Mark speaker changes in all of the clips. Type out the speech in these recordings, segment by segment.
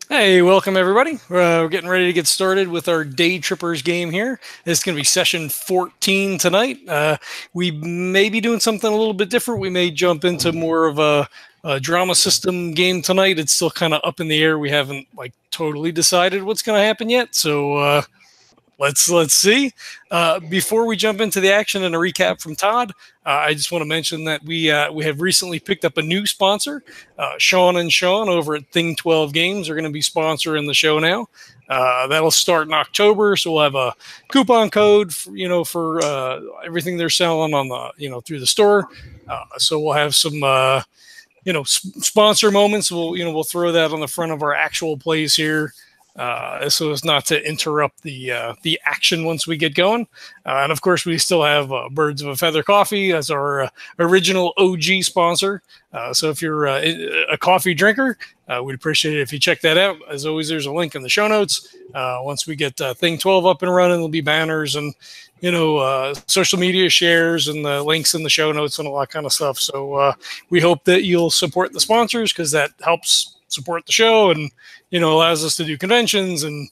Speaker 1: Hey, welcome everybody. We're getting ready to get started with our Day Trippers game here. This is going to be session 14 tonight. We may be doing something a little bit different. We may jump into more of a drama system game tonight. It's still kind of up in the air. We haven't totally decided what's going to happen yet. So let's see. Before we jump into the action and a recap from Todd, I just want to mention that we have recently picked up a new sponsor. Sean and Sean over at Thing 12 Games are going to be sponsoring the show now. That'll start in October, so we'll have a coupon code for everything they're selling on the through the store. So we'll have some sponsor moments. We'll throw that on the front of our actual plays here. So as not to interrupt the action once we get going. And of course, we still have Birds of a Feather Coffee as our original OG sponsor. So if you're a coffee drinker, we'd appreciate it if you check that out. As always, there's a link in the show notes. Once we get Thing 12 up and running, there'll be banners and social media shares and the links in the show notes and all that kind of stuff. So we hope that you'll support the sponsors because that helps support the show and allows us to do conventions and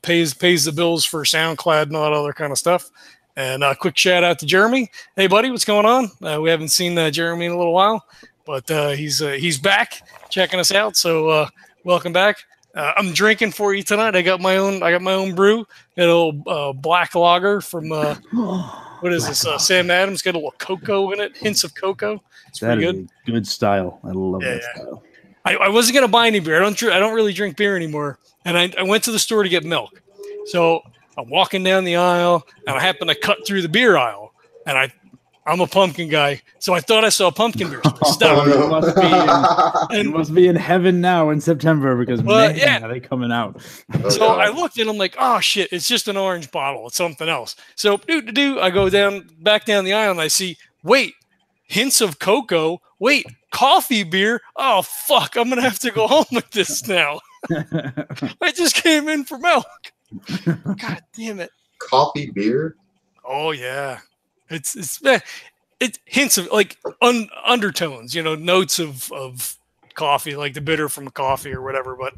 Speaker 1: pays the bills for SoundCloud and all that other kind of stuff. And a quick shout out to Jeremy. Hey buddy, what's going on? We haven't seen Jeremy in a little while, but he's back checking us out. So welcome back. I'm drinking for you tonight. I got my own brew, a little black lager from what is this? Sam Adams. Got a little cocoa in it, hints of cocoa. It's pretty good.
Speaker 2: Good style. I love that style.
Speaker 1: I wasn't gonna buy any beer. I don't really drink beer anymore. And I went to the store to get milk. So I'm walking down the aisle and I happen to cut through the beer aisle. And I'm a pumpkin guy, so I thought I saw pumpkin beer.
Speaker 2: You must be in heaven now in September because are they coming out?
Speaker 1: So I looked and I'm like, oh shit, it's just an orange bottle. It's something else. So I go back down the aisle and I see, wait, hints of cocoa. Wait, coffee beer. Oh fuck, I'm gonna have to go home with this now. I just came in for milk. God damn it.
Speaker 3: Coffee beer?
Speaker 1: Oh yeah. It's hints of undertones, notes of coffee, like the bitter from coffee or whatever. But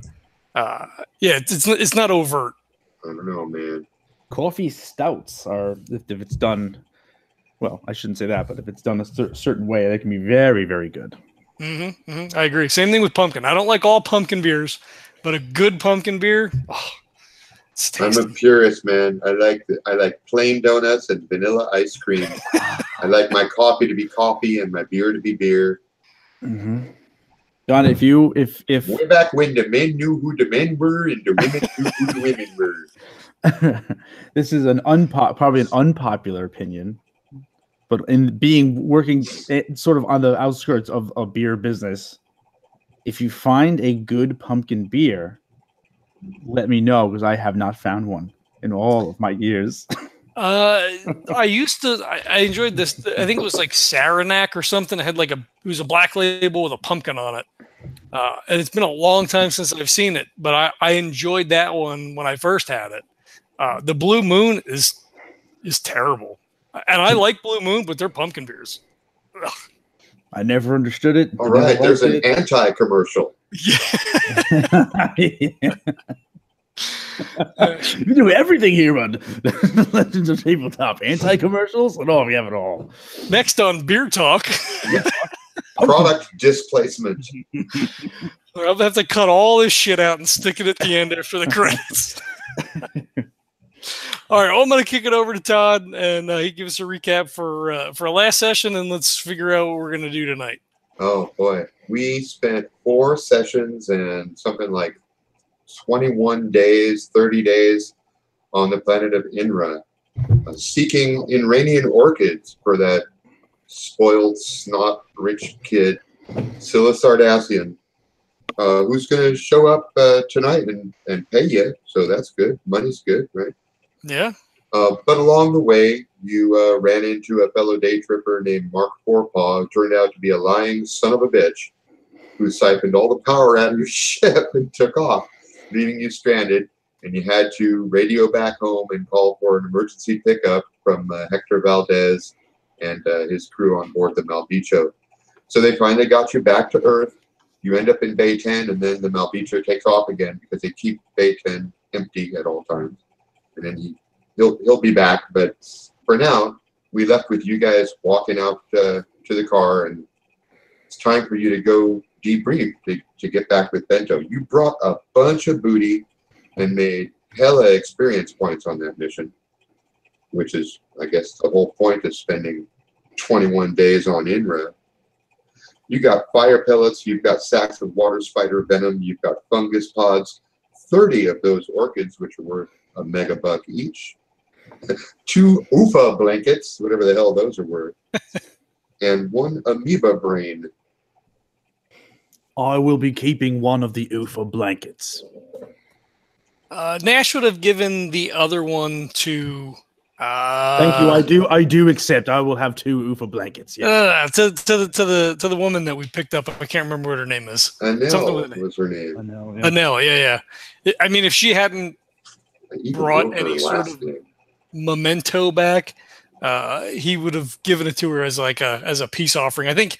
Speaker 1: it's not overt.
Speaker 3: I don't know, man.
Speaker 2: Coffee stouts are, if it's done, well, I shouldn't say that, but if it's done a certain way, they can be very, very good.
Speaker 1: I agree. Same thing with pumpkin. I don't like all pumpkin beers, but a good pumpkin beer. Oh,
Speaker 3: I'm a purist, man. I like plain donuts and vanilla ice cream. I like my coffee to be coffee and my beer to be beer.
Speaker 2: Mm-hmm. John, if
Speaker 3: way back when the men knew who the men were and the women knew who the women were.
Speaker 2: This is probably an unpopular opinion, but working sort of on the outskirts of a beer business, if you find a good pumpkin beer, let me know because I have not found one in all of my years.
Speaker 1: I enjoyed this. I think it was like Saranac or something. It had it was a black label with a pumpkin on it. And it's been a long time since I've seen it, but I enjoyed that one when I first had it. The Blue Moon is terrible. And I like Blue Moon, but they're pumpkin beers. Ugh.
Speaker 2: I never understood it.
Speaker 3: All right, there's an anti-commercial.
Speaker 1: Yeah.
Speaker 2: You do everything here on Legends of Tabletop. Anti-commercials? Oh, we have it all.
Speaker 1: Next on Beer Talk.
Speaker 3: Product displacement.
Speaker 1: I'll have to cut all this shit out and stick it at the end after the credits. All right, I'm going to kick it over to Todd, and he gives us a recap for last session, and let's figure out what we're going to do tonight.
Speaker 3: Oh, boy. We spent 4 sessions and something like 21 days, 30 days on the planet of Inra, seeking Iranian orchids for that spoiled, snot-rich kid, Scilla Sardacian, who's going to show up tonight and pay you, so that's good. Money's good, right?
Speaker 1: Yeah.
Speaker 3: But along the way, you ran into a fellow day tripper named Mark Forepaw, who turned out to be a lying son of a bitch, who siphoned all the power out of your ship and took off, leaving you stranded, and you had to radio back home and call for an emergency pickup from Hector Valdez and his crew on board the Malbicho. So they finally got you back to Earth, You end up in Bay 10, and then the Malbitra takes off again because they keep Bay 10 empty at all times. And then he'll be back. But for now, we left with you guys walking out to the car, and it's time for you to go debrief to get back with Bento. You brought a bunch of booty and made hella experience points on that mission, which is, I guess, the whole point of spending 21 days on Inra. You got fire pellets, you've got sacks of water spider venom, you've got fungus pods, 30 of those orchids, which are worth a megabuck each, 2 UFA blankets, whatever the hell those are worth, and 1 amoeba brain.
Speaker 2: I will be keeping one of the UFA blankets.
Speaker 1: Nash would have given the other one to.
Speaker 2: Thank you. I do accept. I will have 2 UFA blankets. Yeah.
Speaker 1: To the woman that we picked up. I can't remember what her name is.
Speaker 3: Anel was her name.
Speaker 1: Anel, yeah. I mean, if she hadn't brought any sort of memento back, he would have given it to her as a peace offering. I think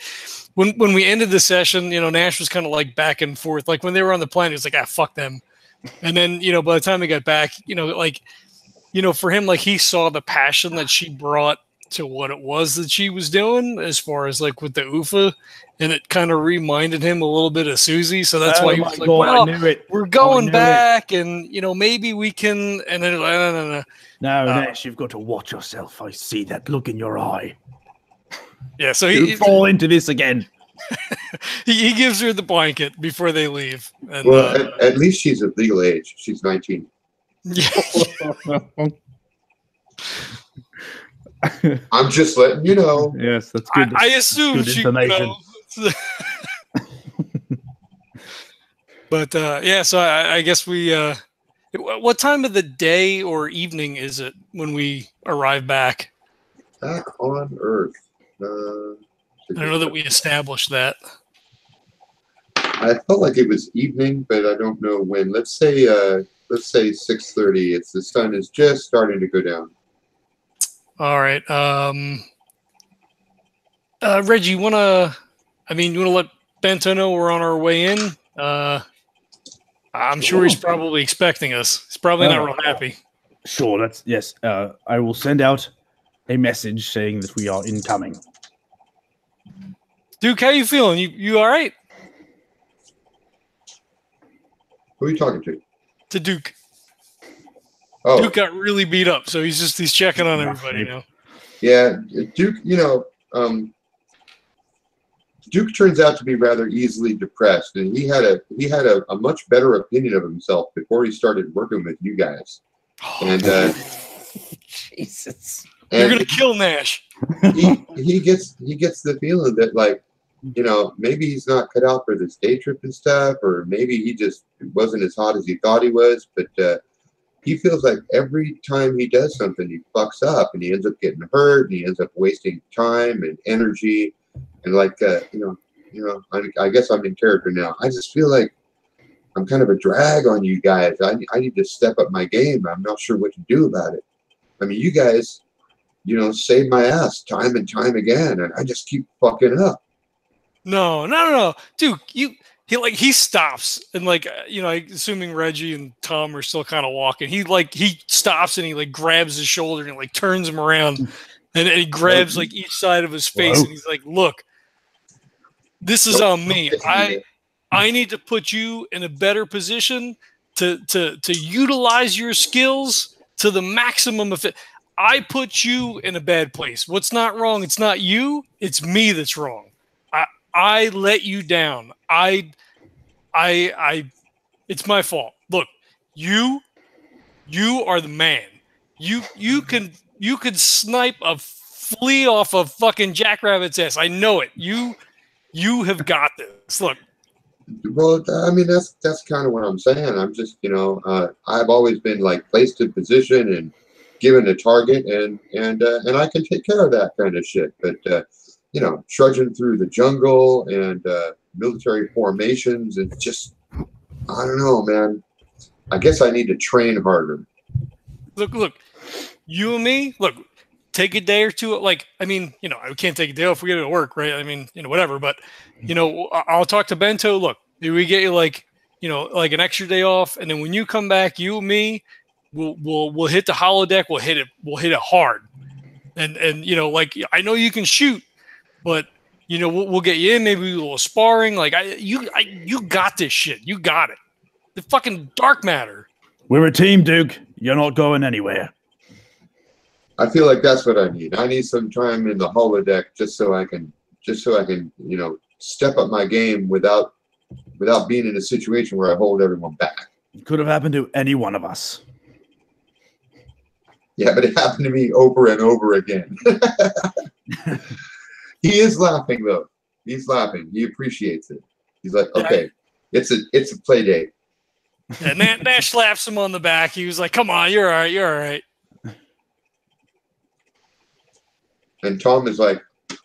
Speaker 1: when we ended the session, Nash was kind of like back and forth. Like when they were on the planet, he was like, fuck them. And then, by the time they got back, for him, like he saw the passion that she brought to what it was that she was doing as far as like with the UFA, and it kind of reminded him a little bit of Susie. So that's why he was like, well, we're going back and, maybe we can, and then no.
Speaker 2: No, Nash, you've got to watch yourself. I see that look in your eye.
Speaker 1: Yeah, so
Speaker 2: he fall into this again.
Speaker 1: he gives her the blanket before they leave. And,
Speaker 3: well, at least she's of legal age. She's 19.
Speaker 1: Yeah.
Speaker 3: I'm just letting you know.
Speaker 2: Yes, that's good.
Speaker 1: I assume
Speaker 2: good
Speaker 1: she
Speaker 2: information.
Speaker 1: But so I guess we. What time of the day or evening is it when we arrive back?
Speaker 3: Back on Earth.
Speaker 1: I know that we established that.
Speaker 3: I felt like it was evening, but I don't know when. Let's say 6:30. The sun is just starting to go down.
Speaker 1: All right. Reggie, you wanna let Bento know we're on our way in? I'm sure he's probably expecting us. He's probably not real happy.
Speaker 2: Sure, yes. I will send out a message saying that we are incoming.
Speaker 1: Duke, how you feeling? You all right?
Speaker 3: Who are you talking to?
Speaker 1: To Duke.
Speaker 3: Oh.
Speaker 1: Duke got really beat up, so he's checking on everybody now.
Speaker 3: Yeah, Duke. Duke turns out to be rather easily depressed, and he had a much better opinion of himself before he started working with you guys. And
Speaker 2: Jesus,
Speaker 1: you're gonna kill Nash.
Speaker 3: He gets the feeling that, like, maybe he's not cut out for this day trip and stuff, or maybe he just wasn't as hot as he thought he was. But he feels like every time he does something, he fucks up, and he ends up getting hurt, and he ends up wasting time and energy. And I guess I'm in character now. I just feel like I'm kind of a drag on you guys. I need to step up my game. I'm not sure what to do about it. I mean, you guys, save my ass time and time again, and I just keep fucking up.
Speaker 1: No, Duke, he stops and assuming Reggie and Tom are still kind of walking, he stops and he grabs his shoulder and turns him around and he grabs each side of his face. Whoa. And he's like, look, this is on me. I need to put you in a better position to utilize your skills to the maximum of it. I put you in a bad place. What's not wrong? It's not you. It's me that's wrong. I let you down. It's my fault. Look, you are the man. You could snipe a flea off a fucking jackrabbit's ass. I know it. You have got this. Look.
Speaker 3: Well, I mean, that's kind of what I'm saying. I'm just, I've always been placed in position and given a target, and I can take care of that kind of shit. But trudging through the jungle and military formations, and just, I don't know, man. I guess I need to train harder.
Speaker 1: Look, you and me, look, take a day or two. Like, I mean, I can't take a day off. We got to work, right? I mean, whatever. But, I'll talk to Bento. Look, do we get you like an extra day off? And then when you come back, you and me, we'll hit the holodeck. We'll hit it hard. And like, I know you can shoot, but we'll get you in, maybe a little sparring. Like you got this shit. You got it. The fucking dark matter.
Speaker 2: We're a team, Duke. You're not going anywhere.
Speaker 3: I feel like that's what I need. I need some time in the holodeck just so I can, step up my game without being in a situation where I hold everyone back.
Speaker 2: It could have happened to any one of us.
Speaker 3: Yeah, but it happened to me over and over again. He is laughing though. He's laughing. He appreciates it. He's like, okay, it's a play date.
Speaker 1: And Nash slaps him on the back. He was like, "Come on, you're all right. You're all right."
Speaker 3: And Tom is like,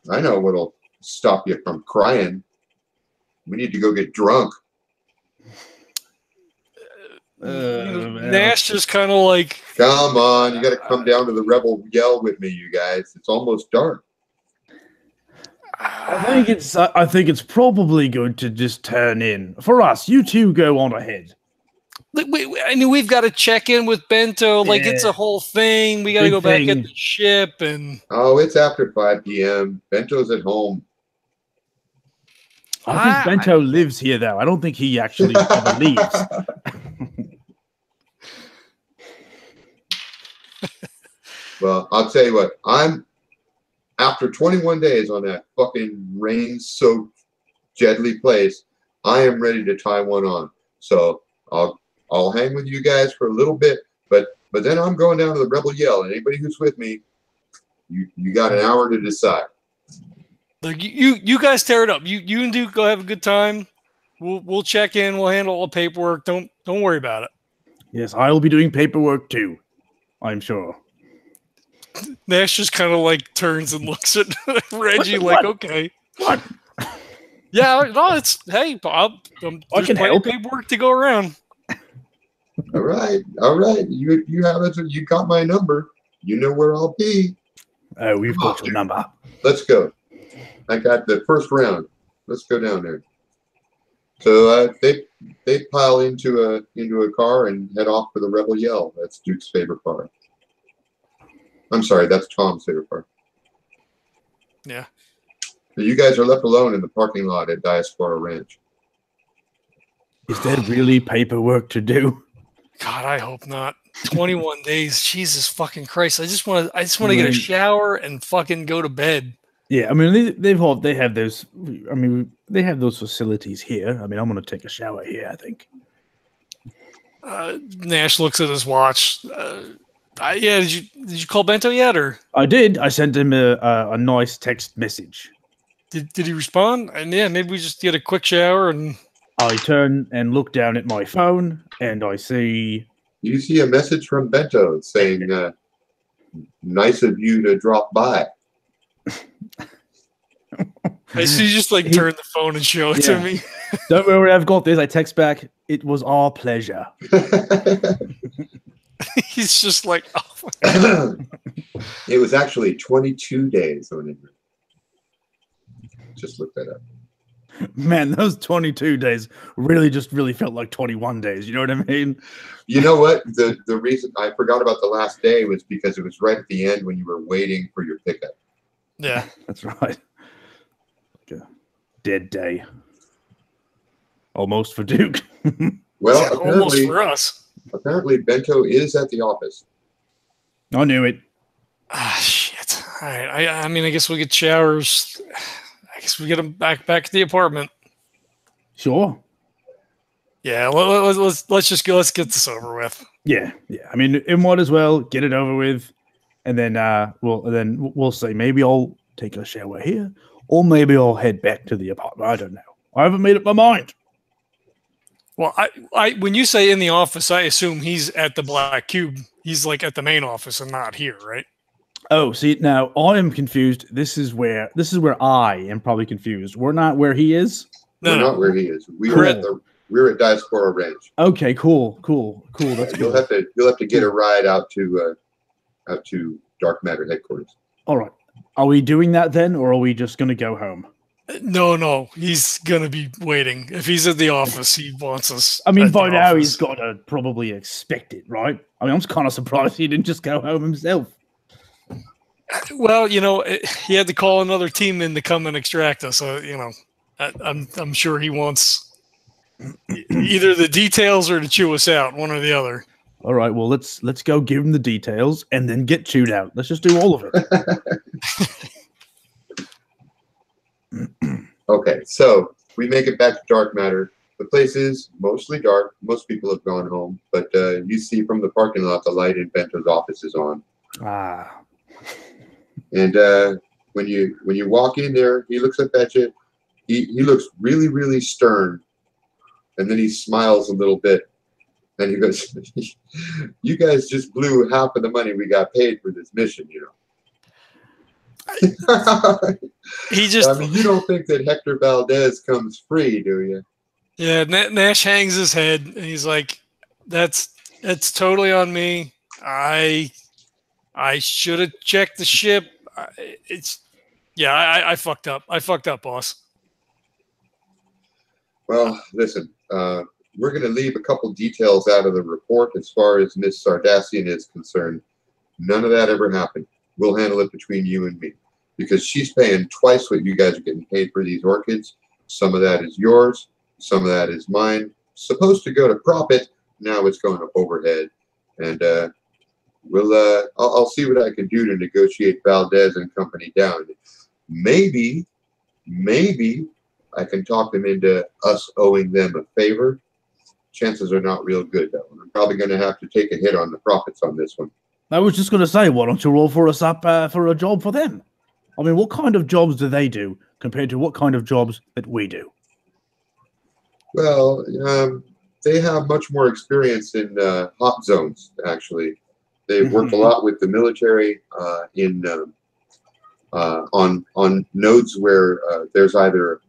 Speaker 3: "I know what'll stop you from crying. We need to go get drunk."
Speaker 1: Nash just kind of like,
Speaker 3: "Come on, you got to come down to the Rebel Yell with me, you guys. It's almost dark."
Speaker 2: I think it's probably going to just turn in for us. You two go on ahead.
Speaker 1: We've got to check in with Bento. Like, it's a whole thing. We got to go back at the ship. And
Speaker 3: it's after 5 p.m. Bento's at home.
Speaker 2: I think Bento lives here, though. I don't think he actually ever leaves.
Speaker 3: Well, I'll tell you what. After 21 days on that fucking rain-soaked, deadly place, I am ready to tie one on. So I'll hang with you guys for a little bit, but then I'm going down to the Rebel Yell. And anybody who's with me, you got an hour to decide.
Speaker 1: Like you guys tear it up. You and Duke go have a good time. We'll check in. We'll handle all the paperwork. Don't worry about it.
Speaker 2: Yes, I'll be doing paperwork too. I'm sure.
Speaker 1: Nash just kind of like turns and looks at Reggie like, okay.
Speaker 2: What?
Speaker 1: Yeah, no, hey, Bob.
Speaker 2: I can help.
Speaker 1: Paperwork to go around.
Speaker 3: All right. You have it. You got my number. You know where I'll be.
Speaker 2: Oh, we've got your number.
Speaker 3: Let's go. I got the first round. Let's go down there. So they pile into a car and head off for the Rebel Yell. That's Duke's favorite car. I'm sorry, that's Tom's favorite car.
Speaker 1: Yeah.
Speaker 3: So you guys are left alone in the parking lot at Diaspora Ranch.
Speaker 2: Is there really paperwork to do?
Speaker 1: God, I hope not. 21 days. Jesus fucking Christ. I just want to get a shower and fucking go to bed.
Speaker 2: Yeah, I mean they have those. I mean they have those facilities here. I mean I'm gonna take a shower here. I think.
Speaker 1: Nash looks at his watch. Yeah, did you call Bento yet, or?
Speaker 2: I did. I sent him a nice text message.
Speaker 1: Did he respond? And yeah, maybe we just get a quick shower and.
Speaker 2: I turn and look down at my phone, and I see.
Speaker 3: You see a message from Bento saying, "Nice of you to drop by."
Speaker 1: I see you just like turn the phone and show it to me.
Speaker 2: Don't worry, I've got this. I text back. It was our pleasure.
Speaker 1: He's just like, oh.
Speaker 3: It was actually 22 days on Inra. Just look that up.
Speaker 2: Man, those 22 days really felt like 21 days. You know what I mean?
Speaker 3: You know what? The reason I forgot about the last day was because it was right at the end when you were waiting for your pickup.
Speaker 1: Yeah,
Speaker 2: that's right. Like a dead day. Almost for Duke.
Speaker 3: Well,
Speaker 1: almost for us.
Speaker 3: Apparently, Bento is at the office.
Speaker 2: I knew it.
Speaker 1: Ah, shit. All right. I mean, I guess we get showers. I guess we get them back to the apartment.
Speaker 2: Sure.
Speaker 1: Yeah. Let's just go. Let's get this over with.
Speaker 2: Yeah. I mean, it might as well get it over with, and then we'll say maybe I'll take a shower here, or maybe I'll head back to the apartment. I don't know. I haven't made up my mind.
Speaker 1: Well, I when you say in the office, I assume he's at the Black Cube. He's like at the main office and not here, right?
Speaker 2: Oh, see, now I am confused. This is where I am probably confused. We're not where he is.
Speaker 3: We're not where he is. We're at Diaspora Ranch.
Speaker 2: Okay, cool. That's cool.
Speaker 3: You'll have to get a ride out to Dark Matter headquarters.
Speaker 2: All right. Are we doing that then, or are we just going to go home?
Speaker 1: No. He's going to be waiting. If he's at the office, he wants us.
Speaker 2: I mean,
Speaker 1: at
Speaker 2: by
Speaker 1: the
Speaker 2: now
Speaker 1: office.
Speaker 2: he's got to probably expect it, right? I mean, I'm kind of surprised he didn't just go home himself.
Speaker 1: Well, he had to call another team in to come and extract us. So, I'm sure he wants either the details or to chew us out, one or the other.
Speaker 2: All right, well, let's go give him the details and then get chewed out. Let's just do all of it.
Speaker 3: Okay, so we make it back to Dark Matter. The place is mostly dark. Most people have gone home, but you see from the parking lot the light in Bento's office is on.
Speaker 2: Ah.
Speaker 3: And when you walk in there, he looks up at you. He looks really, really stern, and then he smiles a little bit, and he goes, "You guys just blew half of the money we got paid for this mission,
Speaker 1: He just.
Speaker 3: I mean, you don't think that Hector Valdez comes free, do you?
Speaker 1: Yeah, Nash hangs his head, and he's like, "That's totally on me. I should have checked the ship. I fucked up. I fucked up, boss."
Speaker 3: Well, listen, we're going to leave a couple details out of the report as far as Miss Sardacian is concerned. None of that ever happened. We'll handle it between you and me, because she's paying twice what you guys are getting paid for these orchids. Some of that is yours. Some of that is mine. Supposed to go to profit. Now it's going to overhead. And I'll see what I can do to negotiate Valdez and company down. Maybe I can talk them into us owing them a favor. Chances are not real good, though. I'm probably going to have to take a hit on the profits on this one.
Speaker 2: I was just going to say, why don't you roll for us up for a job for them? I mean, what kind of jobs do they do compared to what kind of jobs that we do?
Speaker 3: Well, they have much more experience in hot zones, actually. They've worked a lot with the military on nodes where there's either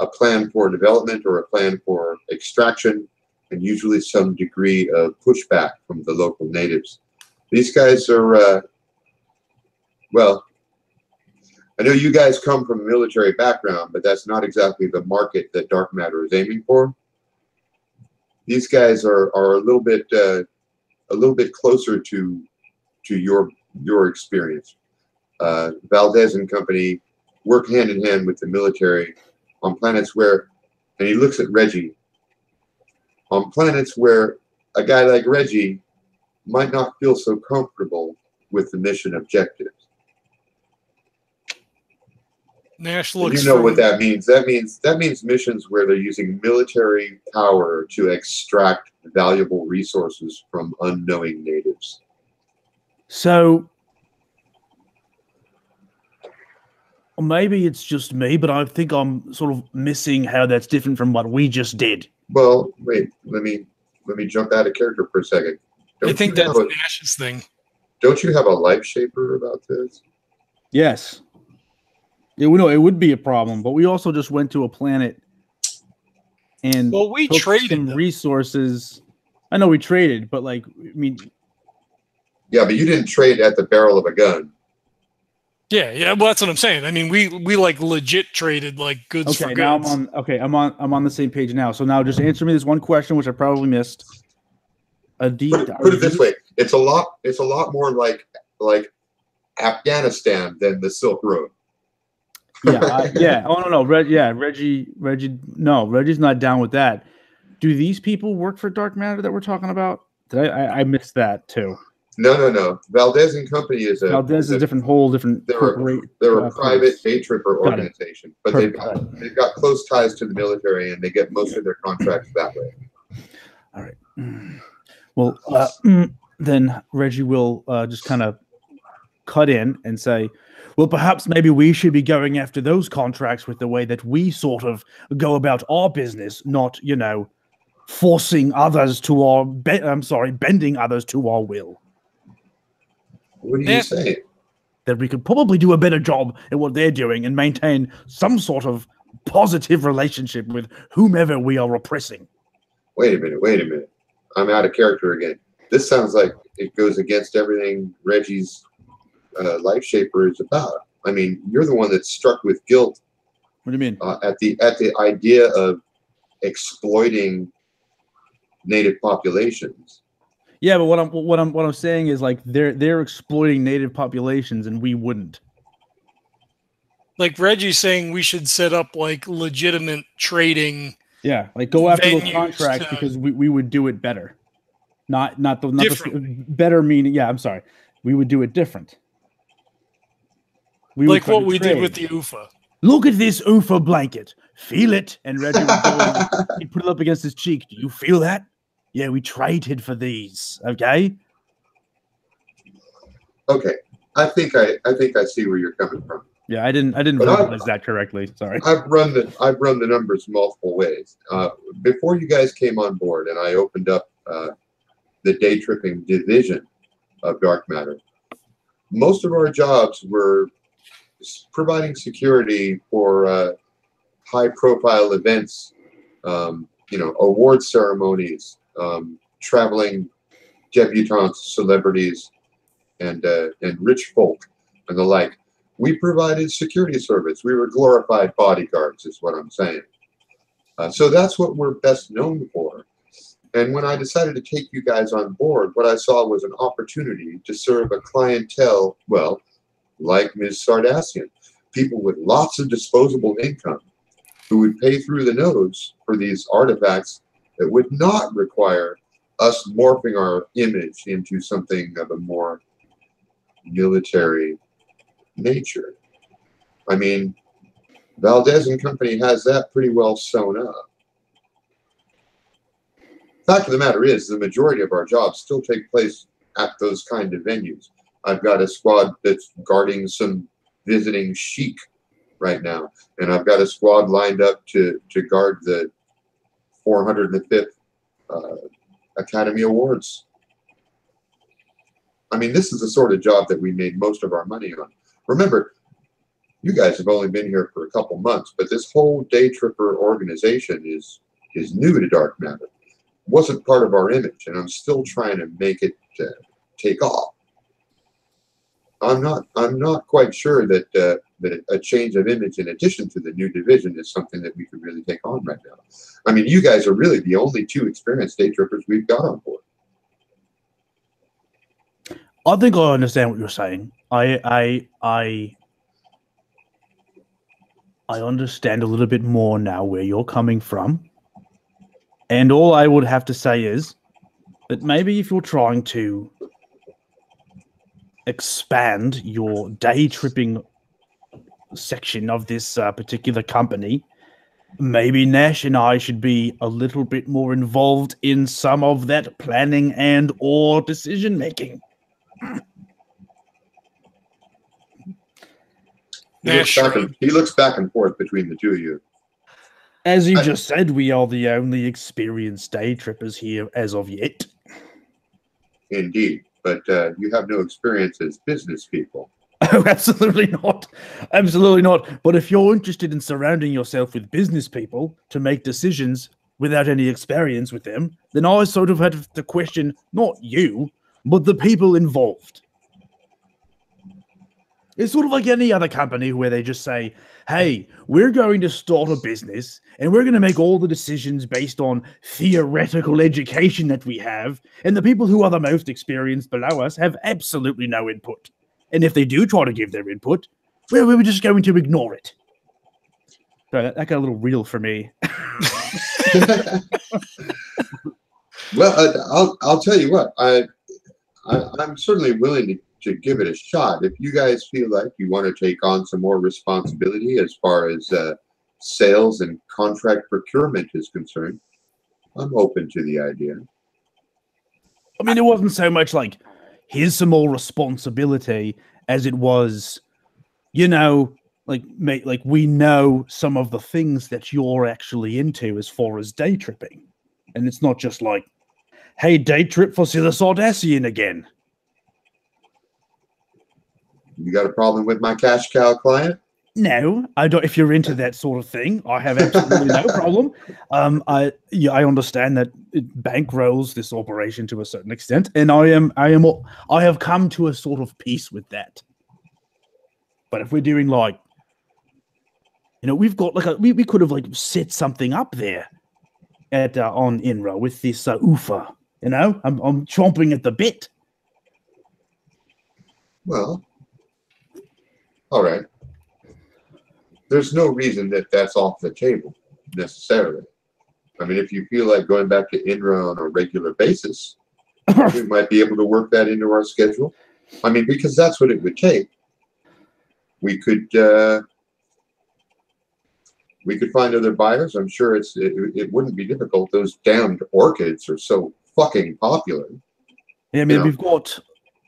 Speaker 3: a plan for development or a plan for extraction, and usually some degree of pushback from the local natives. These guys are, well, I know you guys come from a military background, but that's not exactly the market that Dark Matter is aiming for. These guys are a little bit closer to your experience. Valdez and company work hand in hand with the military on planets where, and he looks at Reggie, on planets where a guy like Reggie might not feel so comfortable with the mission objectives.
Speaker 1: Nash looks.
Speaker 3: You know what that means? That means missions where they're using military power to extract valuable resources from unknowing natives.
Speaker 2: So maybe it's just me, but I think I'm sort of missing how that's different from what we just did.
Speaker 3: Well, wait. Let me jump out of character for a second.
Speaker 1: I think that's Nash's thing.
Speaker 3: Don't you have a life shaper about this?
Speaker 2: Yes. It would be a problem, but we also just went to a planet and
Speaker 1: we
Speaker 2: took
Speaker 1: traded
Speaker 2: some
Speaker 1: them.
Speaker 2: resources. I know we traded, but I mean,
Speaker 3: yeah, but you didn't trade at the barrel of a gun.
Speaker 1: Yeah. Well, that's what I'm saying. I mean, we like legit traded like goods for goods.
Speaker 2: Now I'm on the same page now. So now just answer me this one question, which I probably missed.
Speaker 3: Put it this way: it's a lot more like Afghanistan than the Silk Road.
Speaker 2: Yeah. Oh no. Reggie. No, Reggie's not down with that. Do these people work for Dark Matter that we're talking about? Did I missed that too?
Speaker 3: No. Valdez and Company is a
Speaker 2: different.
Speaker 3: They're a private DayTripper organization, but they've got close ties to the military, and they get most of their contracts that way.
Speaker 2: All right. Well, then Reggie will just kind of cut in and say, well, perhaps maybe we should be going after those contracts with the way that we sort of go about our business, not, forcing others to our bending others to our will.
Speaker 3: What do you say?
Speaker 2: That we could probably do a better job at what they're doing and maintain some sort of positive relationship with whomever we are oppressing.
Speaker 3: Wait a minute. I'm out of character again. This sounds like it goes against everything Reggie's Life Shaper is about. I mean, you're the one that's struck with guilt.
Speaker 2: What do you mean?
Speaker 3: At the idea of exploiting native populations.
Speaker 2: Yeah, but what I'm saying is like they're exploiting native populations and we wouldn't.
Speaker 1: Like Reggie's saying, we should set up like legitimate trading.
Speaker 2: Yeah, like go after those
Speaker 1: venues
Speaker 2: contracts because we would do it better. Not the better meaning. Yeah, I'm sorry. We would do it different. We
Speaker 1: like what we did with the UFA.
Speaker 2: Look at this UFA blanket. Feel it. And Reggie would go and he'd put it up against his cheek. Do you feel that? Yeah, we traded for these. Okay.
Speaker 3: Okay. I think I see where you're coming from.
Speaker 2: Yeah, I didn't verbalize that correctly. Sorry.
Speaker 3: I've run the numbers multiple ways. Before you guys came on board and I opened up the day tripping division of Dark Matter, most of our jobs were providing security for high profile events, award ceremonies, traveling debutantes, celebrities, and rich folk and the like. We provided security service. We were glorified bodyguards, is what I'm saying. So that's what we're best known for. And when I decided to take you guys on board, what I saw was an opportunity to serve a clientele, well, like Ms. Sardacian, people with lots of disposable income who would pay through the nose for these artifacts that would not require us morphing our image into something of a more military nature. I mean, Valdez and Company has that pretty well sewn up. Fact of the matter is, the majority of our jobs still take place at those kind of venues. I've got a squad that's guarding some visiting sheik right now, and I've got a squad lined up to guard the 405th Academy Awards. I mean, this is the sort of job that we made most of our money on. Remember, you guys have only been here for a couple months, but this whole Day Tripper organization is new to Dark Matter. Wasn't part of our image, and I'm still trying to make it take off. I'm not quite sure that that a change of image in addition to the new division is something that we could really take on right now. I mean, you guys are really the only two experienced Day Trippers we've got on board.
Speaker 2: I think I understand what you're saying. I understand a little bit more now where you're coming from. And all I would have to say is that maybe if you're trying to expand your day tripping section of this particular company, maybe Nash and I should be a little bit more involved in some of that planning and or decision making.
Speaker 3: He looks back and forth between the two of you.
Speaker 2: As you just said, we are the only experienced day trippers here as of yet.
Speaker 3: Indeed, but you have no experience as business people.
Speaker 2: Oh, absolutely not. Absolutely not. But if you're interested in surrounding yourself with business people to make decisions without any experience with them, then I sort of had to question not you, but the people involved. It's sort of like any other company where they just say, hey, we're going to start a business and we're going to make all the decisions based on theoretical education that we have. And the people who are the most experienced below us have absolutely no input. And if they do try to give their input, well, we're just going to ignore it. So that got a little real for me.
Speaker 3: Well, I'll tell you what, I'm certainly willing to give it a shot. If you guys feel like you want to take on some more responsibility as far as sales and contract procurement is concerned, I'm open to the idea.
Speaker 2: I mean, it wasn't so much like, here's some more responsibility as it was, you know, like we know some of the things that you're actually into as far as day tripping. And it's not just like, hey, day trip for Scilla Sardacian again.
Speaker 3: You got a problem with my cash cow client?
Speaker 2: No, I don't. If you're into that sort of thing, I have absolutely no problem. I understand that it bankrolls this operation to a certain extent, and I have come to a sort of peace with that. But if we're doing like, we've got like we could have like set something up there at on Inra with this UFA. I'm chomping at the bit.
Speaker 3: Well, all right. There's no reason that that's off the table necessarily. I mean, if you feel like going back to Inra on a regular basis, we might be able to work that into our schedule. I mean, because that's what it would take. We could find other buyers. I'm sure it wouldn't be difficult. Those damned orchids are so fucking popular.
Speaker 2: Yeah, I mean, we've got.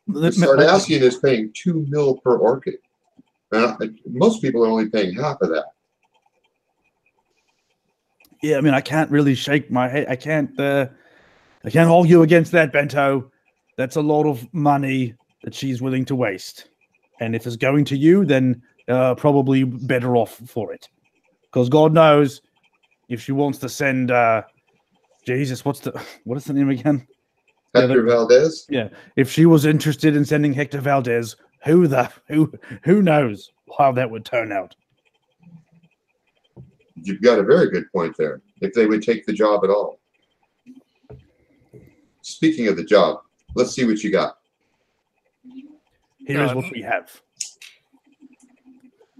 Speaker 3: The Sardacian is paying $2 million per orchid. Most people are only paying half of that.
Speaker 2: Yeah, I mean, I can't really shake my head. I can't argue against that, Bento. That's a lot of money that she's willing to waste. And if it's going to you, then probably better off for it. Because God knows if she wants to send Jesus, what is the name again?
Speaker 3: Hector Valdez?
Speaker 2: Yeah. If she was interested in sending Hector Valdez, who knows how that would turn out?
Speaker 3: You've got a very good point there. If they would take the job at all. Speaking of the job, let's see what you got.
Speaker 2: Here's what we have.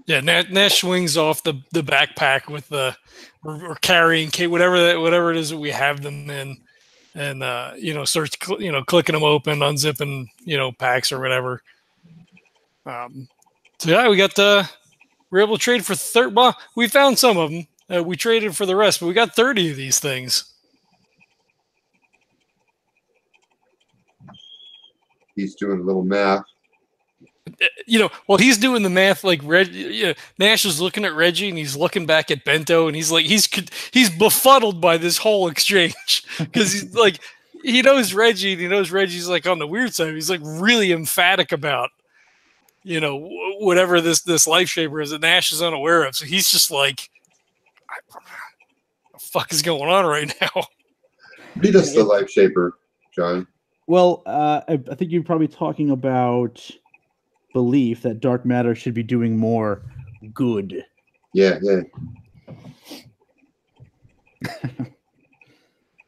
Speaker 1: Yeah, Nash swings off the backpack with we're carrying whatever it is that we have them in, and starts clicking them open, unzipping packs or whatever. So yeah, we're able to trade for 30. Well, we found some of them. We traded for the rest, but we got 30 of these things.
Speaker 3: He's doing a little math.
Speaker 1: While he's doing the math, like Nash is looking at Reggie and he's looking back at Bento, and he's like, he's befuddled by this whole exchange because he's like, he knows Reggie and he knows Reggie's like on the weird side. He's like really emphatic about, whatever this life shaper is that Nash is unaware of. So he's just like, what the fuck is going on right now?
Speaker 3: Read us the life shaper, John.
Speaker 2: Well, I think you're probably talking about belief that dark matter should be doing more good.
Speaker 3: Yeah.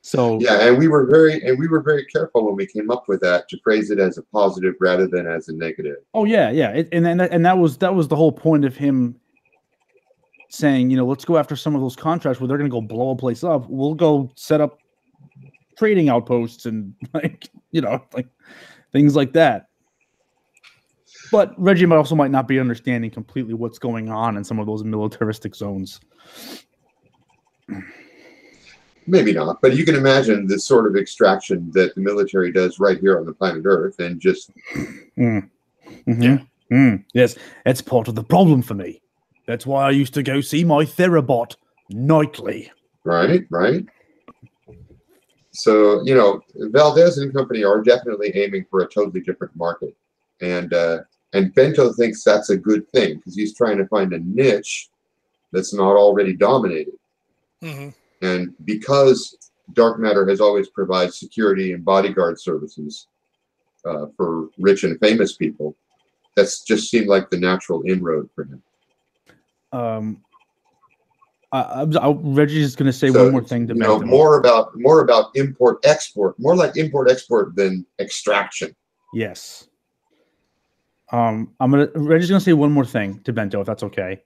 Speaker 2: So
Speaker 3: yeah, and we were very careful when we came up with that to phrase it as a positive rather than as a negative.
Speaker 2: Oh yeah. And that was the whole point of him saying, let's go after some of those contracts where they're going to go blow a place up. We'll go set up trading outposts and like things like that. But Reggie might not be understanding completely what's going on in some of those militaristic zones.
Speaker 3: Maybe not, but you can imagine the sort of extraction that the military does right here on the planet Earth, and just
Speaker 2: yes, that's part of the problem for me. That's why I used to go see my Therabot nightly.
Speaker 3: Right. So Valdez and company are definitely aiming for a totally different market, and Bento thinks that's a good thing because he's trying to find a niche that's not already dominated.
Speaker 1: Mm-hmm.
Speaker 3: And because dark matter has always provided security and bodyguard services for rich and famous people, that's just seemed like the natural inroad for him.
Speaker 2: Reggie's going to say one more thing to Bento.
Speaker 3: More about import export, more like import export than extraction.
Speaker 2: Yes. Reggie's gonna say one more thing to Bento, if that's okay.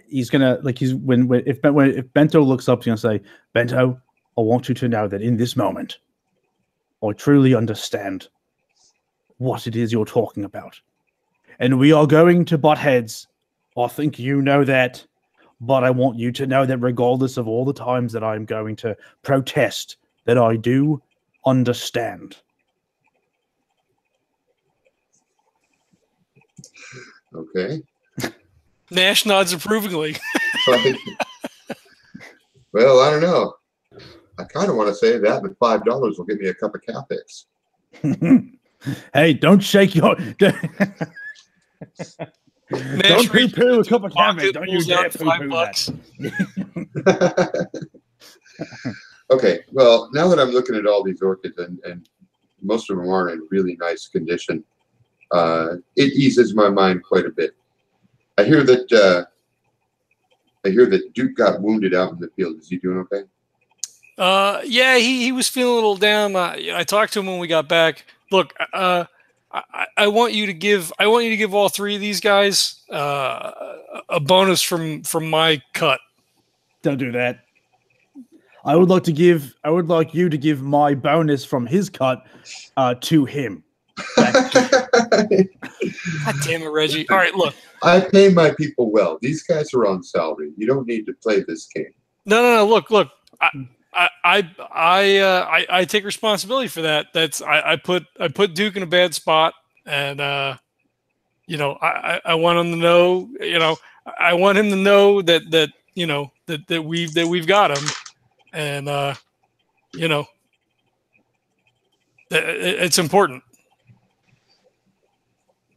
Speaker 2: He's gonna if Bento looks up, he's gonna say, Bento, I want you to know that in this moment, I truly understand what it is you're talking about, and we are going to butt heads. I think you know that, but I want you to know that regardless of all the times that I'm going to protest, that I do understand.
Speaker 3: Okay.
Speaker 1: Nash nods approvingly.
Speaker 3: Well, I don't know. I kind of want to say that, but $5 will get me a cup of Capex.
Speaker 2: Hey, don't shake your... don't poo-poo a cup of Capex. Don't you dare poo-poo that.
Speaker 3: Okay, well, now that I'm looking at all these orchids, and most of them are in really nice condition, it eases my mind quite a bit. I hear that Duke got wounded out in the field. Is he doing okay?
Speaker 1: Yeah, he was feeling a little down. I talked to him when we got back. Look, I want you to give all three of these guys a bonus from my cut.
Speaker 2: Don't do that. I would like you to give my bonus from his cut to him.
Speaker 1: God damn it, Reggie. All right, look.
Speaker 3: I pay my people well. These guys are on salary. You don't need to play this game.
Speaker 1: No. Look. I take responsibility for that. I put Duke in a bad spot, and I want him to know. I want him to know that we've got him, and it's important.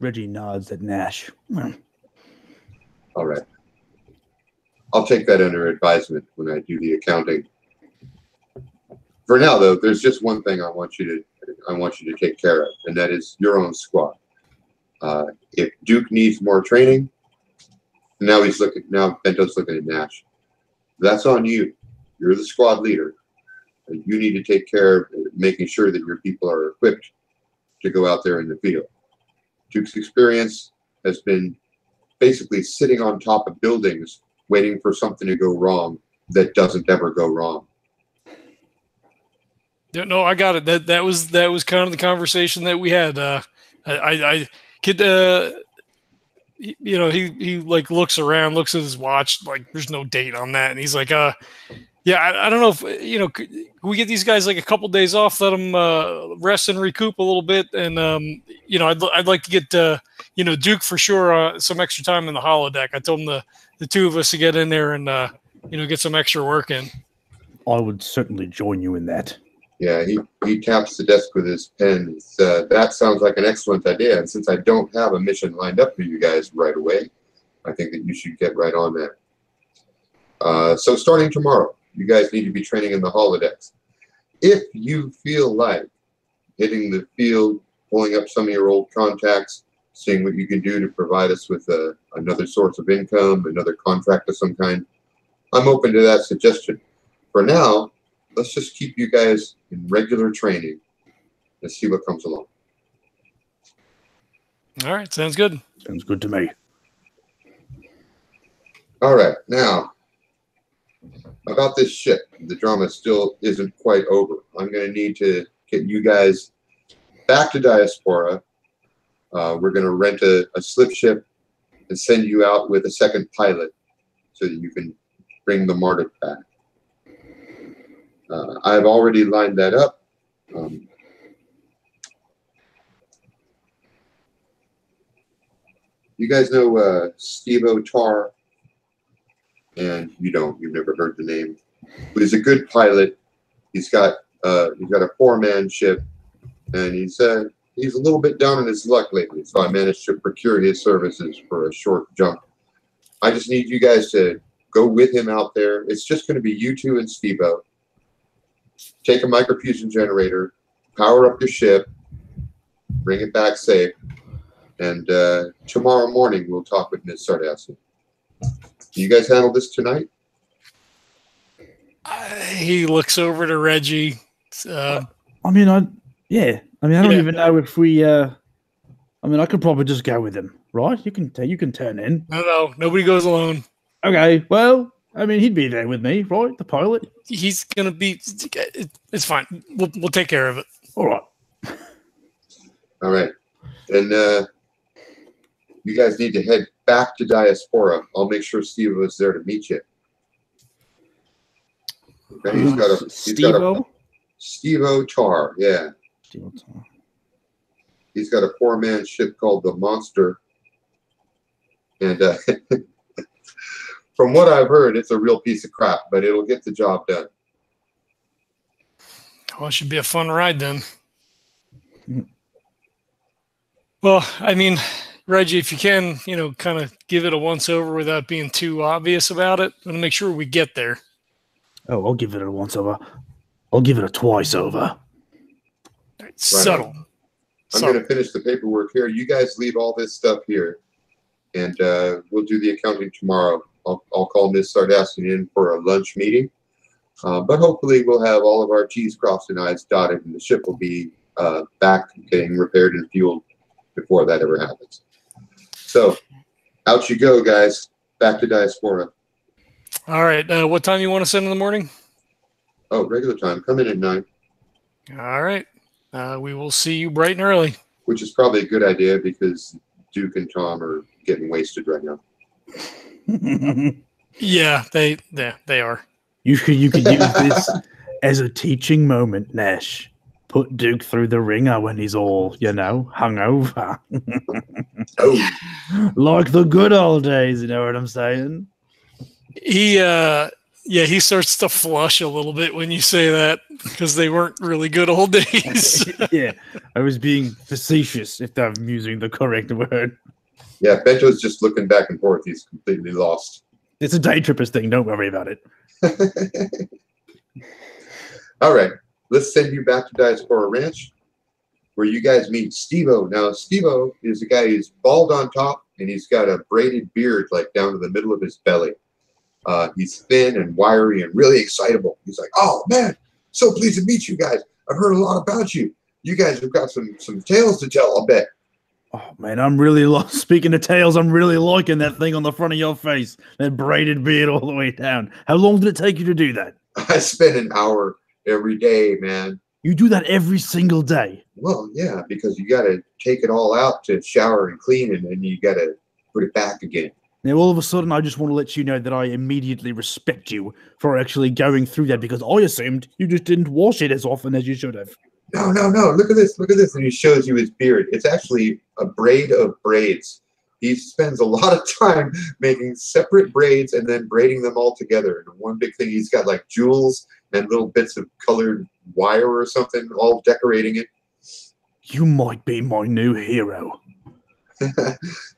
Speaker 2: Reggie nods at Nash.
Speaker 3: All right. I'll take that under advisement when I do the accounting. For now, though, there's just one thing I want you to take care of, and that is your own squad. If Duke needs more training, now Bento's looking at Nash. That's on you. You're the squad leader. You need to take care of making sure that your people are equipped to go out there in the field. Duke's experience has been basically sitting on top of buildings waiting for something to go wrong that doesn't ever go wrong.
Speaker 1: No, I got it. That was kind of the conversation that we had. He like looks around, looks at his watch, like there's no date on that, and he's like, I don't know if could we get these guys like a couple days off, let them rest and recoup a little bit, and I'd like to get Duke for sure some extra time in the holodeck. I told him the two of us to get in there and get some extra work in.
Speaker 2: I would certainly join you in that.
Speaker 3: Yeah, he taps the desk with his pen. That sounds like an excellent idea. And since I don't have a mission lined up for you guys right away, I think that you should get right on that. So starting tomorrow, you guys need to be training in the holodecks. If you feel like hitting the field, pulling up some of your old contacts, seeing what you can do to provide us with another source of income, another contract of some kind, I'm open to that suggestion. For now, let's just keep you guys in regular training and see what comes along.
Speaker 1: All right, sounds good.
Speaker 2: Sounds good to me.
Speaker 3: All right, now, about this ship, the drama still isn't quite over. I'm going to need to get you guys back to Diaspora. We're going to rent a slip ship and send you out with a second pilot so that you can bring the Marduk back. I've already lined that up. You guys know Steve-O Tar? And you don't. You've never heard the name. But he's a good pilot. He's got a 4-man ship, and he's a little bit down on his luck lately. So I managed to procure his services for a short jump. I just need you guys to go with him out there. It's just going to be you two and Steve-O. Take a microfusion generator, power up your ship, bring it back safe, and tomorrow morning we'll talk with Ms. Sardacian. You guys handle this tonight?
Speaker 1: He looks over to Reggie.
Speaker 2: I don't even know if we. I could probably just go with him, right? You can turn in.
Speaker 1: No, nobody goes alone.
Speaker 2: Okay, well, he'd be there with me, right? The pilot.
Speaker 1: He's gonna be. It's fine. We'll take care of it.
Speaker 2: All right.
Speaker 3: All right, and you guys need to head back to Diaspora. I'll make sure Steve is there to meet you. Okay, he's got a Steve-O Tar, yeah.
Speaker 2: Steve-O Tar.
Speaker 3: He's got a 4-man ship called the Monster, and from what I've heard, it's a real piece of crap, but it'll get the job done.
Speaker 1: Well, it should be a fun ride then. Well, Reggie, if you can, kind of give it a once-over without being too obvious about it, and make sure we get there.
Speaker 2: Oh, I'll give it a once-over. I'll give it a twice-over.
Speaker 1: Right, subtle.
Speaker 3: I'm going to finish the paperwork here. You guys leave all this stuff here, and we'll do the accounting tomorrow. I'll call Ms. Sardacian in for a lunch meeting, but hopefully we'll have all of our T's crossed and I's dotted, and the ship will be back getting repaired and fueled before that ever happens. So, out you go, guys. Back to Diaspora.
Speaker 1: All right. What time you want to send in the morning?
Speaker 3: Oh, regular time. Come in at 9.
Speaker 1: All right. We will see you bright and early.
Speaker 3: Which is probably a good idea because Duke and Tom are getting wasted right now.
Speaker 1: Yeah, they are.
Speaker 2: You could use this as a teaching moment, Nash. Put Duke through the ringer when he's all, hungover.
Speaker 3: Oh.
Speaker 2: Like the good old days, you know what I'm saying?
Speaker 1: He starts to flush a little bit when you say that because they weren't really good old days.
Speaker 2: Yeah, I was being facetious, if I'm using the correct word.
Speaker 3: Yeah, Bento's just looking back and forth. He's completely lost.
Speaker 2: It's a DayTrippers thing. Don't worry about it.
Speaker 3: All right. Let's send you back to Diaspora Ranch where you guys meet Steve-O. Now, Steve-O is a guy who's bald on top and he's got a braided beard like down to the middle of his belly. He's thin and wiry and really excitable. He's like, oh, man, so pleased to meet you guys. I've heard a lot about you. You guys have got some tales to tell, I'll bet.
Speaker 2: Oh, man, I'm really speaking of tails, I'm really liking that thing on the front of your face. That braided beard all the way down. How long did it take you to do that?
Speaker 3: I spend an hour every day, man.
Speaker 2: You do that every single day?
Speaker 3: Well, yeah, because you got to take it all out to shower and clean, and then you got to put it back again.
Speaker 2: Now, all of a sudden, I just want to let you know that I immediately respect you for actually going through that because I assumed you just didn't wash it as often as you should have.
Speaker 3: No. Look at this. And he shows you his beard. It's actually a braid of braids. He spends a lot of time making separate braids and then braiding them all together. And one big thing, he's got like jewels and little bits of colored wire or something all decorating it.
Speaker 2: You might be my new hero.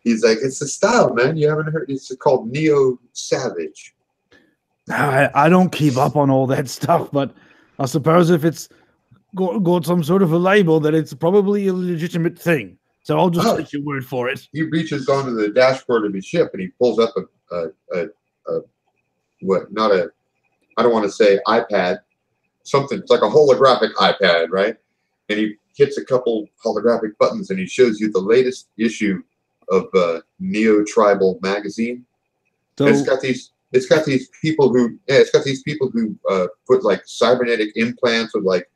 Speaker 3: He's like, it's the style, man. You haven't heard? It's called Neo Savage.
Speaker 2: I don't keep up on all that stuff, but I suppose if it's got some sort of a label, that it's probably a legitimate thing. So I'll just take your word for it.
Speaker 3: He reaches onto the dashboard of his ship and he pulls up I don't want to say iPad, something. It's like a holographic iPad, right? And he hits a couple holographic buttons and he shows you the latest issue of Neo Tribal magazine. So it's got these people who put like cybernetic implants with like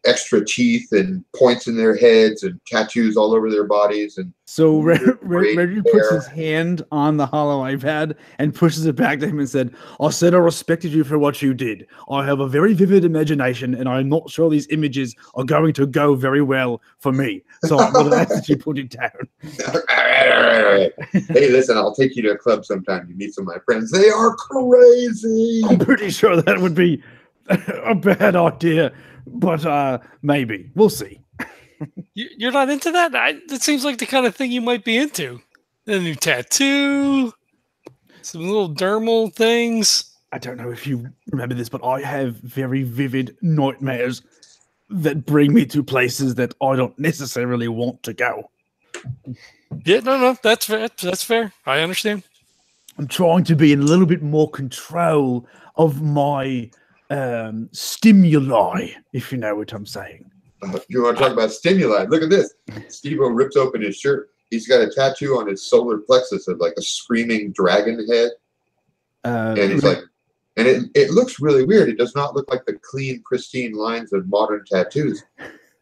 Speaker 3: extra teeth and points in their heads and tattoos all over their bodies. And
Speaker 2: so Reggie puts his hand on the hollow iPad and pushes it back to him and said, I said I respected you for what you did. I have a very vivid imagination and I'm not sure these images are going to go very well for me. So I'm going to ask that you put it down.
Speaker 3: Hey, listen, I'll take you to a club sometime. You meet some of my friends. They are crazy.
Speaker 2: I'm pretty sure that would be a bad idea. But maybe. We'll see.
Speaker 1: You're not into that? That seems like the kind of thing you might be into. A new tattoo, some little dermal things.
Speaker 2: I don't know if you remember this, but I have very vivid nightmares that bring me to places that I don't necessarily want to go.
Speaker 1: Yeah, no, that's fair. That's fair. I understand.
Speaker 2: I'm trying to be in a little bit more control of my stimuli, if you know what I'm saying.
Speaker 3: You want to talk about stimuli? Look at this. Steve-O rips open his shirt. He's got a tattoo on his solar plexus of like a screaming dragon head. And he's like, and it looks really weird. It does not look like the clean, pristine lines of modern tattoos.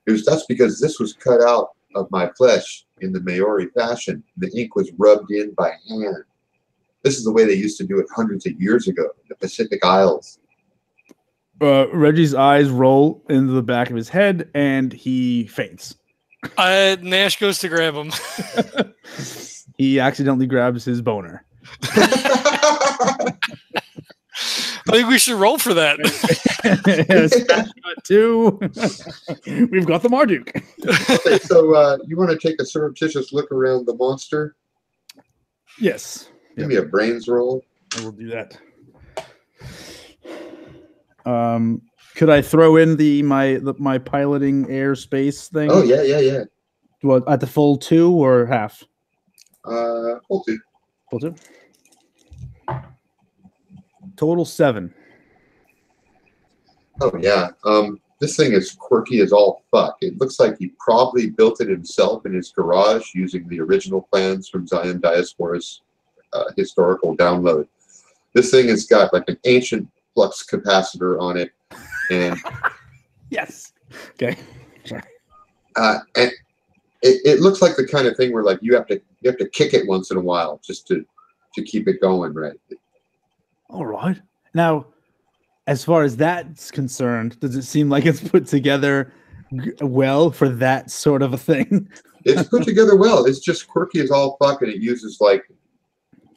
Speaker 3: That's because this was cut out of my flesh in the Maori fashion. The ink was rubbed in by hand. This is the way they used to do it hundreds of years ago in the Pacific Isles.
Speaker 2: Reggie's eyes roll into the back of his head, and he faints.
Speaker 1: Nash goes to grab him.
Speaker 2: He accidentally grabs his boner.
Speaker 1: I think we should roll for that.
Speaker 2: Too. We've got the Marduk.
Speaker 3: Okay, so you want to take a surreptitious look around the monster?
Speaker 2: Yes.
Speaker 3: Give me a brains roll.
Speaker 2: I will do that. Could I throw in my piloting airspace thing?
Speaker 3: Oh yeah.
Speaker 2: What, at the full 2 or half?
Speaker 3: Full 2.
Speaker 2: Full 2. Total 7.
Speaker 3: Oh yeah. This thing is quirky as all fuck. It looks like he probably built it himself in his garage using the original plans from Zion Diaspora's historical download. This thing has got like an ancient flux capacitor on it, and
Speaker 2: yes. Okay. Sorry.
Speaker 3: And it looks like the kind of thing where like you have to kick it once in a while just to keep it going, right?
Speaker 2: All right. Now, as far as that's concerned, does it seem like it's put together well for that sort of a thing?
Speaker 3: It's put together well. It's just quirky as all fuck, and it uses like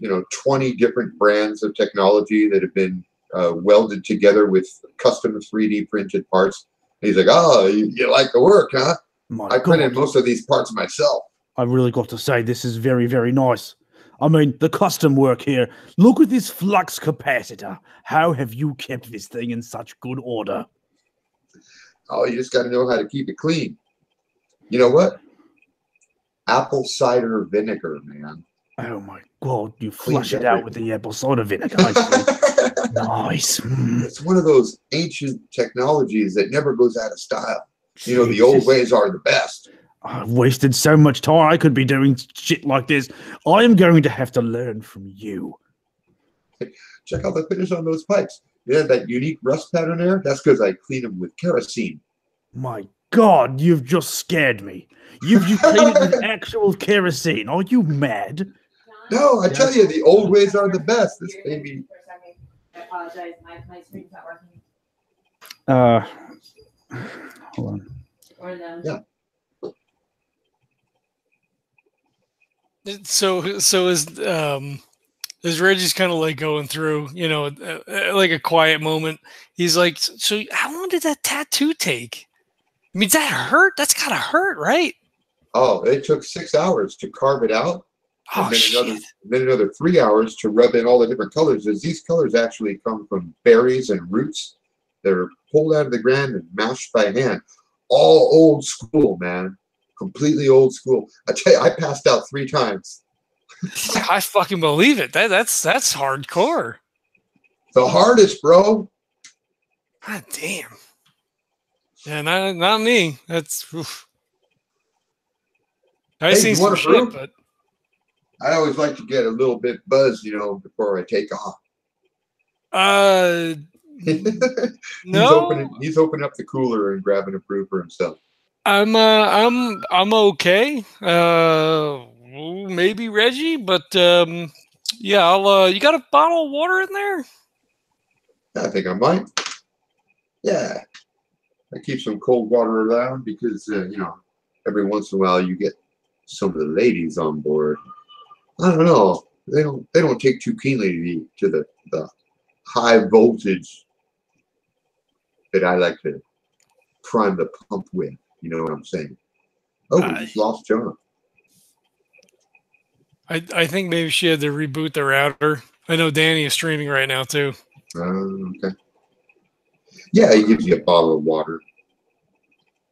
Speaker 3: 20 different brands of technology that have been welded together with custom 3D printed parts. And he's like, "Oh, you like the work, huh? I printed most of these parts myself."
Speaker 2: I really got to say, this is very, very nice. I mean, the custom work here. Look at this flux capacitor. How have you kept this thing in such good order?
Speaker 3: Oh, you just got to know how to keep it clean. You know what? Apple cider vinegar, man.
Speaker 2: Oh my God, you flush it out with the apple cider vinegar. I see. Nice.
Speaker 3: It's one of those ancient technologies that never goes out of style. The old ways are the best.
Speaker 2: I've wasted so much time. I could be doing shit like this. I am going to have to learn from you.
Speaker 3: Check out the finish on those pipes. Yeah, that unique rust pattern there, that's because I clean them with kerosene.
Speaker 2: My God, you've just scared me. You've cleaned it with actual kerosene. Are you mad?
Speaker 3: No, I tell you, the old ways are the best. This baby.
Speaker 4: I apologize. My screen's not working.
Speaker 2: Hold on.
Speaker 4: Or no.
Speaker 3: Yeah.
Speaker 1: So as Reggie's kind of like going through, like a quiet moment, he's like, "So how long did that tattoo take? I mean, does that hurt? That's gotta hurt, right?"
Speaker 3: Oh, it took 6 hours to carve it out.
Speaker 1: Oh,
Speaker 3: and then
Speaker 1: shit.
Speaker 3: another 3 hours to rub in all the different colors. As these colors actually come from berries and roots that are pulled out of the ground and mashed by hand. All old school, man. Completely old school. I tell you, I passed out 3 times.
Speaker 1: I fucking believe it. That's hardcore.
Speaker 3: The hardest, bro.
Speaker 1: God damn. Yeah, not me. That's. Oof. I've seen some shit, but
Speaker 3: I always like to get a little bit buzzed, before I take off.
Speaker 1: No.
Speaker 3: He's opening up the cooler and grabbing a brew for himself.
Speaker 1: I'm okay. Maybe Reggie, but yeah, I'll. You got a bottle of water in there?
Speaker 3: I think I might. Yeah, I keep some cold water around because every once in a while you get some of the ladies on board. I don't know. They don't take too keenly to the high voltage that I like to prime the pump with. You know what I'm saying? Oh, we just lost Jonah.
Speaker 1: I think maybe she had to reboot the router. I know Danny is streaming right now too.
Speaker 3: Okay. Yeah, he gives you a bottle of water.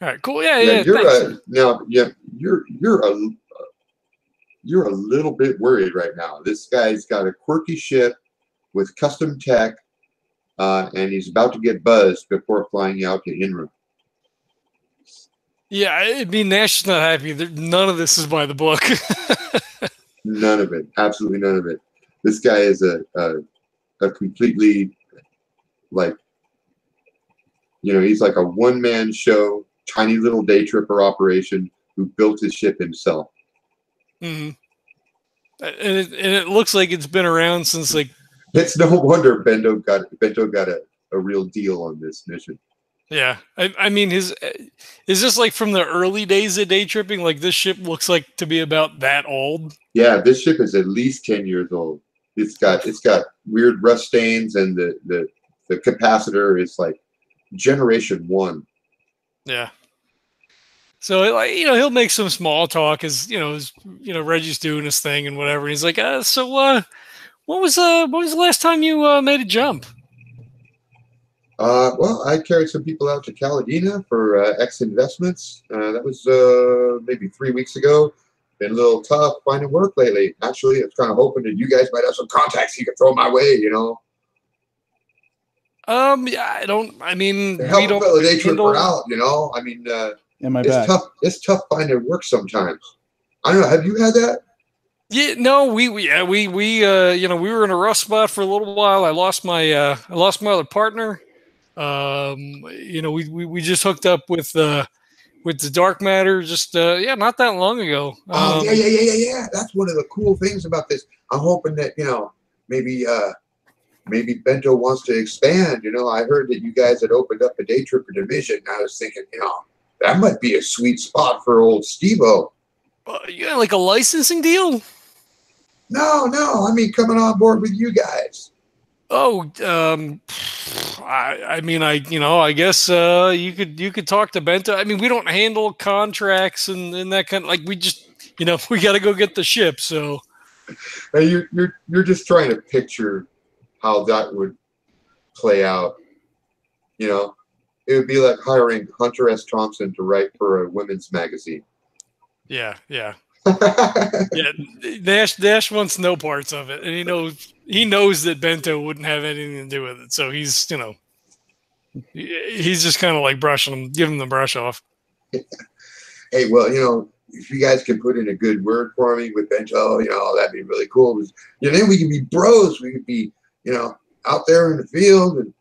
Speaker 1: All right, cool. Yeah.
Speaker 3: You're a little bit worried right now. This guy's got a quirky ship with custom tech, and he's about to get buzzed before flying out to Inra.
Speaker 1: Yeah, I mean, Nash is not happy. None of this is by the book.
Speaker 3: None of it. Absolutely none of it. This guy is a completely, he's like a one-man show, tiny little day tripper operation who built his ship himself.
Speaker 1: Mm-hmm. And it looks like it's been around since
Speaker 3: It's no wonder Bento got a real deal on this mission.
Speaker 1: Yeah, I mean, is this like from the early days of day tripping? Like this ship looks like to be about that old.
Speaker 3: Yeah, this ship is at least 10 years old. It's got weird rust stains, and the capacitor is like generation 1.
Speaker 1: Yeah. So he'll make some small talk as Reggie's doing his thing and whatever. And he's like, so, when was the last time you made a jump?
Speaker 3: Well, I carried some people out to Caladina for X Investments. That was maybe 3 weeks ago. Been a little tough finding work lately. Actually, I was kind of hoping that you guys might have some contacts you could throw my way, you know.
Speaker 1: Yeah, I don't. I mean,
Speaker 3: To help
Speaker 1: we don't.
Speaker 3: a day tripper out, you know. I mean, it's tough. It's tough finding work sometimes. I don't know. Have you had that?
Speaker 1: Yeah, no, we you know, we were in a rough spot for a little while. I lost my other partner. You know, we just hooked up with the dark matter just yeah, not that long ago.
Speaker 3: Oh yeah. That's one of the cool things about this. I'm hoping that, you know, maybe Bento wants to expand. You know, I heard that you guys had opened up a day tripper division. And I was thinking, you know, that might be a sweet spot for old Steve-O.
Speaker 1: Yeah, like a licensing deal?
Speaker 3: No. I mean, coming on board with you guys.
Speaker 1: Oh, I mean, you know, I guess you could talk to Bento. I mean, we don't handle contracts and that kind of, like, we just, you know, we got to go get the ship. So
Speaker 3: you're just trying to picture how that would play out. You know, it would be like hiring Hunter S. Thompson to write for a women's magazine.
Speaker 1: Yeah. Yeah, Nash wants no parts of it, and he knows that Bento wouldn't have anything to do with it. So he's, you know, he's just kind of like brushing him, giving him the brush off.
Speaker 3: Hey, well, you know, if you guys can put in a good word for me with Bento, you know, that'd be really cool. You know, then we could be bros. We could be, you know, out there in the field and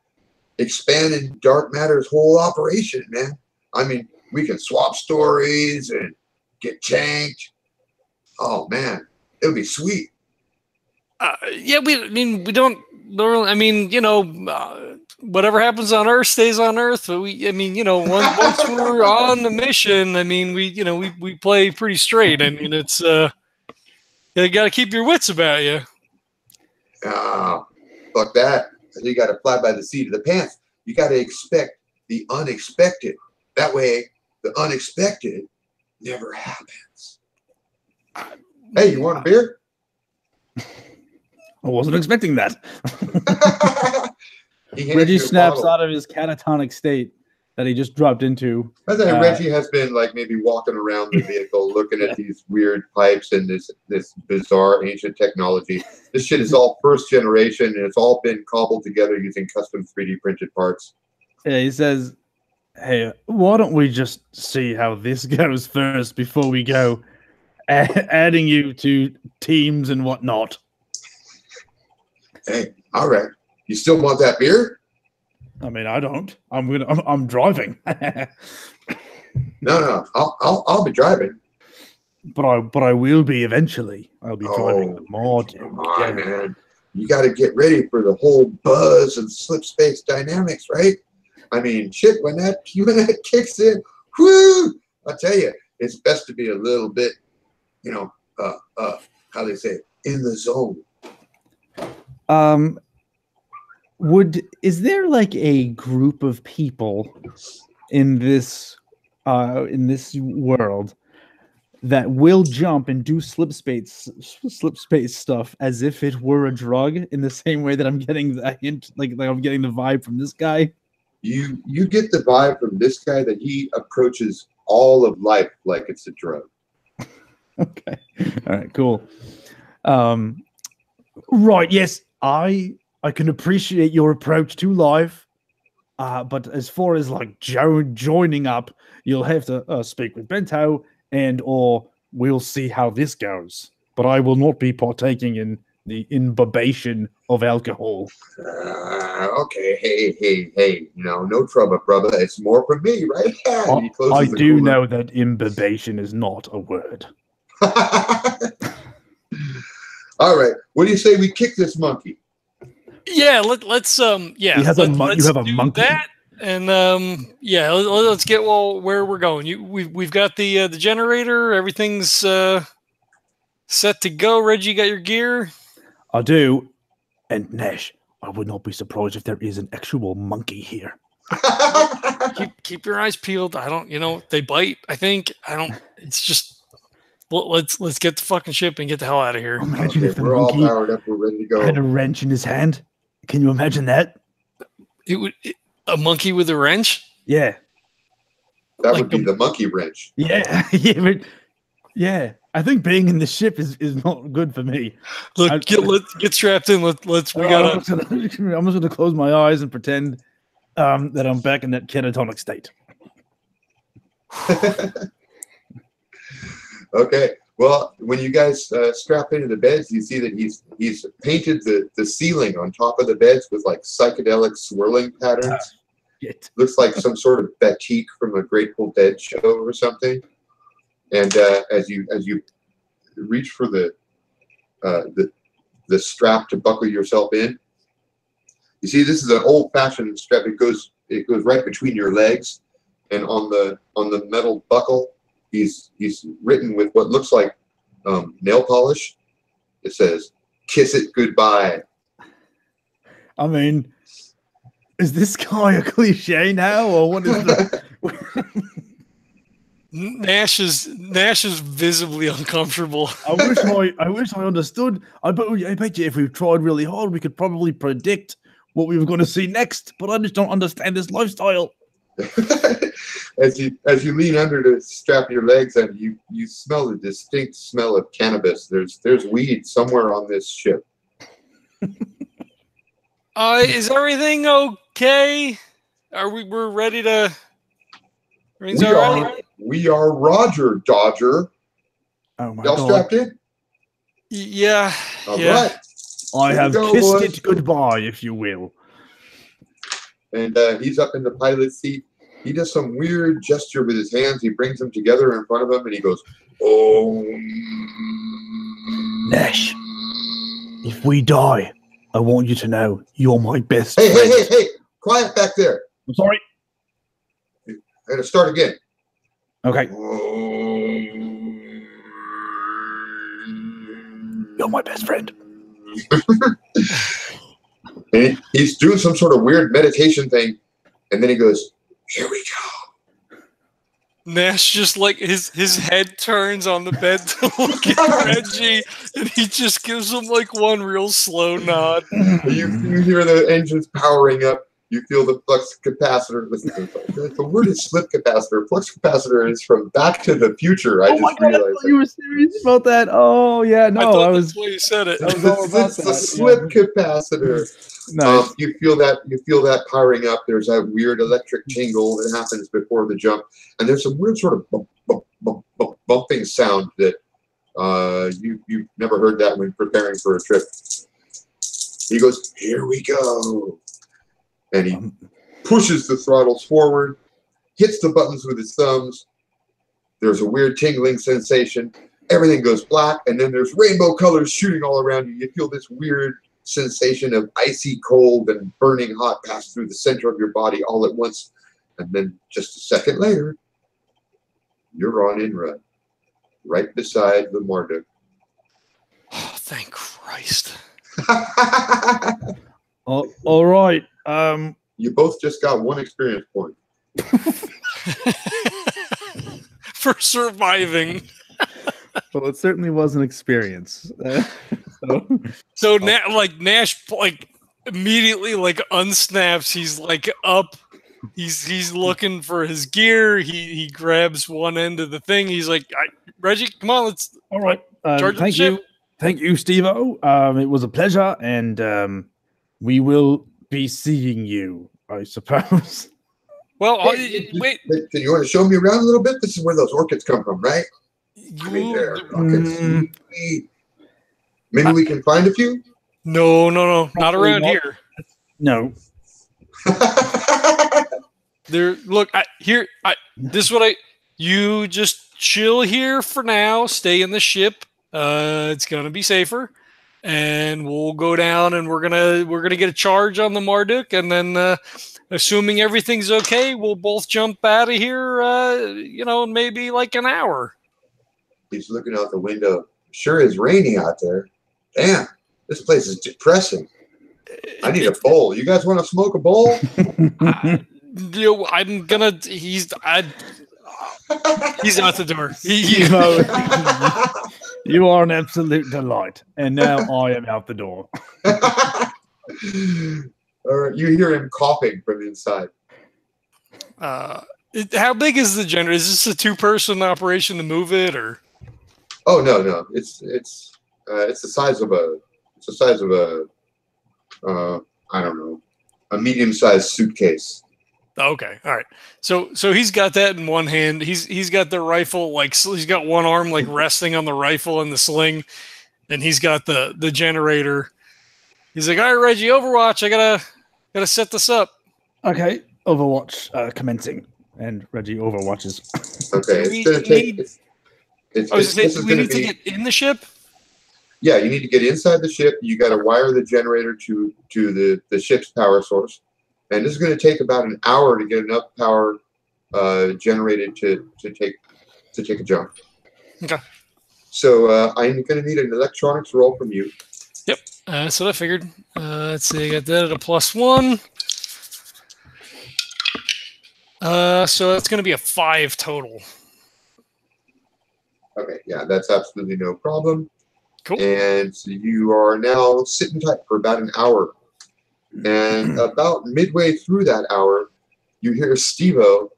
Speaker 3: expanding Dark Matter's whole operation, man. I mean, we can swap stories and get chanked. Oh man, it would be sweet.
Speaker 1: Yeah, we don't really. I mean, you know, whatever happens on Earth stays on Earth. But I mean, you know, once we're on the mission, I mean, we play pretty straight. I mean, it's you got to keep your wits about you.
Speaker 3: Fuck that. You got to fly by the seat of the pants. You got to expect the unexpected. That way, the unexpected never happens. Hey, you want a beer?
Speaker 2: I wasn't expecting that. Reggie snaps out of his catatonic state that he just dropped into.
Speaker 3: I think Reggie has been like maybe walking around the vehicle looking at these weird pipes and this bizarre ancient technology. This shit is all first generation, and it's all been cobbled together using custom 3D printed parts.
Speaker 2: Yeah, he says, hey, why don't we just see how this goes first before we go adding you to teams and whatnot?
Speaker 3: Hey, all right. You still want that beer?
Speaker 2: I mean, I don't. I'm driving.
Speaker 3: No. I'll be driving.
Speaker 2: But I will be eventually. I'll be driving the Marduk.
Speaker 3: Come on, man. You got to get ready for the whole buzz and slip space dynamics, right? I mean, shit. When that kicks in, whoo! I'll tell you, it's best to be a little bit, you know, how they say it, in the zone.
Speaker 2: Is there like a group of people in this world that will jump and do slip space stuff as if it were a drug, in the same way that I'm getting a hint, like I'm getting the vibe from this guy?
Speaker 3: You get the vibe from this guy that he approaches all of life like it's a drug.
Speaker 2: Okay. All right, cool. Right, yes, I can appreciate your approach to life, but as far as like joining up, you'll have to speak with Bento, or we'll see how this goes. But I will not be partaking in the imbibation of alcohol.
Speaker 3: Okay, hey, you know, no trouble, brother. It's more for me, right?
Speaker 2: I do know that imbibation is not a word.
Speaker 3: All right, what do you say we kick this monkey?
Speaker 1: Yeah, let's yeah.
Speaker 2: You have a monkey.
Speaker 1: That, and yeah, let's get where we're going. We've got the generator. Everything's set to go. Reggie, you got your gear?
Speaker 2: I do. And Nash, I would not be surprised if there is an actual monkey here.
Speaker 1: keep your eyes peeled. I don't, you know, they bite. I think It's just. Well, let's get the fucking ship and get the hell out of here.
Speaker 2: Imagine if the
Speaker 3: we're
Speaker 2: monkey
Speaker 3: all powered up, we're ready to go.
Speaker 2: had a wrench in his hand. Can you imagine that?
Speaker 1: It would. A monkey with a wrench?
Speaker 2: Yeah.
Speaker 3: That
Speaker 1: Like
Speaker 3: would be the monkey wrench.
Speaker 2: Yeah. Yeah. I think being in the ship is not good for me.
Speaker 1: Look, get strapped in. Let's. We
Speaker 2: I'm
Speaker 1: gotta.
Speaker 2: just gonna close my eyes and pretend that I'm back in that catatonic state.
Speaker 3: Okay. Well, when you guys strap into the beds, you see that he's painted the ceiling on top of the beds with like psychedelic swirling patterns. Looks like some sort of batik from a Grateful Dead show or something. And as you reach for the strap to buckle yourself in, you see this is an old-fashioned strap. It goes right between your legs, and on the metal buckle, he's written with what looks like nail polish. It says, "Kiss it goodbye."
Speaker 2: I mean, is this guy a cliche now, or what is the?
Speaker 1: Nash is visibly uncomfortable.
Speaker 2: I wish I understood. I bet you if we tried really hard, we could probably predict what we were going to see next. But I just don't understand this lifestyle.
Speaker 3: As you lean under to strap your legs, and you smell the distinct smell of cannabis. There's weed somewhere on this ship.
Speaker 1: Is everything okay? We're ready to?
Speaker 3: We are Roger Dodger.
Speaker 2: Oh my
Speaker 3: Y'all
Speaker 2: god!
Speaker 3: strapped in?
Speaker 1: Yeah.
Speaker 3: All
Speaker 1: yeah.
Speaker 3: right.
Speaker 2: I have
Speaker 3: go,
Speaker 2: kissed
Speaker 3: boys.
Speaker 2: it goodbye, if you will.
Speaker 3: And he's up in the pilot's seat. He does some weird gesture with his hands. He brings them together in front of him, and he goes, "Oh,
Speaker 2: Nash, if we die, I want you to know you're my best
Speaker 3: hey,
Speaker 2: friend."
Speaker 3: hey! Quiet back there.
Speaker 2: I'm sorry.
Speaker 3: I gotta start again.
Speaker 2: Okay.
Speaker 3: Oh.
Speaker 2: You're my best friend.
Speaker 3: And he's doing some sort of weird meditation thing, and then he goes, "Here we go."
Speaker 1: Nash just like his head turns on the bed to look at Reggie, and he just gives him like one real slow nod.
Speaker 3: You hear the engines powering up. You feel the flux capacitor. The word is slip capacitor. Flux capacitor is from Back to the Future. I just realized.
Speaker 2: I thought you were serious about that. Oh yeah, no,
Speaker 1: I thought
Speaker 2: was.
Speaker 1: that's why you said it.
Speaker 2: I was all about
Speaker 3: It's the
Speaker 2: that.
Speaker 3: slip capacitor.
Speaker 2: Nice.
Speaker 3: You feel that powering up. There's that weird electric tingle that happens before the jump, and there's some weird sort of bumping sound that you've never heard that when preparing for a trip. He goes, "Here we go," and he pushes the throttles forward, hits the buttons with his thumbs. There's a weird tingling sensation. Everything goes black, and then there's rainbow colors shooting all around you. You feel this weird sensation of icy cold and burning hot pass through the center of your body all at once. And then just a second later, you're on Inra, right beside the Marduk.
Speaker 1: Oh, thank Christ.
Speaker 2: Oh, all right.
Speaker 3: You both just got one experience point.
Speaker 1: For surviving.
Speaker 2: Well, it certainly was an experience.
Speaker 1: So Nash immediately unsnaps. He's up. He's looking for his gear. He grabs one end of the thing. He's like, Reggie, come on, let's.
Speaker 2: All right.
Speaker 1: Charge
Speaker 2: Thank you. Thank you, Steve-O. It was a pleasure, and we will be seeing you, I suppose.
Speaker 1: Well,
Speaker 3: Hey,
Speaker 1: wait.
Speaker 3: Can you want to show me around a little bit? This is where those orchids come from, right? I mean, they're orchids. Maybe we can find a few?
Speaker 1: No, not around
Speaker 2: not.
Speaker 1: here.
Speaker 2: No.
Speaker 1: Look, this is what you just chill here for now. Stay in the ship. It's gonna be safer, and we'll go down and we're gonna get a charge on the Marduk, and then assuming everything's okay, we'll both jump out of here. In maybe like an hour.
Speaker 3: He's looking out the window. Sure is rainy out there. Damn, this place is depressing. I need a bowl. You guys want to smoke a bowl?
Speaker 1: I'm gonna. He's out the door.
Speaker 2: You are an absolute delight, and now I am out the door.
Speaker 3: All right, you hear him coughing from inside.
Speaker 1: How big is the generator? Is this a 2-person operation to move it, or?
Speaker 3: Oh no. It's the size of a I don't know, a medium-sized suitcase.
Speaker 1: Okay, all right. So he's got that in one hand. He's got the rifle, like he's got one arm like resting on the rifle and the sling, and he's got the generator. He's like, all right, Reggie, Overwatch. I gotta set this up.
Speaker 2: Okay, Overwatch commencing, and Reggie overwatches.
Speaker 3: Okay,
Speaker 1: So
Speaker 3: it's going to take.
Speaker 1: we need to get in the ship.
Speaker 3: Yeah, you need to get inside the ship. You got to wire the generator to the ship's power source, and this is going to take about an hour to get enough power generated to take a jump.
Speaker 1: Okay.
Speaker 3: So I'm going to need an electronics roll from you.
Speaker 1: Yep, that's what I figured. Let's see, I got that at a +1. So that's going to be a 5 total.
Speaker 3: Okay, yeah, that's absolutely no problem.
Speaker 1: Cool.
Speaker 3: And you are now sitting tight for about an hour. And about midway through that hour, you hear Steve-O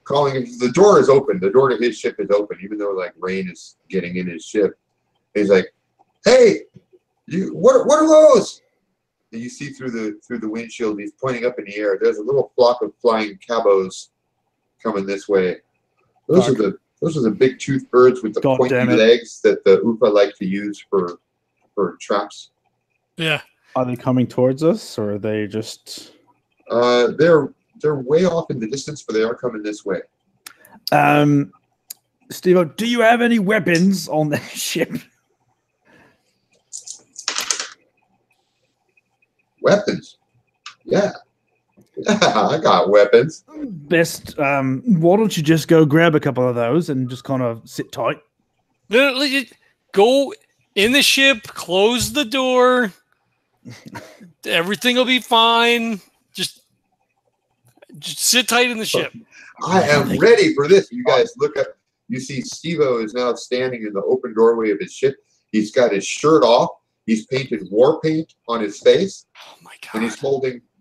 Speaker 3: calling him. The door is open. The door to his ship is open, even though like rain is getting in his ship. And he's like, "Hey, what are those?" And you see through the windshield. He's pointing up in the air. There's a little flock of flying cabos coming this way. Those are the big toothed birds with the pointy legs that the Upa like to use for traps.
Speaker 1: Yeah.
Speaker 2: Are they coming towards us, or are they just?
Speaker 3: They're way off in the distance, but they are coming this way.
Speaker 2: Steve-O, do you have any weapons on the ship?
Speaker 3: Weapons? Yeah, I got weapons.
Speaker 2: Best. Why don't you just go grab a couple of those and just kind of sit tight?
Speaker 1: Go in the ship, close the door. Everything will be fine. Just sit tight in the ship.
Speaker 3: I am ready for this. You guys look up. You see Steve-O is now standing in the open doorway of his ship. He's got his shirt off. He's painted war paint on his face.
Speaker 1: Oh my god!
Speaker 3: And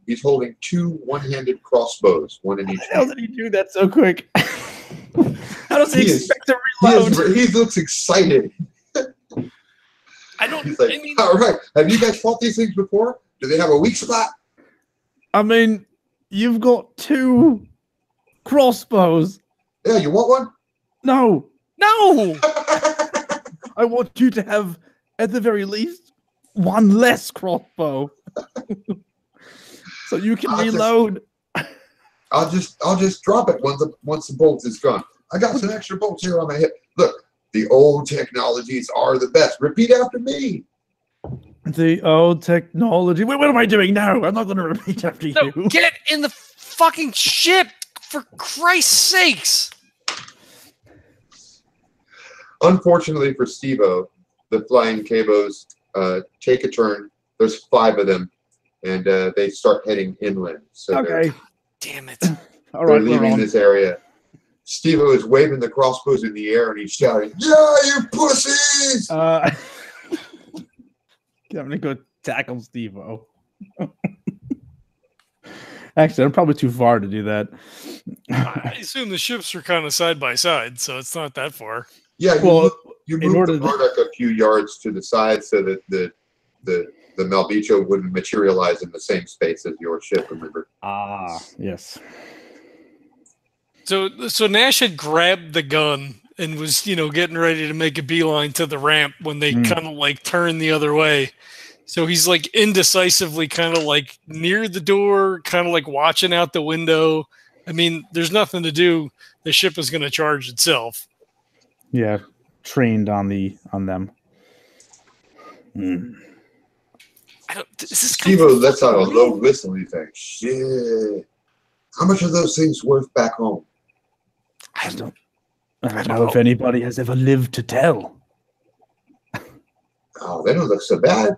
Speaker 3: he's holding 2 one-handed crossbows, one in each hand.
Speaker 2: How did he do that so quick? How does he expect to reload?
Speaker 3: He looks excited.
Speaker 1: I don't.
Speaker 3: He's like, all right. Have you guys fought these things before? Do they have a weak spot?
Speaker 2: I mean, you've got 2 crossbows.
Speaker 3: Yeah, you want one?
Speaker 2: No.
Speaker 1: No.
Speaker 2: I want you to have, at the very least, 1 less crossbow, so you can reload.
Speaker 3: I'll just drop it once the bolt is gone. I got some extra bolts here on my hip. Look, the old technologies are the best. Repeat after me.
Speaker 2: The old technology. Wait, what am I doing now? I'm not going to repeat after you.
Speaker 1: Get in the fucking ship, for Christ's sakes.
Speaker 3: Unfortunately for Steve-O, the flying cabos take a turn. There's 5 of them, and they start heading inland. So
Speaker 2: okay.
Speaker 1: Damn it.
Speaker 2: All right,
Speaker 3: they're leaving this area. Steve-O is waving the crossbows in the air, and he's shouting, "Yeah, you pussies!"
Speaker 2: I'm going to go tackle Steve-O. Actually, I'm probably too far to do that.
Speaker 1: I assume the ships are kind of side by side, so it's not that far.
Speaker 3: Yeah, you moved the Marduk a few yards to the side so that the Malbicho wouldn't materialize in the same space as your ship, remember?
Speaker 2: Ah, yes.
Speaker 1: So Nash had grabbed the gun and was, getting ready to make a beeline to the ramp when they kind of like turned the other way. So he's like indecisively kind of like near the door, kind of like watching out the window. I mean, there's nothing to do. The ship is going to charge itself.
Speaker 2: Yeah, trained on them.
Speaker 3: Steve-O lets out a low whistle. He's like, "Shit. How much are those things worth back home?"
Speaker 2: I don't know if anybody has ever lived to tell.
Speaker 3: Oh, they don't look so bad.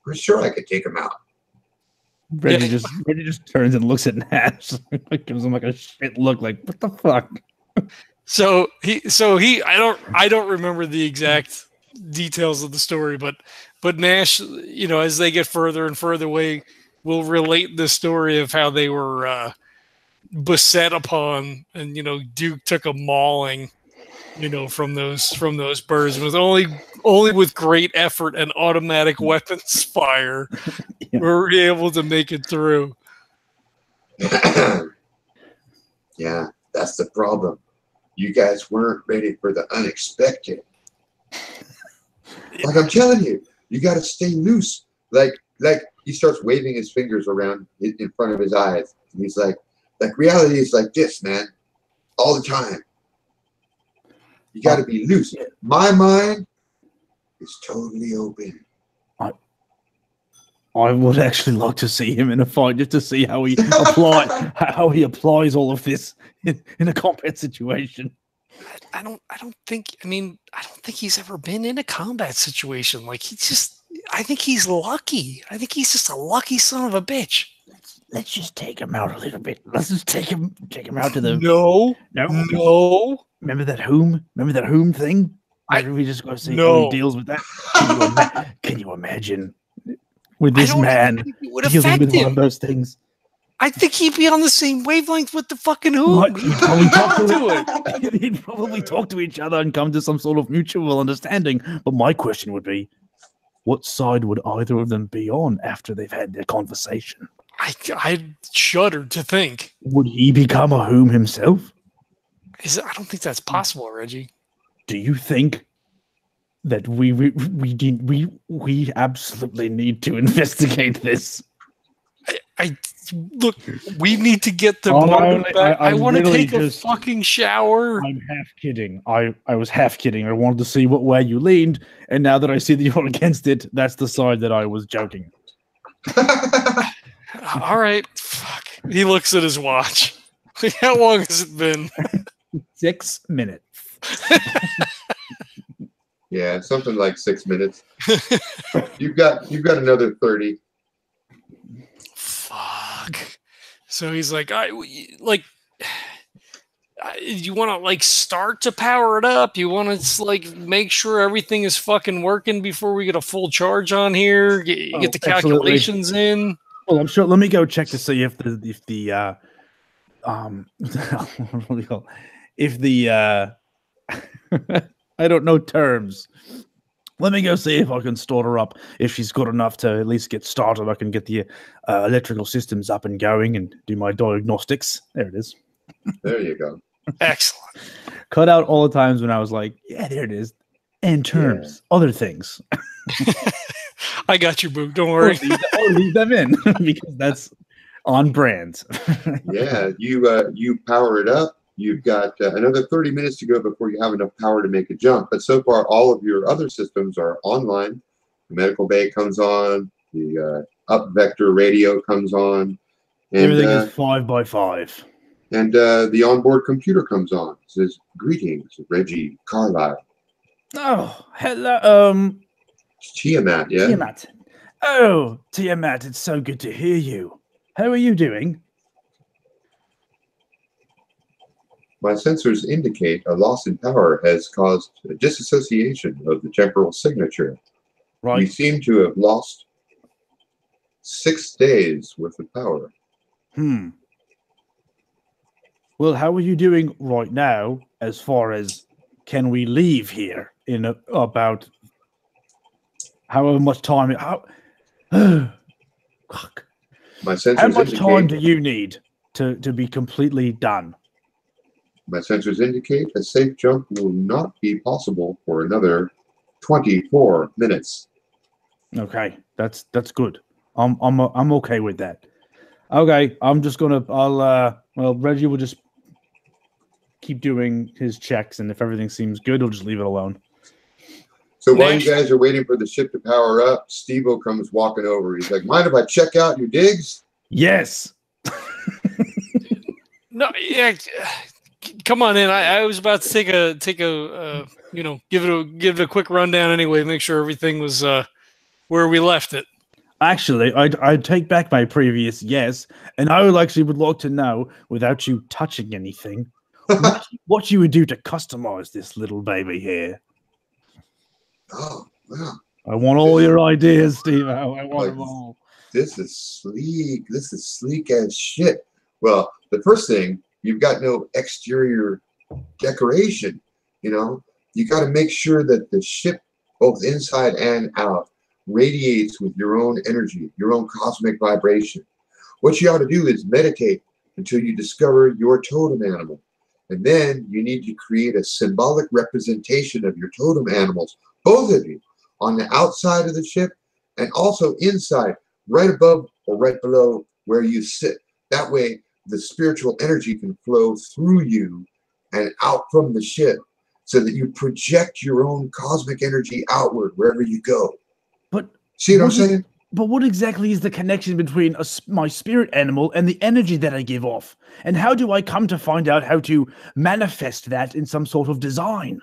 Speaker 3: I'm sure I could take them out.
Speaker 2: Reggie just turns and looks at Nash, gives him like a shit look, like, what the fuck?
Speaker 1: So he I don't remember the exact details of the story, but Nash, as they get further and further away, will relate the story of how they were beset upon, and Duke took a mauling, from those birds. It was only with great effort and automatic weapons fire were we able to make it through.
Speaker 3: Yeah, that's the problem. You guys weren't ready for the unexpected. Like I'm telling you, you got to stay loose. Like he starts waving his fingers around in front of his eyes. And he's like reality is like this, man, all the time. You got to be loose. My mind is totally open.
Speaker 2: I would actually like to see him in a fight just to see how he applies all of this in a combat situation.
Speaker 1: I don't think he's ever been in a combat situation. Like I think he's lucky. I think he's just a lucky son of a bitch.
Speaker 2: Let's just take him out a little bit. Let's just take him out to the
Speaker 1: No.
Speaker 2: Remember that whom thing? We just go see how he deals with that. Can you imagine with this man dealing with one of those things?
Speaker 1: I think he'd be on the same wavelength with the fucking whom.
Speaker 2: He'd probably talk to each other and come to some sort of mutual understanding. But my question would be, what side would either of them be on after they've had their conversation?
Speaker 1: I shudder to think.
Speaker 2: Would he become a whom himself?
Speaker 1: I don't think that's possible, Reggie.
Speaker 2: Do you think that we absolutely need to investigate this?
Speaker 1: Look, we need to get the Marduk back. I want to take a fucking shower.
Speaker 2: I'm half kidding. I was half kidding. I wanted to see where you leaned, and now that I see that you're against it, that's the side that I was joking.
Speaker 1: All right. Fuck. He looks at his watch. How long has it been?
Speaker 2: 6 minutes.
Speaker 3: Yeah, something like 6 minutes. You've got another 30.
Speaker 1: Fuck. So he's like, you want to start to power it up? You want to make sure everything is fucking working before we get a full charge on here? Get the calculations in.
Speaker 2: Well, I'm sure. Let me go check to see if I don't know terms. Let me go see if I can start her up. If she's good enough to at least get started, I can get the electrical systems up and going and do my diagnostics. There it is.
Speaker 3: There you go.
Speaker 1: Excellent.
Speaker 2: Cut out all the times when I was like, yeah, there it is. And terms, other things.
Speaker 1: I got you, boo. Don't worry.
Speaker 2: Or leave them in because that's on brand.
Speaker 3: Yeah, you power it up. You've got another 30 minutes to go before you have enough power to make a jump. But so far, all of your other systems are online. The medical bay comes on. The up vector radio comes on. And,
Speaker 2: everything is 5x5.
Speaker 3: And the onboard computer comes on. It says, "Greetings, Reggie, Carlisle."
Speaker 2: Oh, hello.
Speaker 3: It's Tiamat, yeah?
Speaker 2: Tiamat. Oh, Tiamat, it's so good to hear you. How are you doing?
Speaker 3: My sensors indicate a loss in power has caused a disassociation of the temporal signature.
Speaker 2: Right.
Speaker 3: We seem to have lost 6 days worth of power.
Speaker 2: Well, how are you doing right now as far as can we leave here in about however much time? Fuck.
Speaker 3: My sensors
Speaker 2: How much time do you need to be completely done?
Speaker 3: My sensors indicate a safe jump will not be possible for another 24 minutes.
Speaker 2: Okay, that's good. I'm okay with that. Okay, I'm just gonna. Reggie will just keep doing his checks, and if everything seems good, he'll just leave it alone.
Speaker 3: So while you guys are waiting for the ship to power up, Steve-O comes walking over. He's like, "Mind if I check out your digs?"
Speaker 2: Yes.
Speaker 1: No, yeah. Come on in. I was about to take a give it a quick rundown anyway, make sure everything was where we left it.
Speaker 2: Actually, I'd take back my previous yes, and I would like to know, without you touching anything, what you would do to customize this little baby here.
Speaker 3: Oh, wow.
Speaker 2: I want all your ideas, Steve. I want them all.
Speaker 3: This is sleek. This is sleek as shit. Well, the first thing, you've got no exterior decoration. You know, you got to make sure that the ship, both inside and out, radiates with your own energy, your own cosmic vibration. What you ought to do is meditate until you discover your totem animal. And then you need to create a symbolic representation of your totem animals, both of you, on the outside of the ship and also inside, right above or right below where you sit. That way, the spiritual energy can flow through you and out from the ship so that you project your own cosmic energy outward wherever you go.
Speaker 2: But
Speaker 3: see what I'm saying?
Speaker 2: But what exactly is the connection between my spirit animal and the energy that I give off? And how do I come to find out how to manifest that in some sort of design?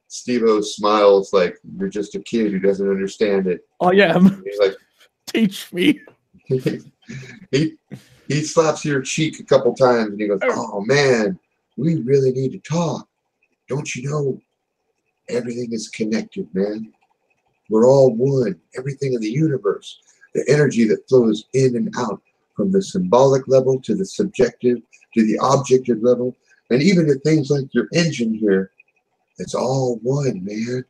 Speaker 3: Steve-O smiles like you're just a kid who doesn't understand it.
Speaker 2: I am.
Speaker 3: He's like,
Speaker 2: teach me.
Speaker 3: he slaps your cheek a couple times and he goes, oh man, we really need to talk. Don't you know everything is connected, man? We're all one. Everything in the universe, the energy that flows in and out from the symbolic level to the subjective to the objective level, and even to things like your engine here, it's all one, man.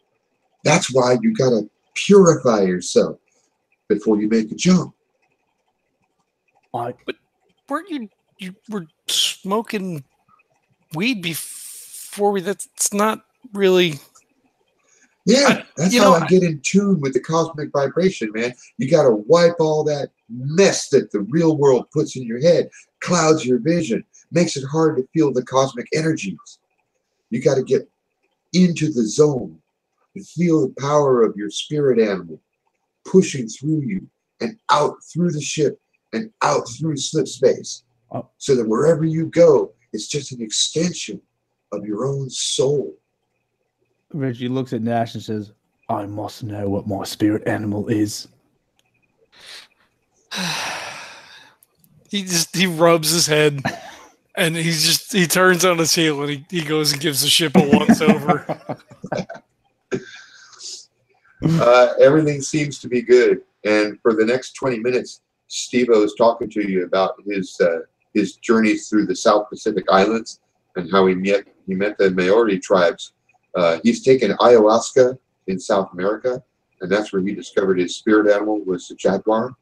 Speaker 3: That's why you got to purify yourself before you make a jump.
Speaker 1: But weren't you were smoking weed before we? That's not really.
Speaker 3: Yeah, that's how I get in tune with the cosmic vibration, man. You got to wipe all that mess that the real world puts in your head, clouds your vision, makes it hard to feel the cosmic energies. You got to get into the zone and feel the power of your spirit animal pushing through you and out through the ship and out through slip space, so that wherever you go, it's just an extension of your own soul.
Speaker 2: Reggie looks at Nash and says, I must know what my spirit animal is.
Speaker 1: He rubs his head and he turns on his heel and he goes and gives the ship a once over.
Speaker 3: Everything seems to be good. And for the next 20 minutes, Steve-O is talking to you about his journeys through the South Pacific Islands and how he met the Maori tribes. He's taken ayahuasca in South America, and that's where he discovered his spirit animal was the jaguar.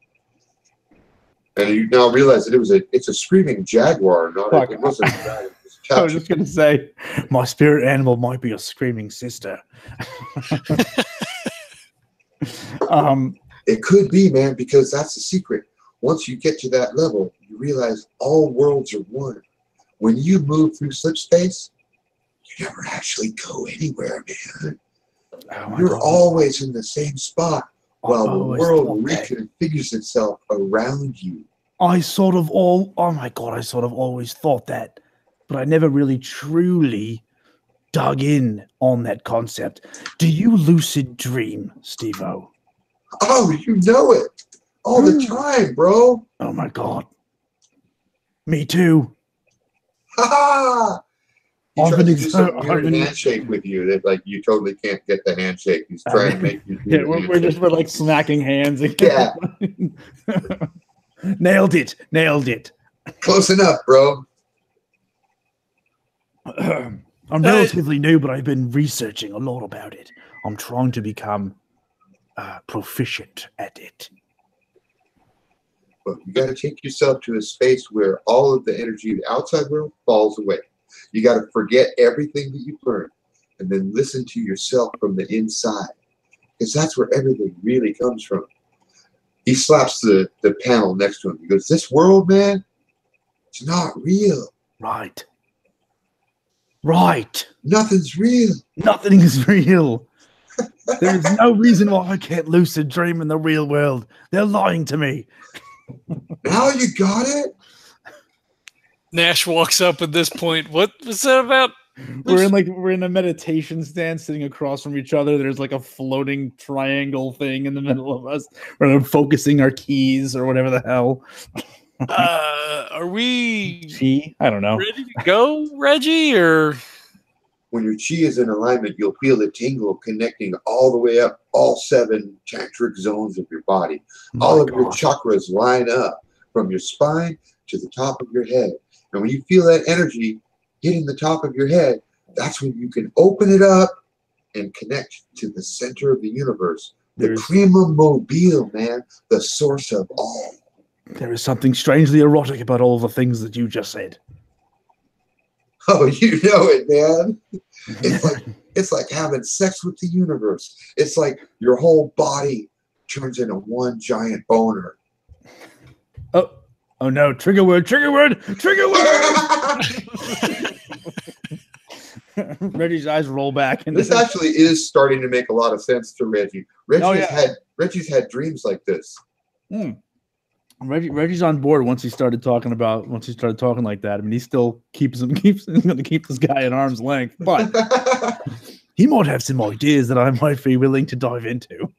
Speaker 3: And you now realize that it's a screaming jaguar, it wasn't a dragon.
Speaker 2: I was just going to say, my spirit animal might be a screaming sister.
Speaker 3: It could be, man, because that's the secret. Once you get to that level, you realize all worlds are one. When you move through slip space, you never actually go anywhere, man. You're always in the same spot while the world reconfigures itself around you.
Speaker 2: I sort of always thought that, but I never really truly dug in on that concept. Do you lucid dream, Steve-O?
Speaker 3: Oh, you know it all the time, bro.
Speaker 2: Oh my God. Me too.
Speaker 3: Ha ha! He tries to do some weird handshake with you that like you totally can't get the handshake. He's trying to make you do
Speaker 2: we're like smacking hands again.
Speaker 3: Yeah.
Speaker 2: Nailed it.
Speaker 3: Close enough, bro.
Speaker 2: I'm relatively new, but I've been researching a lot about it. I'm trying to become proficient at it.
Speaker 3: But you got to take yourself to a space where all of the energy of the outside world falls away. You got to forget everything that you've learned and then listen to yourself from the inside, because that's where everything really comes from. He slaps the panel next to him. He goes, this world, man, it's not real.
Speaker 2: Right.
Speaker 3: Nothing's real.
Speaker 2: Nothing is real. There's no reason why I can't lucid dream in the real world. They're lying to me.
Speaker 3: Now you got it?
Speaker 1: Nash walks up at this point. What was that about?
Speaker 2: We're in a meditation stand sitting across from each other. There's like a floating triangle thing in the middle of us. We're focusing our keys or whatever the hell.
Speaker 1: Are we
Speaker 2: I don't know.
Speaker 1: ready to go, Reggie? Or
Speaker 3: when your chi is in alignment, you'll feel the tingle connecting all the way up all 7 tantric zones of your body. All of your chakras line up from your spine to the top of your head. And when you feel that energy hitting the top of your head, that's when you can open it up and connect to the center of the universe. The prima mobile, man, the source of all.
Speaker 2: There is something strangely erotic about all the things that you just said.
Speaker 3: Oh, you know it, man. It's like having sex with the universe. It's like your whole body turns into one giant boner.
Speaker 2: Oh no, trigger word. Reggie's eyes roll back. And
Speaker 3: this actually is starting to make a lot of sense to Reggie. Reggie's had dreams like this.
Speaker 2: Reggie's on board once he started talking like that. I mean, he still keeps going to keep this guy at arm's length, but he might have some ideas that I might be willing to dive into.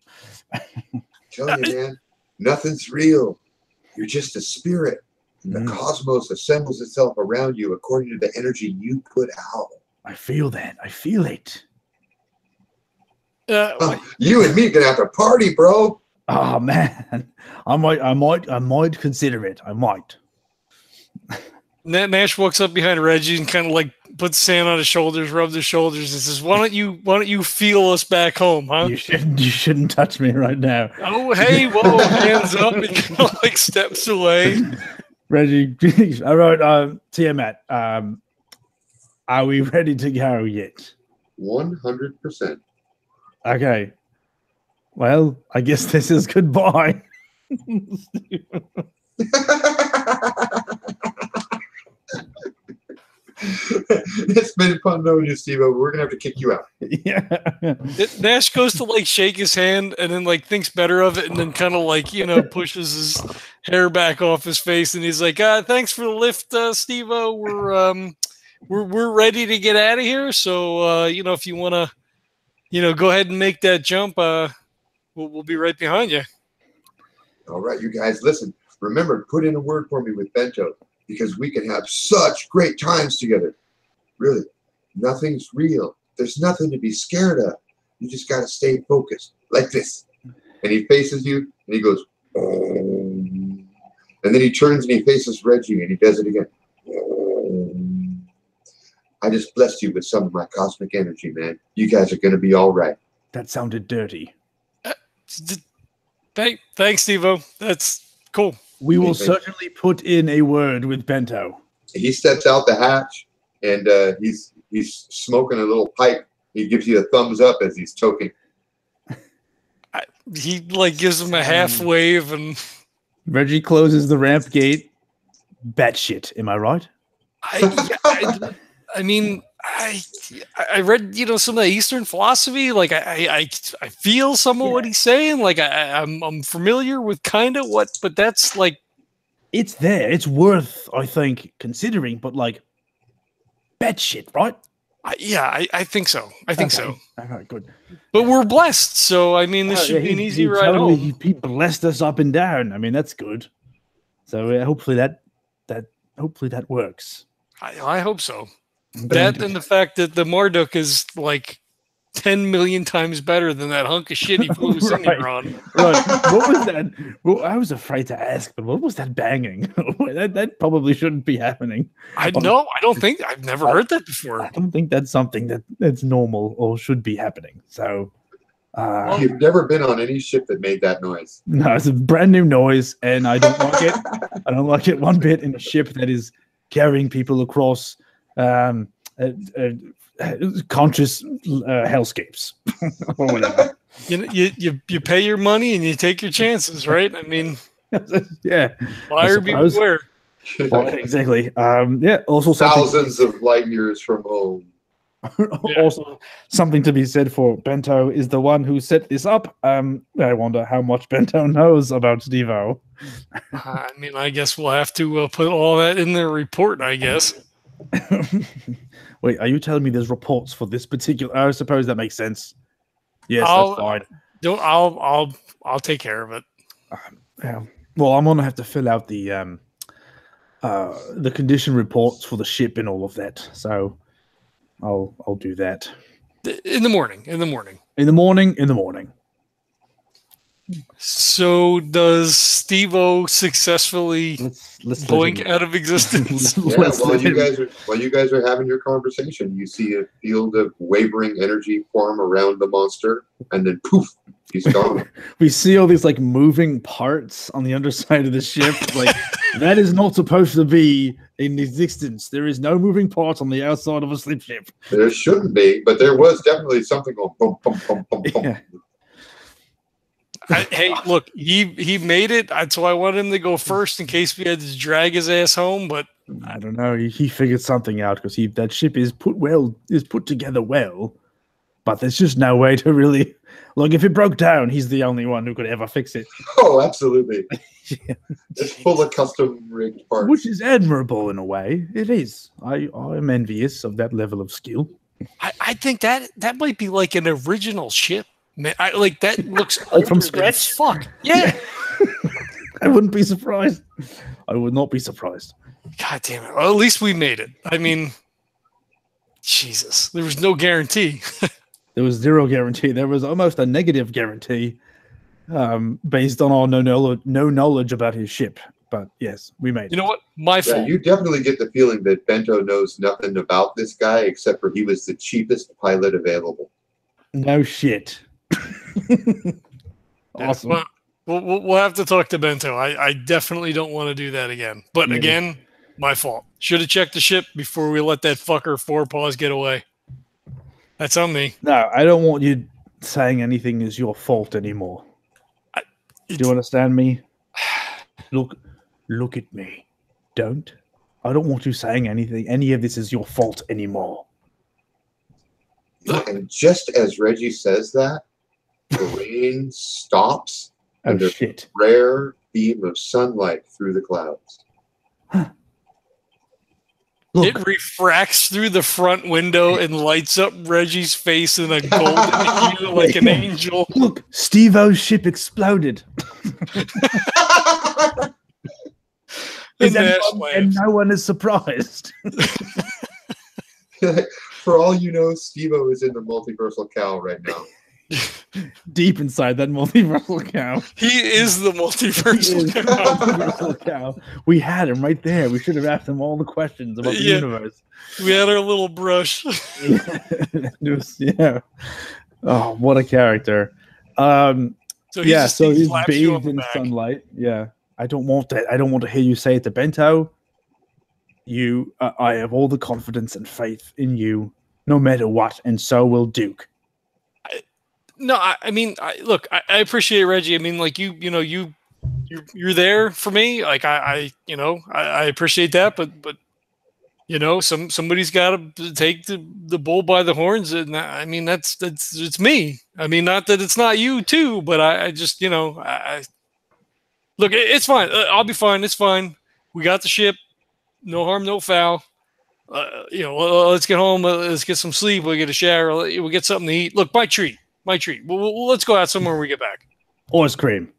Speaker 3: Tell you, man, nothing's real. You're just a spirit. And the cosmos assembles itself around you according to the energy you put out.
Speaker 2: I feel that. I feel it.
Speaker 3: You and me gonna have to party, bro.
Speaker 2: Oh man, I might consider it. I might.
Speaker 1: Nash walks up behind Reggie and kind of like puts sand on his shoulders, rubs his shoulders, and says, "Why don't you feel us back home, huh?"
Speaker 2: You shouldn't touch me right now.
Speaker 1: Oh hey, whoa! Hands up and kind of like steps away.
Speaker 2: Reggie, all right, Tiamat. Are we ready to go yet?
Speaker 3: 100%.
Speaker 2: Okay. Well, I guess this is goodbye.
Speaker 3: It's been fun knowing you, Steve, but we're gonna have to kick you out.
Speaker 2: Yeah.
Speaker 1: Nash goes to like shake his hand and then like thinks better of it and then kind of like pushes his hair back off his face and he's like, "Thanks for the lift, Steve-O. We're ready to get out of here. So if you want to, go ahead and make that jump, we'll be right behind you."
Speaker 3: All right, you guys, listen. Remember, put in a word for me with Bento because we can have such great times together. Really, nothing's real. There's nothing to be scared of. You just got to stay focused like this. And he faces you and he goes, "Oh." And then he turns and he faces Reggie and he does it again. Oh. I just blessed you with some of my cosmic energy, man. You guys are going to be all right.
Speaker 2: That sounded dirty.
Speaker 1: Thanks, Steve-O. That's cool.
Speaker 2: We will certainly put in a word with Bento.
Speaker 3: He steps out the hatch, and he's smoking a little pipe. He gives you a thumbs up as he's choking.
Speaker 1: He gives him a half wave, and
Speaker 2: Reggie closes the ramp gate. Batshit, am I right?
Speaker 1: I mean, I read some of the Eastern philosophy. Like I feel some of what he's saying. Like I'm familiar with kind of what, but that's like
Speaker 2: it's there. It's worth, I think, considering. But like, batshit, right?
Speaker 1: I think so. I think so.
Speaker 2: All right, good.
Speaker 1: But we're blessed, so I mean, this should be an easy ride home.
Speaker 2: He blessed us up and down. I mean, that's good. So hopefully that works.
Speaker 1: I hope so. That and the fact that the Marduk is like 10 million times better than that hunk of shit he flew us in here on.
Speaker 2: Right. What was that? Well, I was afraid to ask, but what was that banging? that probably shouldn't be happening.
Speaker 1: I don't think I've never heard that before.
Speaker 2: I don't think that's something that's normal or should be happening. So
Speaker 3: you've never been on any ship that made that noise.
Speaker 2: No, it's a brand new noise, and I don't like it. I don't like it one bit in a ship that is carrying people across conscious hellscapes or whatever.
Speaker 1: You pay your money and you take your chances, right? I mean,
Speaker 2: yeah.
Speaker 1: Buyer beware.
Speaker 2: Well, exactly. Also
Speaker 3: thousands of light years from home.
Speaker 2: Also, something to be said for Bento is the one who set this up. I wonder how much Bento knows about Steve-O.
Speaker 1: I mean, I guess we'll have to put all that in the report, I guess.
Speaker 2: Wait, are you telling me there's reports for this particular? I suppose that makes sense. Yes, that's fine.
Speaker 1: I'll take care of it.
Speaker 2: Well, I'm gonna have to fill out the condition reports for the ship and all of that. So I'll do that
Speaker 1: in the morning. So does Steve-O successfully
Speaker 2: Let's let
Speaker 1: blink
Speaker 2: him-
Speaker 1: out of existence?
Speaker 3: Yeah,
Speaker 2: let's
Speaker 3: while
Speaker 2: let
Speaker 3: you
Speaker 2: him-
Speaker 3: guys are having your conversation, you see a field of wavering energy form around the monster, and then poof, he's gone.
Speaker 2: we see all these like moving parts on the underside of the ship. Like that is not supposed to be in existence. There is no moving parts on the outside of a sleep ship.
Speaker 3: There shouldn't be, but there was definitely something going boom, boom, boom, boom, boom.
Speaker 2: Yeah.
Speaker 1: Hey, look, he made it. That's why I wanted him to go first in case we had to drag his ass home. But
Speaker 2: I don't know. He figured something out because that ship is put together well, but there's just no way to really look. If it broke down, he's the only one who could ever fix it,
Speaker 3: Oh, absolutely.
Speaker 2: Yeah.
Speaker 3: It's full of custom rigged parts.
Speaker 2: which is admirable in a way. It is. I'm envious of that level of skill.
Speaker 1: I think that might be like an original ship. Man, like that looks
Speaker 2: Like from
Speaker 1: older than
Speaker 2: scratch?
Speaker 1: Fuck yeah!
Speaker 2: I wouldn't be surprised. I would not be surprised.
Speaker 1: God damn it! Well, at least we made it. I mean, Jesus, there was no guarantee.
Speaker 2: There was zero guarantee. There was almost a negative guarantee, based on our no knowledge about his ship. But yes, we made it.
Speaker 1: You know what? My
Speaker 3: Yeah,
Speaker 1: fault.
Speaker 3: you definitely get the feeling that Bento knows nothing about this guy except for he was the cheapest pilot available.
Speaker 2: No shit. Awesome.
Speaker 1: Well, we'll have to talk to Bento. I definitely don't want to do that again. But
Speaker 2: Yeah.
Speaker 1: again, my fault. Should have checked the ship before we let that fucker Four Paws get away. That's on me.
Speaker 2: No, I don't want you saying anything is your fault anymore. Do you understand me? Look at me. Don't. I don't want you saying any of this is your fault anymore.
Speaker 3: And just as Reggie says that, the rain stops
Speaker 2: Oh
Speaker 3: and a
Speaker 2: shit.
Speaker 3: rare beam of sunlight through the clouds.
Speaker 2: Look,
Speaker 1: It refracts through the front window and lights up Reggie's face in a golden hue like an angel.
Speaker 2: look, Steve-O's ship exploded.
Speaker 1: And Nash
Speaker 2: And
Speaker 1: laughs.
Speaker 2: no one is surprised.
Speaker 3: For all you know, Steve-O is in the multiversal cow right now.
Speaker 2: Deep inside that multiversal cow.
Speaker 1: He is the multiversal.
Speaker 2: Multiversal cow. We had him right there. We should have asked him all the questions about the
Speaker 1: Yeah.
Speaker 2: universe.
Speaker 1: We had our little brush.
Speaker 2: It was- yeah. Oh, what a character.
Speaker 1: So he
Speaker 2: Yeah,
Speaker 1: just
Speaker 2: so he's
Speaker 1: slaps you on
Speaker 2: bathed
Speaker 1: the
Speaker 2: in
Speaker 1: back.
Speaker 2: sunlight. Yeah. I don't want that. I don't want to hear you say it to Bento. I have all the confidence and faith in you, no matter what, and so will Duke.
Speaker 1: No, I mean, look, I appreciate Reggie. I mean, like you're there for me. Like I appreciate that, but somebody's got to take the bull by the horns, and I mean that's it's me. I mean, not that it's not you too, but I just I look, it's fine. I'll be fine. It's fine. We got the ship. No harm, no foul. Let's get home. Let's get some sleep. We'll get a shower. We'll get something to eat. Look, my treat. Let's go out somewhere when we get back.
Speaker 2: Ice cream.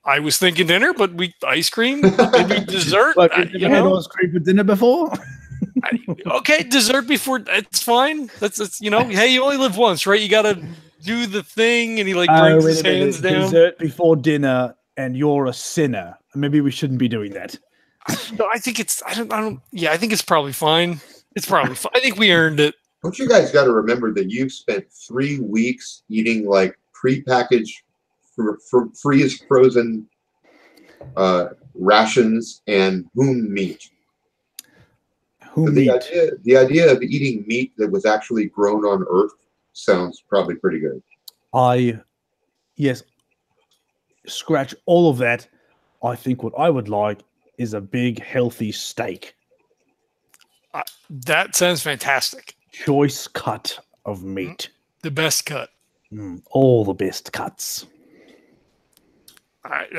Speaker 1: I was thinking dinner, but ice cream, maybe dessert.
Speaker 2: But you've never had ice cream for dinner before?
Speaker 1: Okay, dessert before. It's fine. That's Hey, you only live once, right? You got to do the thing, and he brings his hands down.
Speaker 2: Dessert before dinner, and you're a sinner. Maybe we shouldn't be doing that.
Speaker 1: No, I think it's. I don't. Yeah, I think it's probably fine. It's probably fine. I think we earned it.
Speaker 3: Don't you guys got to remember that you've spent 3 weeks eating like prepackaged, freeze frozen rations and whom meat?
Speaker 2: Who
Speaker 3: The idea of eating meat that was actually grown on Earth sounds probably pretty good.
Speaker 2: Yes, scratch all of that. I think what I would like is a big, healthy steak.
Speaker 1: That sounds fantastic.
Speaker 2: Choice cut of meat.
Speaker 1: The best cut.
Speaker 2: All the best cuts.
Speaker 1: All right,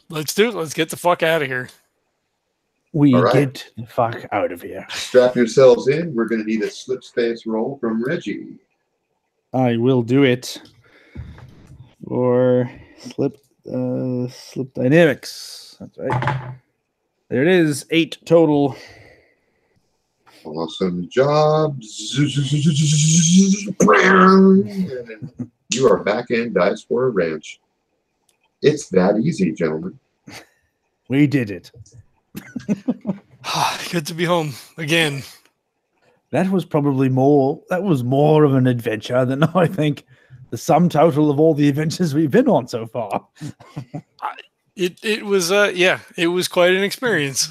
Speaker 1: let's do it. Let's get the fuck out of here.
Speaker 2: We
Speaker 3: All right.
Speaker 2: get the fuck out of here.
Speaker 3: Strap yourselves in. We're going to need a slip space roll from Reggie.
Speaker 2: I will do it. For slip dynamics. That's right. There it is. 8 total.
Speaker 3: Awesome job. You are back in Diaspora Ranch. It's that easy, gentlemen.
Speaker 2: We did it.
Speaker 1: Good to be home again.
Speaker 2: That was probably more. That was more of an adventure than I think the sum total of all the adventures we've been on so far.
Speaker 1: It was it was quite an experience.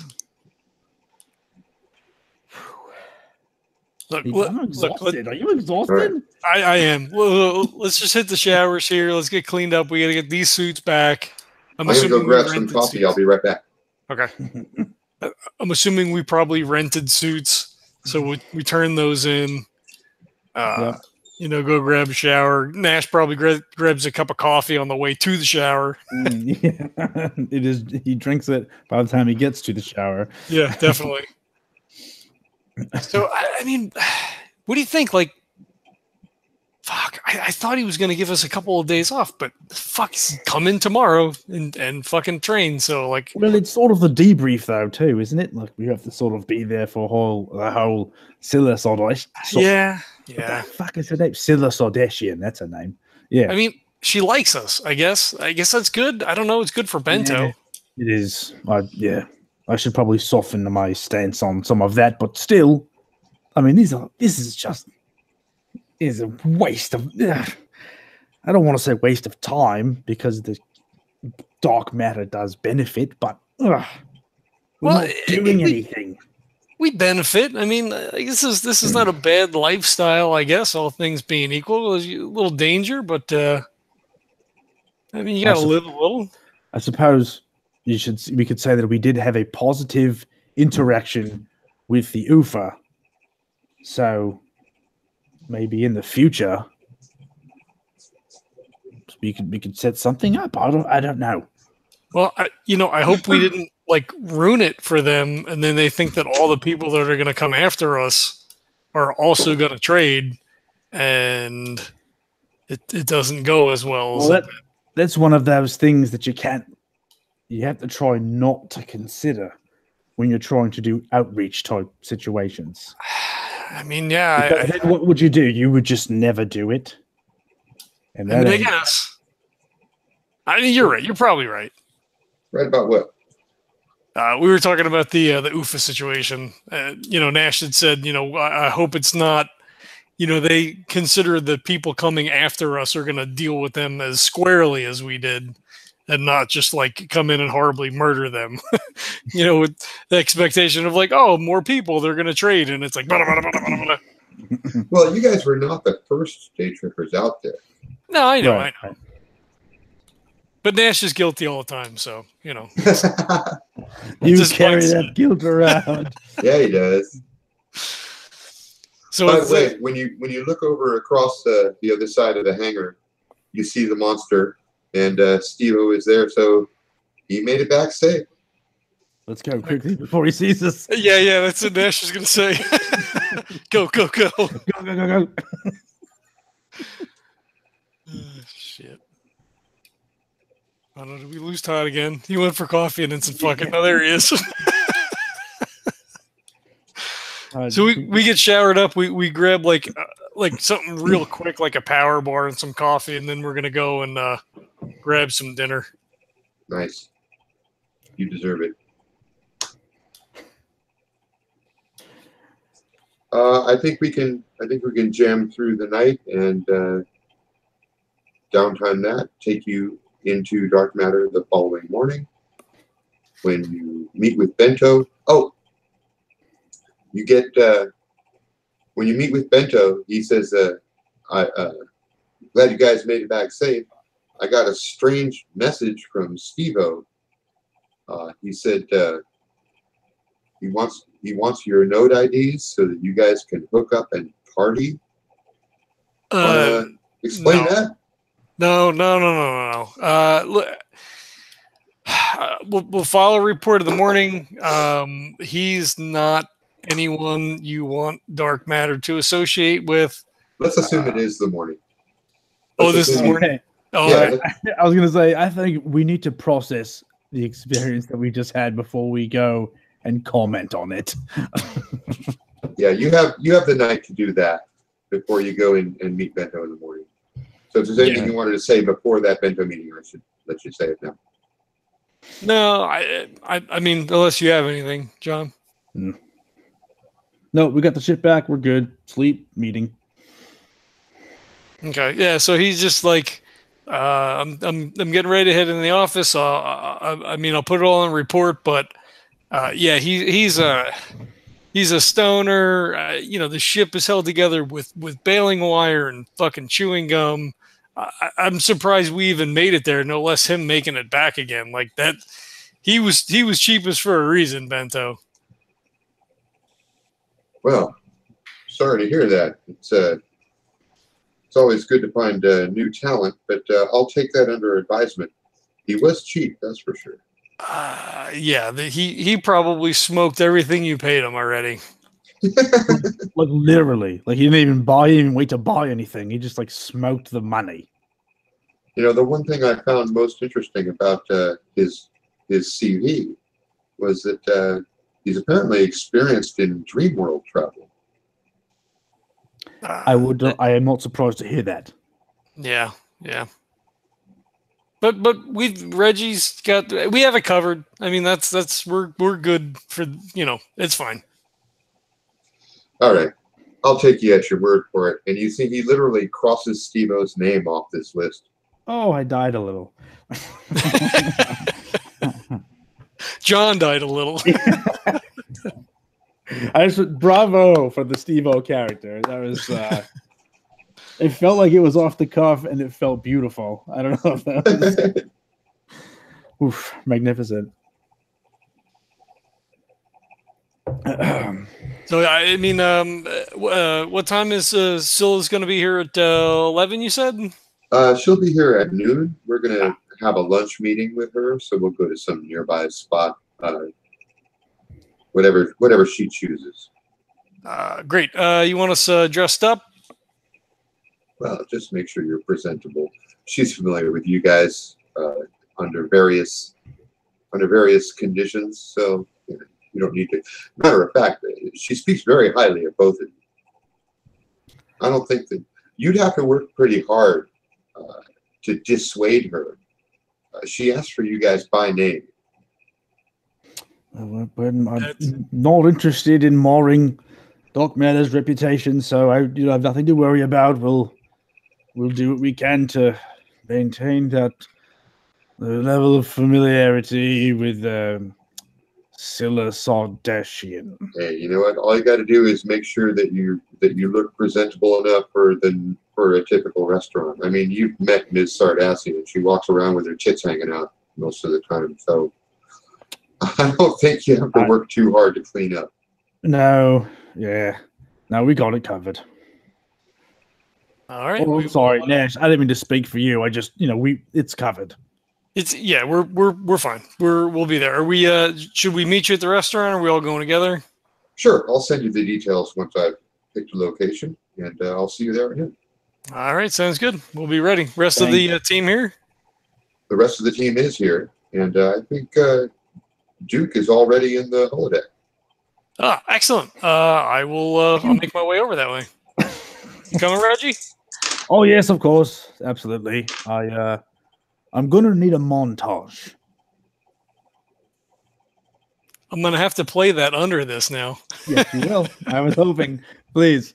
Speaker 1: Look,
Speaker 2: I'm exhausted. Are you exhausted?
Speaker 1: Right. I am. Let's just hit the showers here. Let's get cleaned up. We got to get these suits back.
Speaker 3: I'm going to go grab some coffee. I'll be right back.
Speaker 1: Okay. I'm assuming we probably rented suits, so we turn those in.
Speaker 2: Yep.
Speaker 1: You know, go grab a shower. Nash probably grabs a cup of coffee on the way to the shower.
Speaker 2: Yeah. It is. He drinks it by the time he gets to the shower.
Speaker 1: Yeah, definitely. So, I mean, what do you think? Like, fuck, I thought he was going to give us a couple of days off, but fuck, he's coming tomorrow and fucking train. So, like,
Speaker 2: well, it's sort of the debrief, though, too, isn't it? Like, we have to sort of be there for the whole Scilla Sardacian.
Speaker 1: Yeah.
Speaker 2: What the fuck is her name? Scilla Sardacian. That's her name. Yeah.
Speaker 1: I mean, she likes us, I guess. I guess that's good. I don't know. It's good for Bento.
Speaker 2: Yeah, it is. I should probably soften my stance on some of that, but still, I mean, this is a waste of. I don't want to say waste of time because the dark matter does benefit, but we're not doing anything.
Speaker 1: We benefit. I mean, this is not a bad lifestyle, I guess. All things being equal, there's a little danger, but I mean, you gotta live a little.
Speaker 2: I suppose. We could say that we did have a positive interaction with the UFA. So maybe in the future we could set something up. I don't know.
Speaker 1: Well, I hope we didn't like ruin it for them, and then they think that all the people that are going to come after us are also going to trade, and it doesn't go as well.
Speaker 2: That's one of those things that you have to try not to consider when you're trying to do outreach type situations.
Speaker 1: I mean, yeah.
Speaker 2: What would you do? You would just never do it. And
Speaker 1: I guess. I mean, you're right. You're probably right.
Speaker 3: Right about what?
Speaker 1: We were talking about the UFA situation. Nash had said, I hope it's not, they consider the people coming after us are going to deal with them as squarely as we did. And not just like come in and horribly murder them, with the expectation of like, oh, more people, they're going to trade. And it's like, blah, blah, blah, blah, blah.
Speaker 3: Well, you guys were not the first day trippers out there.
Speaker 1: No, I know,
Speaker 2: Right.
Speaker 1: I know. But Nash is guilty all the time. So,
Speaker 2: You carry that guilt around.
Speaker 3: Yeah, he does.
Speaker 1: So
Speaker 3: by the way, when you look over across the other side of the hangar, you see the monster. And Steve-O is there, so he made it back safe.
Speaker 2: Let's go quickly before he sees us.
Speaker 1: Yeah, that's what Nash is going to say. Go.
Speaker 2: Go.
Speaker 1: Shit. I don't know, did we lose Todd again? He went for coffee and then some fucking... Oh, there he is. So we get showered up. We grab like something real quick, like a power bar and some coffee, and then we're going to go and grab some dinner.
Speaker 3: Nice. You deserve it. I think we can jam through the night and downtime that, take you into dark matter the following morning when you meet with Bento. Oh, you get when you meet with Bento, he says, "I glad you guys made it back safe. I got a strange message from Steve-O. He said he wants your node IDs so that you guys can hook up and party." Explain that.
Speaker 1: No. Look, we'll follow a report of the morning. He's not anyone you want dark matter to associate with.
Speaker 3: Let's assume it is the morning.
Speaker 1: This is morning. Oh,
Speaker 3: Yeah,
Speaker 2: I was going to say, I think we need to process the experience that we just had before we go and comment on it.
Speaker 3: yeah, you have the night to do that before you go in and meet Bento in the morning. So if there's anything you wanted to say before that Bento meeting, I should let you say it now.
Speaker 1: No, I mean, unless you have anything, John.
Speaker 2: No, we got the shit back. We're good. Sleep, meeting.
Speaker 1: Okay, yeah. So he's just like, I'm getting ready to head in the office. I mean, I'll put it all on report, but yeah, he's a stoner. You know, the ship is held together with baling wire and fucking chewing gum. I'm surprised we even made it there. No less him making it back again like that. He was cheapest for a reason, Bento.
Speaker 3: Well, sorry to hear that. It's always good to find new talent, but I'll take that under advisement. He was cheap, that's for sure.
Speaker 1: Yeah, he probably smoked everything you paid him already.
Speaker 2: Like literally, like he didn't even wait to buy anything. He just like smoked the money.
Speaker 3: You know, the one thing I found most interesting about his CV was that he's apparently experienced in dream world travel.
Speaker 2: I am not surprised to hear that.
Speaker 1: Yeah. But Reggie's we have it covered. I mean, we're good for, it's fine.
Speaker 3: All right. I'll take you at your word for it. And you see he literally crosses Steve-O's name off this list.
Speaker 2: Oh, I died a little.
Speaker 1: John died a little.
Speaker 2: Bravo for the Steve-O character. That was it felt like it was off the cuff and it felt beautiful. I don't know if that was oof, magnificent.
Speaker 1: So I mean, what time is Scylla's going to be here at 11? You said
Speaker 3: she'll be here at noon. We're going to have a lunch meeting with her, so we'll go to some nearby spot, whatever she chooses.
Speaker 1: Great. You want us dressed up?
Speaker 3: Well, just make sure you're presentable. She's familiar with you guys under various conditions, so you don't need to. Matter of fact, she speaks very highly of both of you. I don't think that you'd have to work pretty hard to dissuade her. She asked for you guys by name.
Speaker 2: I'm not interested in marring Doc Matter's reputation, so I have nothing to worry about. We'll do what we can to maintain that level of familiarity with Scilla Sardacian.
Speaker 3: Hey, you know what? All you got to do is make sure that you look presentable enough for a typical restaurant. I mean, you've met Ms. Sardacian. She walks around with her tits hanging out most of the time, so I don't think you have to work too hard to clean up.
Speaker 2: No, yeah, no, we got it covered.
Speaker 1: All right.
Speaker 2: Oh, I'm sorry, Nash. I didn't mean to speak for you. I just, it's covered.
Speaker 1: We're fine. We'll be there. Are we? Should we meet you at the restaurant? Or are we all going together?
Speaker 3: Sure. I'll send you the details once I've picked a location, and I'll see you there at noon.
Speaker 1: All right. Sounds good. We'll be ready. Rest of the team here.
Speaker 3: The rest of the team is here, and I think Duke is already in the holodeck.
Speaker 1: Ah, excellent. I'll make my way over that way. You coming, Reggie?
Speaker 2: Oh yes, of course, absolutely. I'm gonna need a montage.
Speaker 1: I'm gonna have to play that under this now.
Speaker 2: Yes, you will. I was hoping. Please.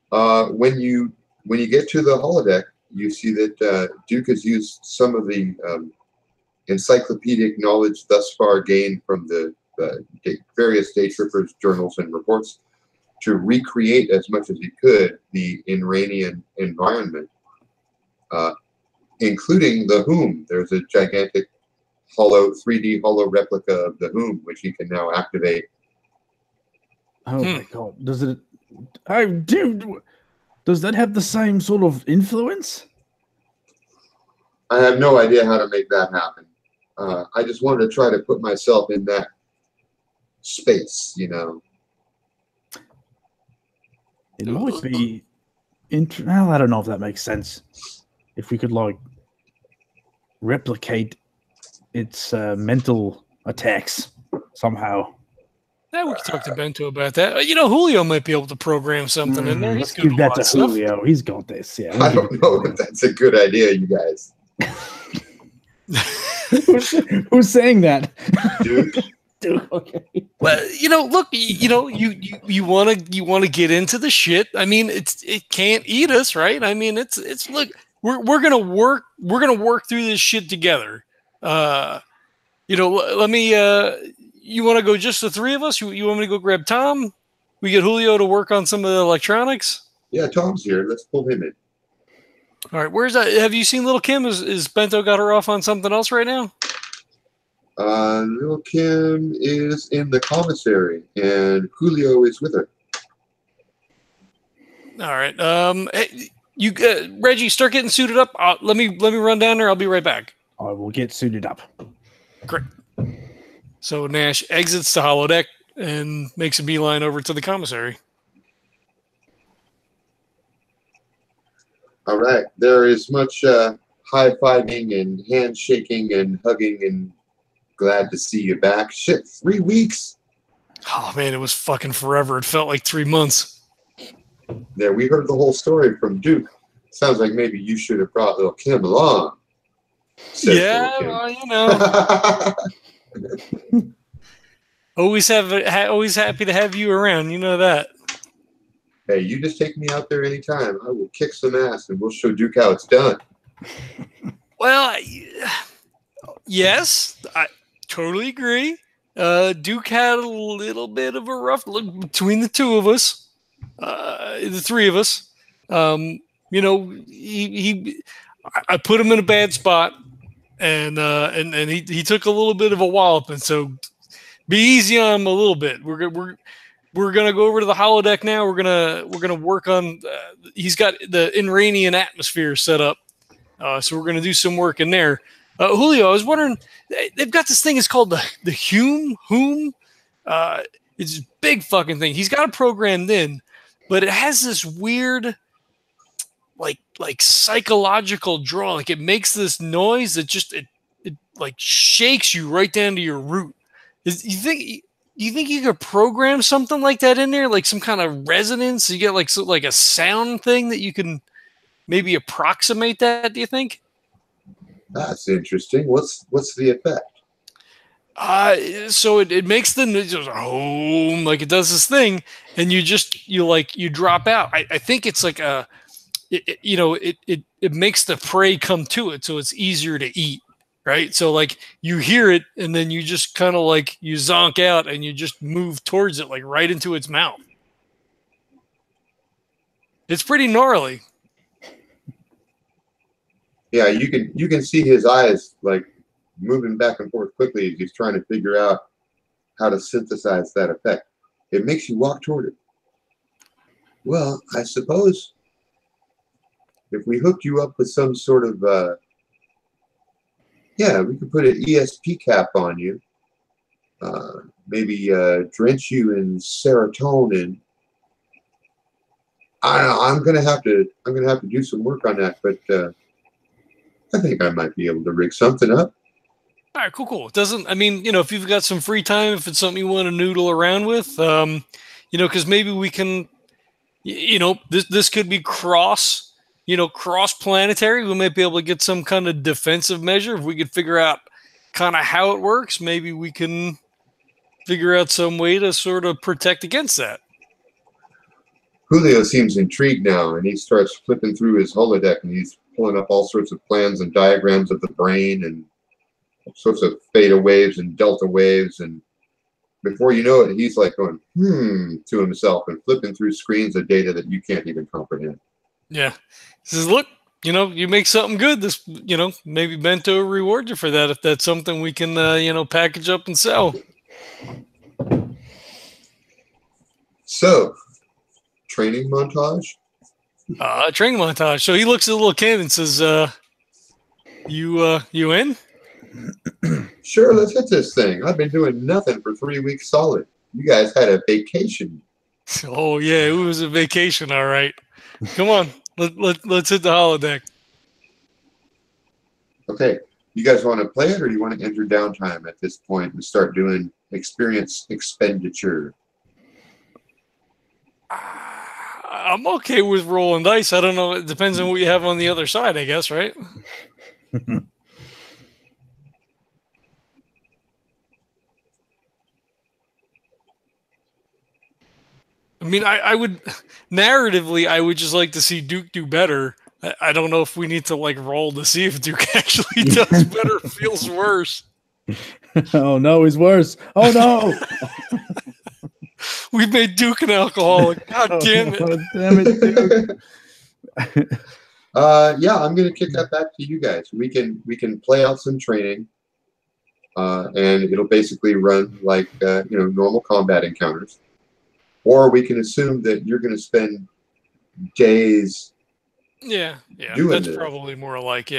Speaker 3: When you get to the holodeck, you see that Duke has used some of the encyclopedic knowledge thus far gained from the various DayTrippers journals and reports to recreate as much as he could the Inranian environment, including the Whom. There's a gigantic 3D hollow replica of the Whom, which he can now activate.
Speaker 2: Oh my god! Does it? Does that have the same sort of influence?
Speaker 3: I have no idea how to make that happen. I just wanted to try to put myself in that space,
Speaker 2: It might be. Well, I don't know if that makes sense. If we could replicate its mental attacks. somehow.
Speaker 1: Yeah, we can talk to Bento about that. Julio might be able to program something in there.
Speaker 2: Let's give that to Julio. He's got this. Yeah,
Speaker 3: I don't know if that's a good idea, you guys.
Speaker 2: Who's saying that?
Speaker 3: Dude,
Speaker 2: okay.
Speaker 1: Well, look, you want to get into the shit. I mean, it can't eat us, right? I mean, it's look, we're gonna work through this shit together. Let me. You want to go just the three of us? You want me to go grab Tom? We get Julio to work on some of the electronics.
Speaker 3: Yeah, Tom's here. Let's pull him in.
Speaker 1: All right, where's that? Have you seen Little Kim? Is Bento got her off on something else right now?
Speaker 3: Little Kim is in the commissary, and Julio is with her.
Speaker 1: All right. Hey, you Reggie, start getting suited up. Let me run down there. I'll be right back.
Speaker 2: I will get suited up.
Speaker 1: Great. So Nash exits the holodeck and makes a beeline over to the commissary.
Speaker 3: All right. There is much high-fiving and handshaking and hugging and glad to see you back. Shit, 3 weeks.
Speaker 1: Oh, man, it was fucking forever. It felt like 3 months.
Speaker 3: Yeah, we heard the whole story from Duke. Sounds like maybe you should have brought little Kim along.
Speaker 1: Yeah, well, always happy to have you around. You know that.
Speaker 3: Hey, you just take me out there anytime. I will kick some ass and we'll show Duke how it's done.
Speaker 1: Well, yes, I totally agree. Duke had a little bit of a rough look between the two of us, the three of us. I put him in a bad spot, and he took a little bit of a wallop, and so be easy on him a little bit. We're gonna go over to the holodeck now. We're gonna work on. He's got the Inranian atmosphere set up, so we're gonna do some work in there. Julio, I was wondering, they've got this thing. It's called the Hume. It's a big fucking thing. He's got it programmed in, but it has this weird, like psychological draw. Like it makes this noise that just it like shakes you right down to your root. You think you could program something like that in there, like some kind of resonance? You get like a sound thing that you can maybe approximate that. Do you think?
Speaker 3: That's interesting. What's the effect?
Speaker 1: So it makes the noise home, like it does this thing, and you drop out. I think it's like it makes the prey come to it, so it's easier to eat, right? So like you hear it, and then you just kind of like you zonk out, and you just move towards it, like right into its mouth. It's pretty gnarly.
Speaker 3: Yeah, you can see his eyes like moving back and forth quickly as he's trying to figure out how to synthesize that effect. It makes you walk toward it. Well, I suppose if we hooked you up with some sort of we could put an ESP cap on you, maybe drench you in serotonin. I don't know. I'm gonna have to do some work on that, but I think I might be able to rig something up.
Speaker 1: All right, cool. It doesn't, I mean, if you've got some free time, if it's something you want to noodle around with, because maybe we can, this could be cross-planetary. We might be able to get some kind of defensive measure. If we could figure out kind of how it works, maybe we can figure out some way to sort of protect against that.
Speaker 3: Julio seems intrigued now, and he starts flipping through his holodeck, and he's pulling up all sorts of plans and diagrams of the brain and all sorts of theta waves and delta waves. And before you know it, he's like going, to himself and flipping through screens of data that you can't even comprehend.
Speaker 1: Yeah. He says, look, you make something good. This, maybe Bento will reward you for that if that's something we can, package up and sell.
Speaker 3: So, training montage?
Speaker 1: Training montage. So he looks at the little Kim and says, you in?
Speaker 3: Sure, let's hit this thing. I've been doing nothing for 3 weeks solid. You guys had a vacation.
Speaker 1: Oh, yeah, it was a vacation, all right. Come on, let's hit the holodeck.
Speaker 3: Okay, you guys want to play it, or you want to enter downtime at this point and start doing experience expenditure?
Speaker 1: I'm okay with rolling dice. I don't know. It depends on what you have on the other side, I guess, right? I mean, I would narratively, I would just like to see Duke do better. I don't know if we need to like roll to see if Duke actually does better or feels worse.
Speaker 2: Oh no, he's worse. Oh no.
Speaker 1: We've made Duke an alcoholic. God damn it.
Speaker 2: Oh, damn it, Duke.
Speaker 3: Yeah, I'm gonna kick that back to you guys. We can play out some training, and it'll basically run like normal combat encounters, or we can assume that you're gonna spend days.
Speaker 1: Yeah,
Speaker 3: doing
Speaker 1: that's
Speaker 3: this.
Speaker 1: probably more like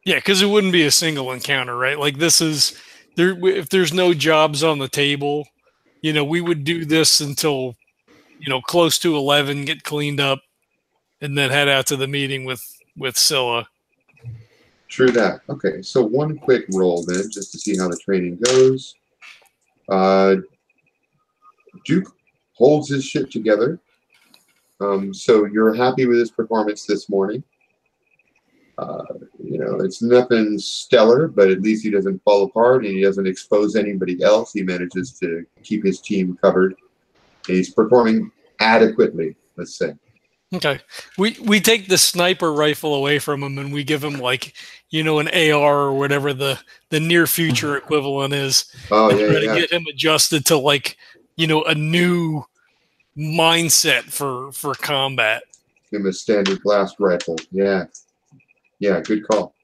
Speaker 1: because it wouldn't be a single encounter, right? Like this is there. If there's no jobs on the table, we would do this until close to 11, get cleaned up, and then head out to the meeting with Scilla.
Speaker 3: True that. Okay, so one quick roll then, just to see how the training goes. Duke holds his shit together. So you're happy with his performance this morning. It's nothing stellar, but at least he doesn't fall apart and he doesn't expose anybody else. He manages to keep his team covered. And he's performing adequately, let's say.
Speaker 1: Okay. We take the sniper rifle away from him and we give him an AR or whatever the near future equivalent is.
Speaker 3: Oh,
Speaker 1: and
Speaker 3: yeah,
Speaker 1: try
Speaker 3: yeah.
Speaker 1: to get him adjusted to a new mindset for combat.
Speaker 3: Give him a standard blast rifle. Yeah. Yeah, good call.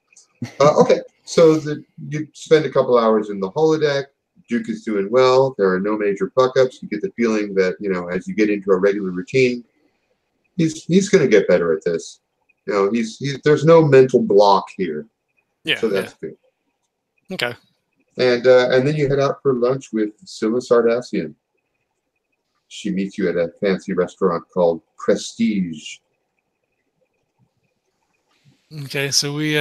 Speaker 3: Okay, so you spend a couple hours in the holodeck. Duke is doing well. There are no major fuck-ups. You get the feeling that, as you get into a regular routine, he's going to get better at this. There's no mental block here.
Speaker 1: Yeah.
Speaker 3: So that's good.
Speaker 1: Okay.
Speaker 3: And then you head out for lunch with Scilla Sardacian. She meets you at a fancy restaurant called Prestige.
Speaker 1: Okay, so we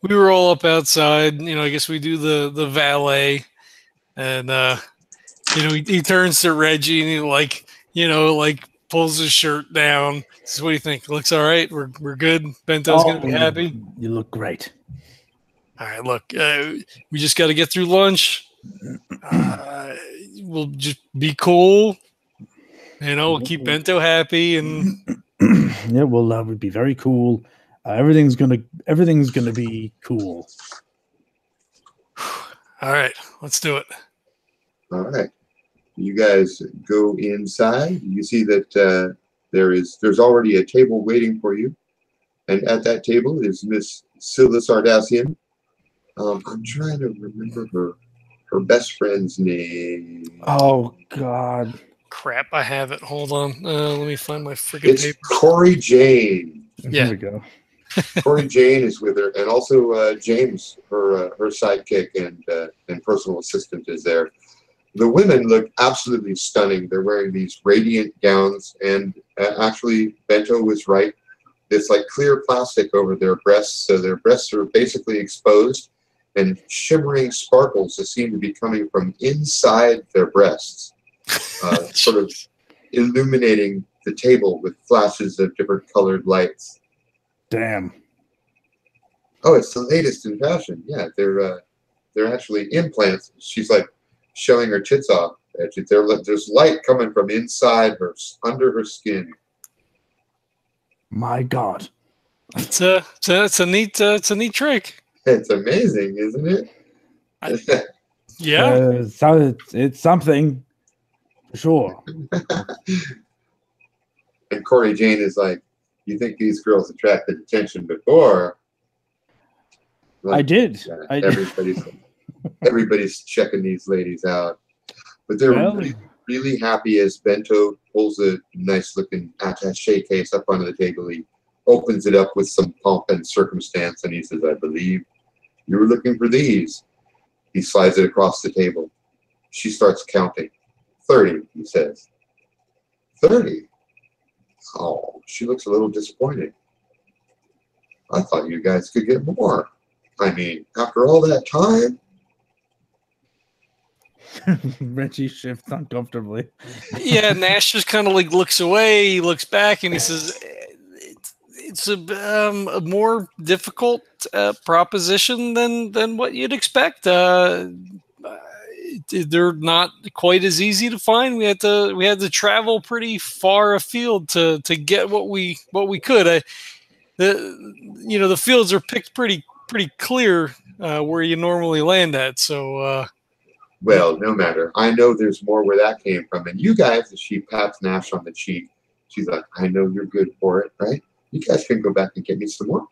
Speaker 1: were all up outside. I guess we do the valet, and he turns to Reggie and he pulls his shirt down. Says, "What do you think? Looks all right. We're good. Bento's gonna be happy.
Speaker 2: You look great.
Speaker 1: All right, look, we just got to get through lunch. We'll just be cool. We'll keep Bento happy and
Speaker 2: yeah, we'll be very cool. Everything's gonna be cool.
Speaker 1: All right, let's do it.
Speaker 3: All right. You guys go inside. You see that there's already a table waiting for you. And at that table is Miss Scilla Sardacian. I'm trying to remember her best friend's name.
Speaker 2: Oh, God.
Speaker 1: Crap, I have it. Hold on. Let me find my freaking paper.
Speaker 3: It's Corey Jane.
Speaker 1: Yeah.
Speaker 2: There we go.
Speaker 3: Corey Jane is with her, and also James, her sidekick and personal assistant, is there. The women look absolutely stunning. They're wearing these radiant gowns, and actually, Bento was right. It's like clear plastic over their breasts, so their breasts are basically exposed, and shimmering sparkles that seem to be coming from inside their breasts, sort of illuminating the table with flashes of different colored lights.
Speaker 2: Damn.
Speaker 3: Oh, it's the latest in fashion. Yeah, they're actually implants. She's like showing her tits off. There's light coming from inside her, under her skin.
Speaker 2: My God.
Speaker 1: It's a neat trick.
Speaker 3: It's amazing, isn't it?
Speaker 1: Yeah.
Speaker 2: It's something, for sure.
Speaker 3: And Corey Jane is like, you think these girls attracted attention before? Like,
Speaker 2: I did.
Speaker 3: Everybody's checking these ladies out. But they're really happy as Bento pulls a nice-looking attaché case up onto the table. He opens it up with some pomp and circumstance, and he says, I believe you were looking for these. He slides it across the table. She starts counting. 30, he says. 30? Oh, she looks a little disappointed. I thought you guys could get more. I mean, after all that time?
Speaker 2: Reggie shifts uncomfortably.
Speaker 1: Yeah, Nash just kind of like looks away. He looks back and he says, "It's a more difficult proposition than what you'd expect. They're not quite as easy to find. We had to travel pretty far afield to get what we could. The fields are picked pretty clear where you normally land at. So."
Speaker 3: Well, no matter. I know there's more where that came from. And you guys, as she pats Nash on the cheek, she's like, I know you're good for it, right? You guys can go back and get me some more.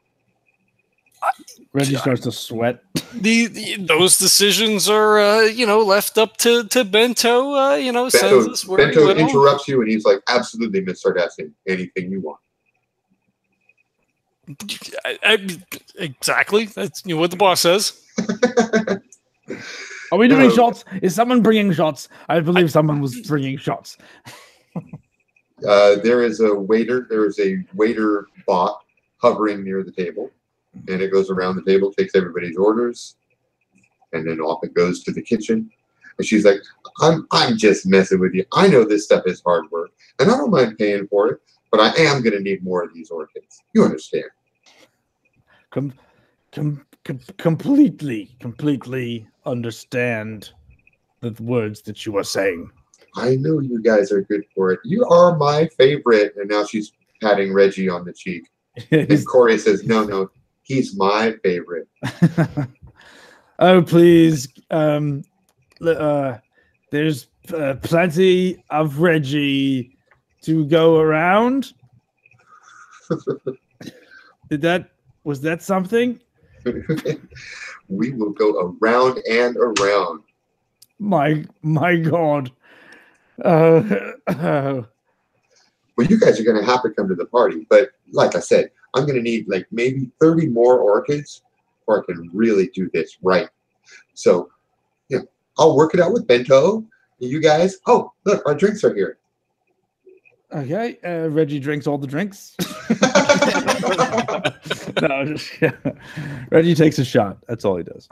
Speaker 2: Reggie starts to sweat.
Speaker 1: Those decisions are, left up to Bento. Sends us where
Speaker 3: Bento
Speaker 1: he will.
Speaker 3: interrupts you, and he's like, absolutely, Miss Sardacian. Anything you want.
Speaker 1: Exactly. That's what the boss says.
Speaker 2: Are we doing shots? Is someone bringing shots? I believe someone was bringing shots.
Speaker 3: There is a waiter. There is a waiter bot hovering near the table, and it goes around the table, takes everybody's orders, and then off it goes to the kitchen. And she's like, "I'm just messing with you. I know this stuff is hard work, and I don't mind paying for it, but I am going to need more of these orchids. You understand?"
Speaker 2: Completely understand the words that you are saying.
Speaker 3: I know you guys are good for it. You are my favorite. And now she's patting Reggie on the cheek. And Corey says, no, he's my favorite.
Speaker 2: Oh, please. There's plenty of Reggie to go around. Was that something?
Speaker 3: We will go around and around.
Speaker 2: My God.
Speaker 3: Well, you guys are going to have to come to the party. But like I said, I'm going to need like maybe 30 more orchids before I can really do this right. So, yeah, I'll work it out with Bento. You guys, oh, look, our drinks are here.
Speaker 2: Okay, Reggie drinks all the drinks. No, Reggie takes a shot. That's all he does.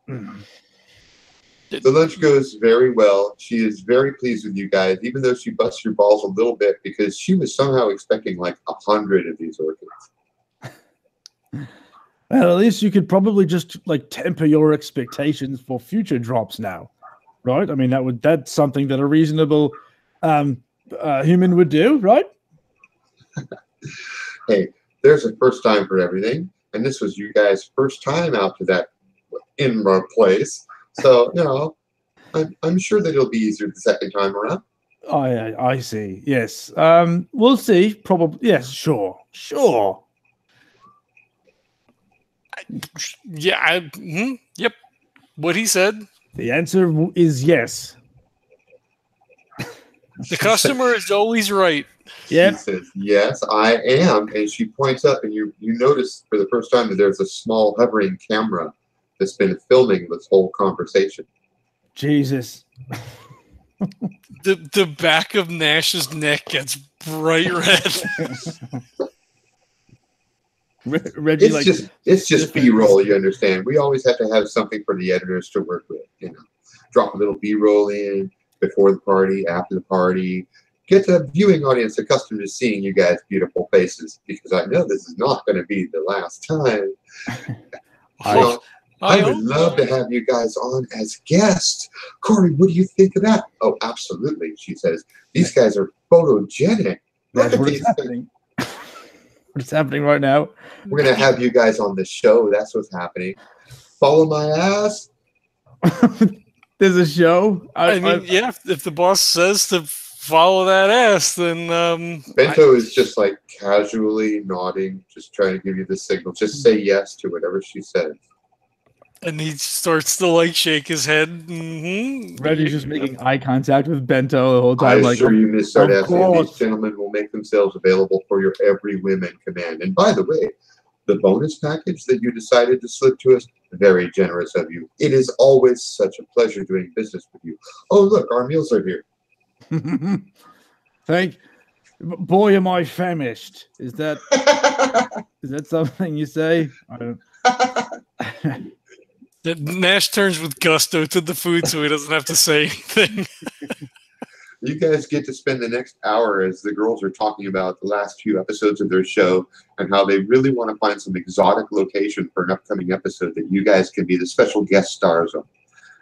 Speaker 3: The lunch goes very well. She is very pleased with you guys, even though she busts your balls a little bit because she was somehow expecting like 100 of these orchids.
Speaker 2: Well, at least you could probably just like temper your expectations for future drops now, right? I mean, that's something that a reasonable human would do, right?
Speaker 3: Hey, there's a first time for everything, and this was you guys' first time out to that Inra place. So, I'm sure that it'll be easier the second time around.
Speaker 2: I see. Yes. We'll see. Probably. Yes. Sure.
Speaker 1: Yeah. Yep. What he said.
Speaker 2: The answer is yes.
Speaker 1: The customer is always right.
Speaker 2: Yeah.
Speaker 3: She says, yes, I am. And she points up, and you notice for the first time that there's a small hovering camera that's been filming this whole conversation.
Speaker 2: Jesus.
Speaker 1: The back of Nash's neck gets bright red.
Speaker 2: Reggie,
Speaker 3: it's just B-roll, you understand. We always have to have something for the editors to work with. Drop a little B-roll in before the party, after the party. Get the viewing audience accustomed to seeing you guys' beautiful faces, because I know this is not going to be the last time. I would love to have you guys on as guests. Corey, what do you think of that? Oh, absolutely, she says. These guys are photogenic.
Speaker 2: That's what is happening. What's happening right now?
Speaker 3: We're going to have you guys on the show. That's what's happening. Follow my ass.
Speaker 2: There's a show?
Speaker 1: Yeah, if the boss says to follow that ass, then...
Speaker 3: Bento is just like casually nodding, just trying to give you the signal. Just say yes to whatever she says.
Speaker 1: And he starts to like shake his head. Mm-hmm.
Speaker 2: Reggie's just making eye contact with Bento the whole time.
Speaker 3: I assure you, Miss Sardacian, these gentlemen will make themselves available for your every whim and command. And by the way, the bonus package that you decided to slip to us, very generous of you. It is always such a pleasure doing business with you. Oh, look, our meals are here.
Speaker 2: Boy, am I famished. Is that something you say? I don't.
Speaker 1: Nash turns with gusto to the food so he doesn't have to say anything.
Speaker 3: You guys get to spend the next hour as the girls are talking about the last few episodes of their show and how they really want to find some exotic location for an upcoming episode that you guys can be the special guest stars on.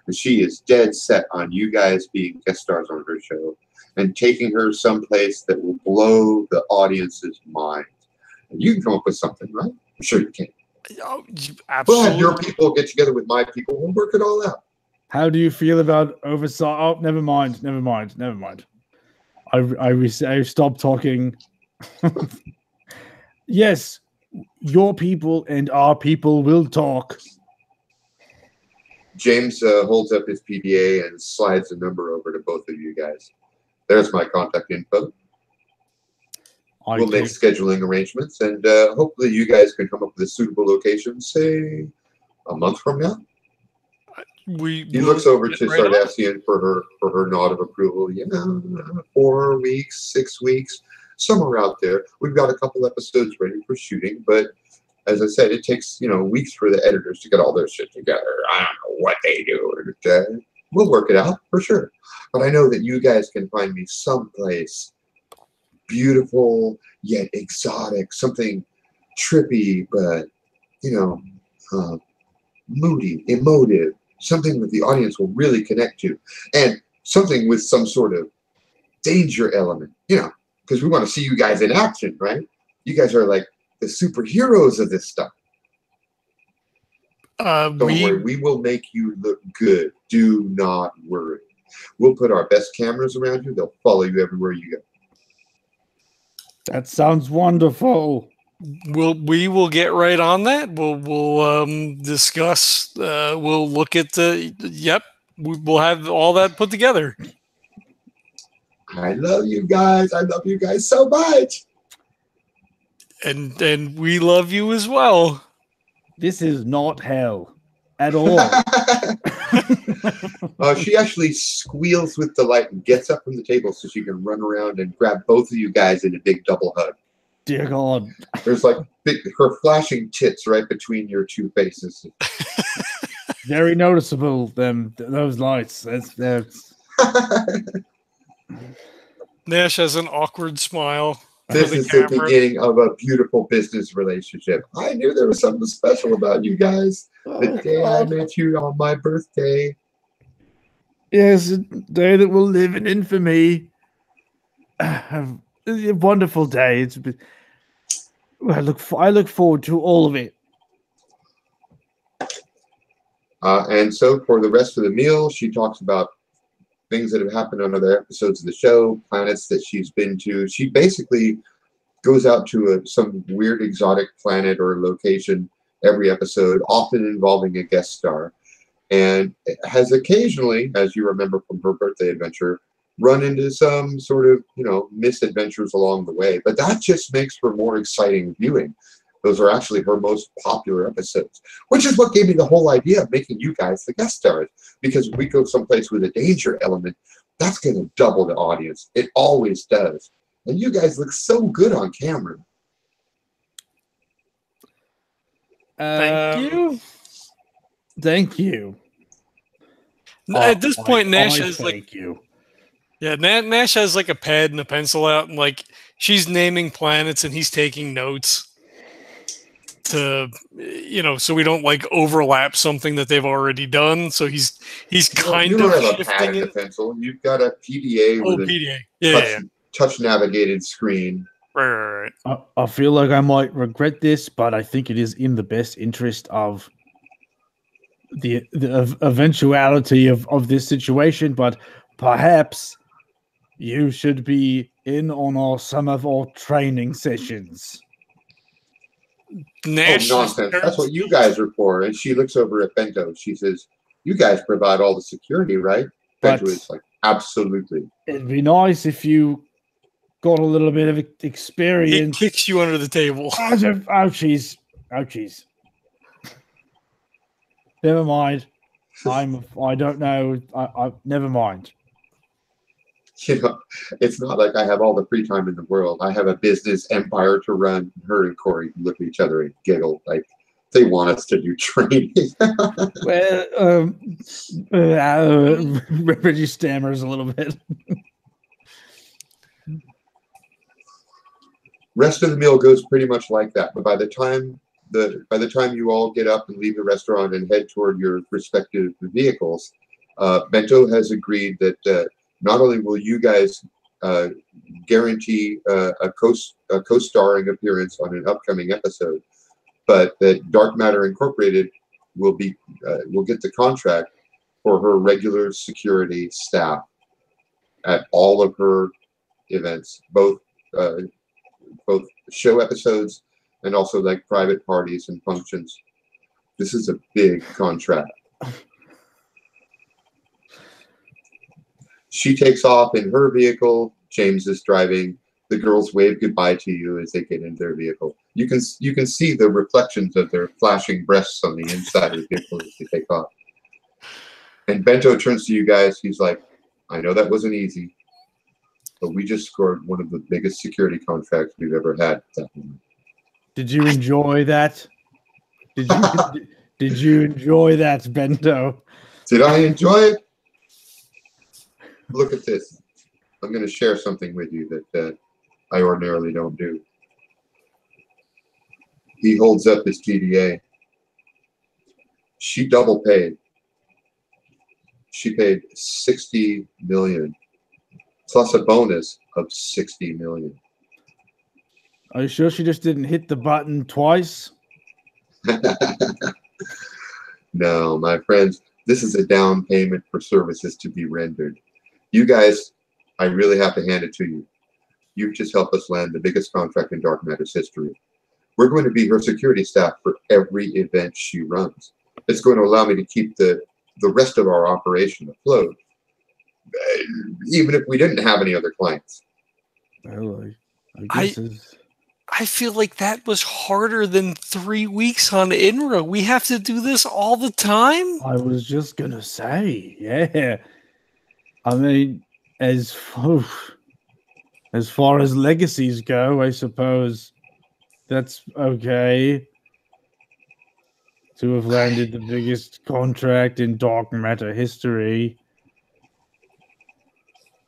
Speaker 3: And she is dead set on you guys being guest stars on her show and taking her someplace that will blow the audience's mind. And you can come up with something, right? I'm sure you can.
Speaker 1: Oh,
Speaker 3: We'll
Speaker 1: absolutely.
Speaker 3: have your people get together with my people. We'll work it all out.
Speaker 2: How do you feel about oversight? Oh, never mind. I stopped talking. Yes, your people and our people will talk.
Speaker 3: James holds up his PDA and slides a number over to both of you guys. There's my contact info. We'll make scheduling arrangements, and hopefully you guys can come up with a suitable location, say, a month from now. He looks over to Sardacian for her nod of approval. 4 weeks, 6 weeks, somewhere out there. We've got a couple episodes ready for shooting, but as I said, it takes weeks for the editors to get all their shit together. I don't know what they do. We'll work it out for sure. But I know that you guys can find me someplace beautiful yet exotic, something trippy but moody, emotive. Something that the audience will really connect to, and something with some sort of danger element, because we want to see you guys in action, right? You guys are like the superheroes of this stuff. Don't worry, we will make you look good. Do not worry. We'll put our best cameras around you. They'll follow you everywhere you go.
Speaker 2: That sounds wonderful.
Speaker 1: We will get right on that. We'll discuss. We'll look at the. Yep, we'll have all that put together.
Speaker 3: I love you guys. I love you guys so much.
Speaker 1: And we love you as well.
Speaker 2: This is not hell at all.
Speaker 3: She actually squeals with delight and gets up from the table so she can run around and grab both of you guys in a big double hug.
Speaker 2: Dear God.
Speaker 3: There's like her flashing tits right between your two faces.
Speaker 2: Very noticeable, those lights. That's...
Speaker 1: Nash has an awkward smile.
Speaker 3: This is the beginning of a beautiful business relationship. I knew there was something special about you guys the day I met you on my birthday.
Speaker 2: Yes, a day that will live in infamy. A wonderful day. I look forward to all of it.
Speaker 3: And so for the rest of the meal, she talks about things that have happened on other episodes of the show, planets that she's been to. She basically goes out to some weird exotic planet or location every episode, often involving a guest star, and has occasionally, as you remember from her birthday adventure, run into some sort of, misadventures along the way. But that just makes for more exciting viewing. Those are actually her most popular episodes, which is what gave me the whole idea of making you guys the guest stars. Because if we go someplace with a danger element, that's going to double the audience. It always does. And you guys look so good on camera.
Speaker 1: Thank you.
Speaker 2: Thank you.
Speaker 1: At this point, Nash has
Speaker 2: thank you.
Speaker 1: Yeah, Nash has like a pad and a pencil out, and like she's naming planets, and he's taking notes to, so we don't like overlap something that they've already done. So he's kind
Speaker 3: you
Speaker 1: of
Speaker 3: don't have a
Speaker 1: shifting
Speaker 3: pad and a pencil. You've got a PDA with
Speaker 1: PDA.
Speaker 3: touch navigated screen.
Speaker 1: Right.
Speaker 2: I feel like I might regret this, but I think it is in the best interest of the eventuality of this situation. But perhaps you should be in on some of our training sessions.
Speaker 1: Nash,
Speaker 3: nonsense. That's what you guys are for. And she looks over at Bento. She says, you guys provide all the security, right? Bento is like, absolutely.
Speaker 2: It'd be nice if you got a little bit of experience.
Speaker 1: It kicks you under the table.
Speaker 2: Ouchies. Never mind. I don't know. I never mind.
Speaker 3: It's not like I have all the free time in the world. I have a business empire to run. Her and Corey look at each other and giggle. Like, They want us to do training.
Speaker 2: Well, Reggie stammers a little bit.
Speaker 3: Rest of the meal goes pretty much like that. But by the time you all get up and leave the restaurant and head toward your respective vehicles, Bento has agreed that not only will you guys guarantee a co-starring appearance on an upcoming episode, but that Dark Matter Incorporated will get the contract for her regular security staff at all of her events, both show episodes and also like private parties and functions. This is a big contract. She takes off in her vehicle. James is driving. The girls wave goodbye to you as they get into their vehicle. You can see the reflections of their flashing breasts on the inside of the vehicle as they take off. And Bento turns to you guys. He's like, I know that wasn't easy, but we just scored one of the biggest security contracts we've ever had at that moment.
Speaker 2: Did you enjoy that? Did you enjoy that, Bento?
Speaker 3: Did I enjoy it? Look at this. I'm going to share something with you that I ordinarily don't do. He holds up his TDA. She double paid. She paid $60 million plus a bonus of $60 million.
Speaker 2: Are you sure she just didn't hit the button twice?
Speaker 3: No, my friends, this is a down payment for services to be rendered. You guys, I really have to hand it to you. You've just helped us land the biggest contract in Dark Matter's history. We're going to be her security staff for every event she runs. It's going to allow me to keep the rest of our operation afloat, even if we didn't have any other clients.
Speaker 2: Well, I guess
Speaker 1: I feel like that was harder than 3 weeks on Inra. We have to do this all the time.
Speaker 2: I was just going to say, yeah. I mean, as far as legacies go, I suppose that's okay to have landed the biggest contract in Dark Matter history.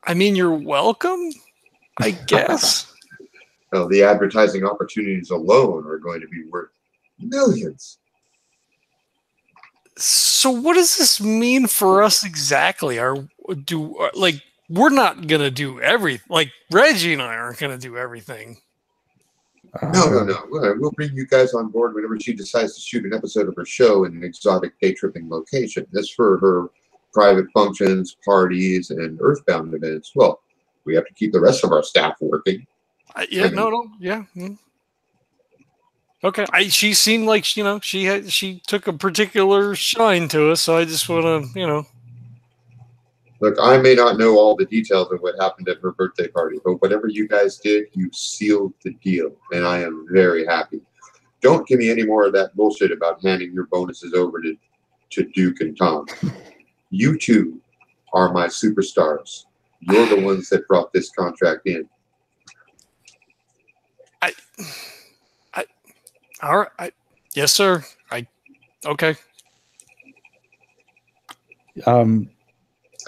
Speaker 1: I mean, you're welcome, I guess.
Speaker 3: Well, the advertising opportunities alone are going to be worth millions.
Speaker 1: So what does this mean for us exactly? We're not going to do everything. Like, Reggie and I aren't going to do everything.
Speaker 3: No. We'll bring you guys on board whenever she decides to shoot an episode of her show in an exotic day tripping location. That's for her private functions, parties, and earthbound events. Well, we have to keep the rest of our staff working.
Speaker 1: Yeah. Okay. She seemed like, she took a particular shine to us, so I just want to,
Speaker 3: Look, I may not know all the details of what happened at her birthday party, but whatever you guys did, you sealed the deal, and I am very happy. Don't give me any more of that bullshit about handing your bonuses over to Duke and Tom. You two are my superstars. You're the ones that brought this contract in.
Speaker 1: All right. Yes, sir. Okay.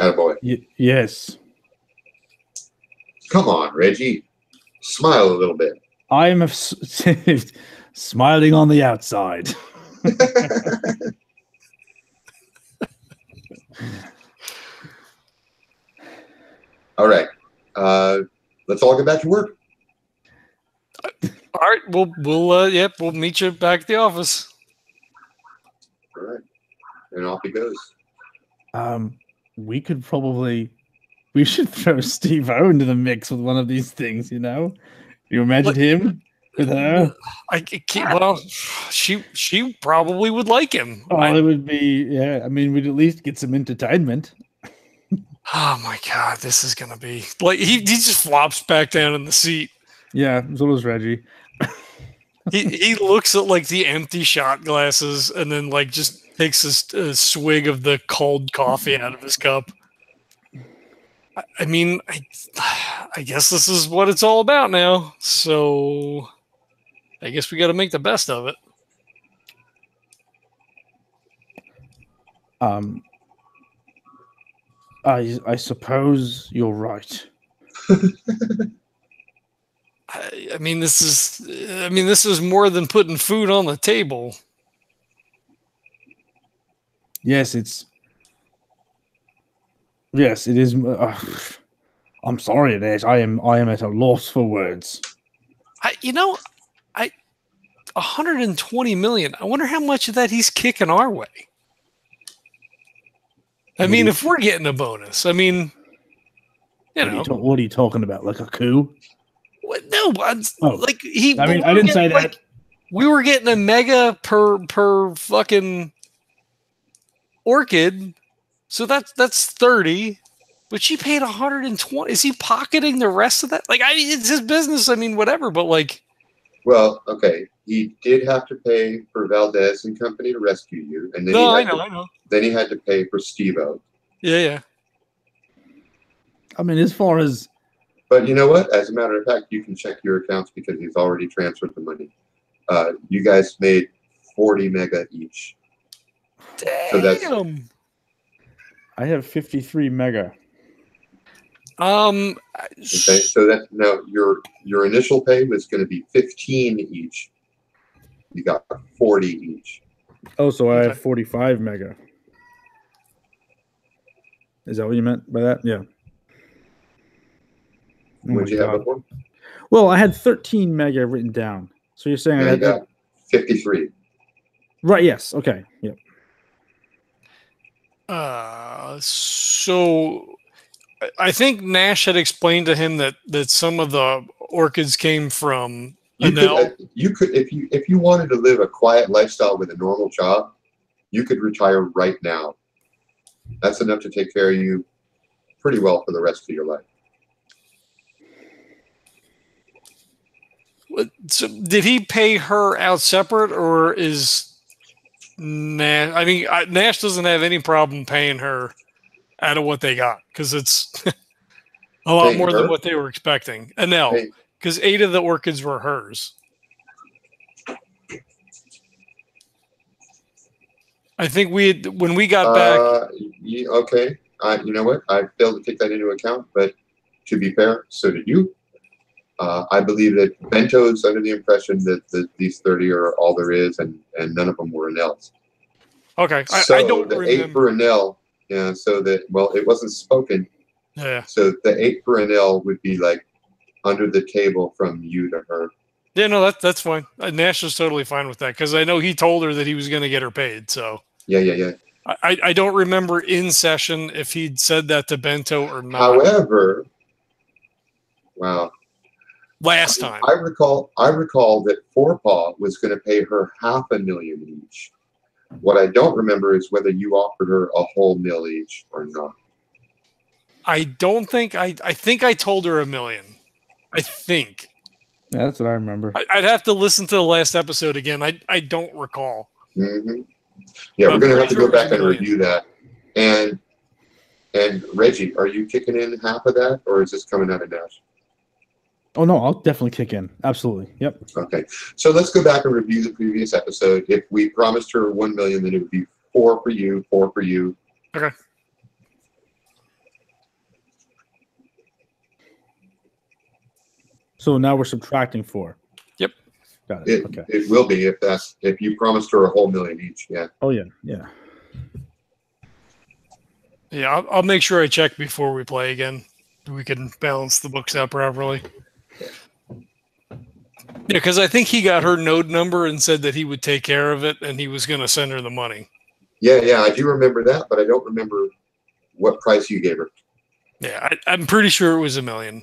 Speaker 3: Attaboy.
Speaker 2: Yes.
Speaker 3: Come on, Reggie. Smile a little bit.
Speaker 2: I'm smiling on the outside.
Speaker 3: All right. Let's all get back to work.
Speaker 1: All right. We'll meet you back at the office.
Speaker 3: All right. And off he goes.
Speaker 2: We should throw Steve-O into the mix with one of these things, You imagine him with her?
Speaker 1: I can't, well, she probably would like him.
Speaker 2: It would be, yeah. I mean, we'd at least get some entertainment.
Speaker 1: Oh my God, this is gonna be like he just flops back down in the seat.
Speaker 2: Yeah, so does Reggie.
Speaker 1: He looks at like the empty shot glasses and then like just takes a swig of the cold coffee out of his cup. I mean, I guess this is what it's all about now. So I guess we got to make the best of it.
Speaker 2: I suppose you're right.
Speaker 1: I mean, this is more than putting food on the table.
Speaker 2: Yes, it is. I'm sorry, Nash. I am at a loss for words.
Speaker 1: 120 million. I wonder how much of that he's kicking our way. I mean, if we're getting a bonus, I mean,
Speaker 2: what are you talking about? Like a coup?
Speaker 1: What? No, like he.
Speaker 2: I mean, I didn't say that.
Speaker 1: We were getting a mega per fucking orchid, so that's 30. But she paid 120. Is he pocketing the rest of that? Like, I mean, it's his business. I mean, whatever. But like,
Speaker 3: well, okay, he did have to pay for Valdez and company to rescue you, and then I know. Then he had to pay for Steve-O.
Speaker 1: Yeah.
Speaker 2: I mean, as far as.
Speaker 3: But you know what? As a matter of fact, you can check your accounts because he's already transferred the money. You guys made 40 mega each.
Speaker 1: Damn.
Speaker 3: So that's.
Speaker 2: I have 53 mega.
Speaker 3: Okay, so that now your initial pay was going to be 15 each. You got 40 each.
Speaker 2: Oh, so I have 45 mega. Is that what you meant by that? Yeah.
Speaker 3: What did you have before?
Speaker 2: Well, I had 13 mega written down. So you're saying I had
Speaker 3: got 53.
Speaker 2: Right, yes. Okay. Yep.
Speaker 1: So I think Nash had explained to him that some of the orchids came from
Speaker 3: You could if you wanted to live a quiet lifestyle with a normal job, you could retire right now. That's enough to take care of you pretty well for the rest of your life.
Speaker 1: So did he pay her out separate, or is Nash? I mean, Nash doesn't have any problem paying her out of what they got because it's a lot more than what they were expecting. Anel, because 8 of the orchids were hers. I think when we got back.
Speaker 3: Okay. You know what? I failed to take that into account, but to be fair, so did you. I believe that Bento's under the impression that these 30 are all there is, and none of them were Anel's.
Speaker 1: Okay.
Speaker 3: So
Speaker 1: I don't
Speaker 3: the
Speaker 1: remember.
Speaker 3: 8 for Anel, yeah, so that, well, it wasn't spoken.
Speaker 1: Yeah.
Speaker 3: So the 8 for Anel would be like under the table from you to her.
Speaker 1: Yeah, no, that's fine. Nash is totally fine with that because I know he told her that he was going to get her paid. So
Speaker 3: yeah.
Speaker 1: I don't remember in session if he'd said that to Bento or not.
Speaker 3: However, wow.
Speaker 1: Last time.
Speaker 3: I recall that Forepaw was going to pay her $500,000 each. What I don't remember is whether you offered her a whole mill each or not.
Speaker 1: I don't think I think I told her $1 million. I think.
Speaker 2: Yeah, that's what I remember.
Speaker 1: I'd have to listen to the last episode again. I don't recall.
Speaker 3: Mm-hmm. Yeah, we're going to have to go back and review that. And Reggie, are you kicking in half of that, or is this coming out of Nash?
Speaker 2: Oh, no, I'll definitely kick in. Absolutely. Yep.
Speaker 3: Okay. So let's go back and review the previous episode. If we promised her 1 million, then it would be 4 for you, 4 for you.
Speaker 1: Okay.
Speaker 2: So now we're subtracting 4.
Speaker 1: Yep.
Speaker 2: Got it. Okay.
Speaker 3: It will be if you promised her a whole million each. Yeah.
Speaker 2: Oh, yeah. Yeah.
Speaker 1: Yeah, I'll make sure I check before we play again. We can balance the books out properly. Yeah, because I think he got her node number and said that he would take care of it and he was going to send her the money.
Speaker 3: Yeah, I do remember that, but I don't remember what price you gave her.
Speaker 1: Yeah, I'm pretty sure it was $1 million.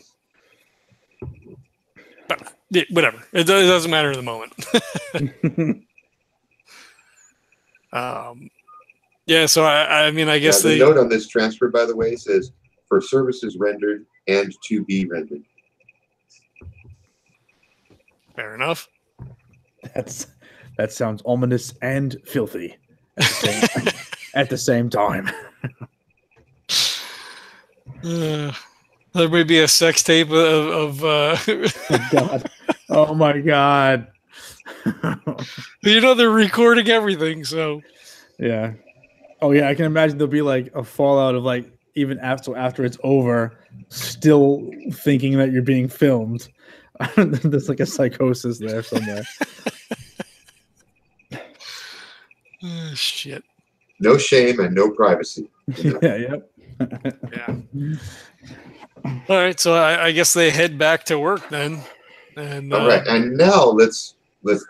Speaker 1: But, yeah, whatever. It doesn't matter in the moment. Yeah, so I mean, I guess
Speaker 3: the note on this transfer, by the way, says for services rendered and to be rendered.
Speaker 1: Fair enough.
Speaker 2: That sounds ominous and filthy at the same time.
Speaker 1: There may be a sex tape of
Speaker 2: God. Oh my God.
Speaker 1: You know they're recording everything, so
Speaker 2: yeah. Oh yeah, I can imagine there'll be like a fallout of like even after it's over, still thinking that you're being filmed. There's like a psychosis there somewhere.
Speaker 1: Oh, shit.
Speaker 3: No shame and no privacy.
Speaker 2: Yeah, yep.
Speaker 1: Yeah. All right, so I guess they head back to work then. And
Speaker 3: All right, and now let's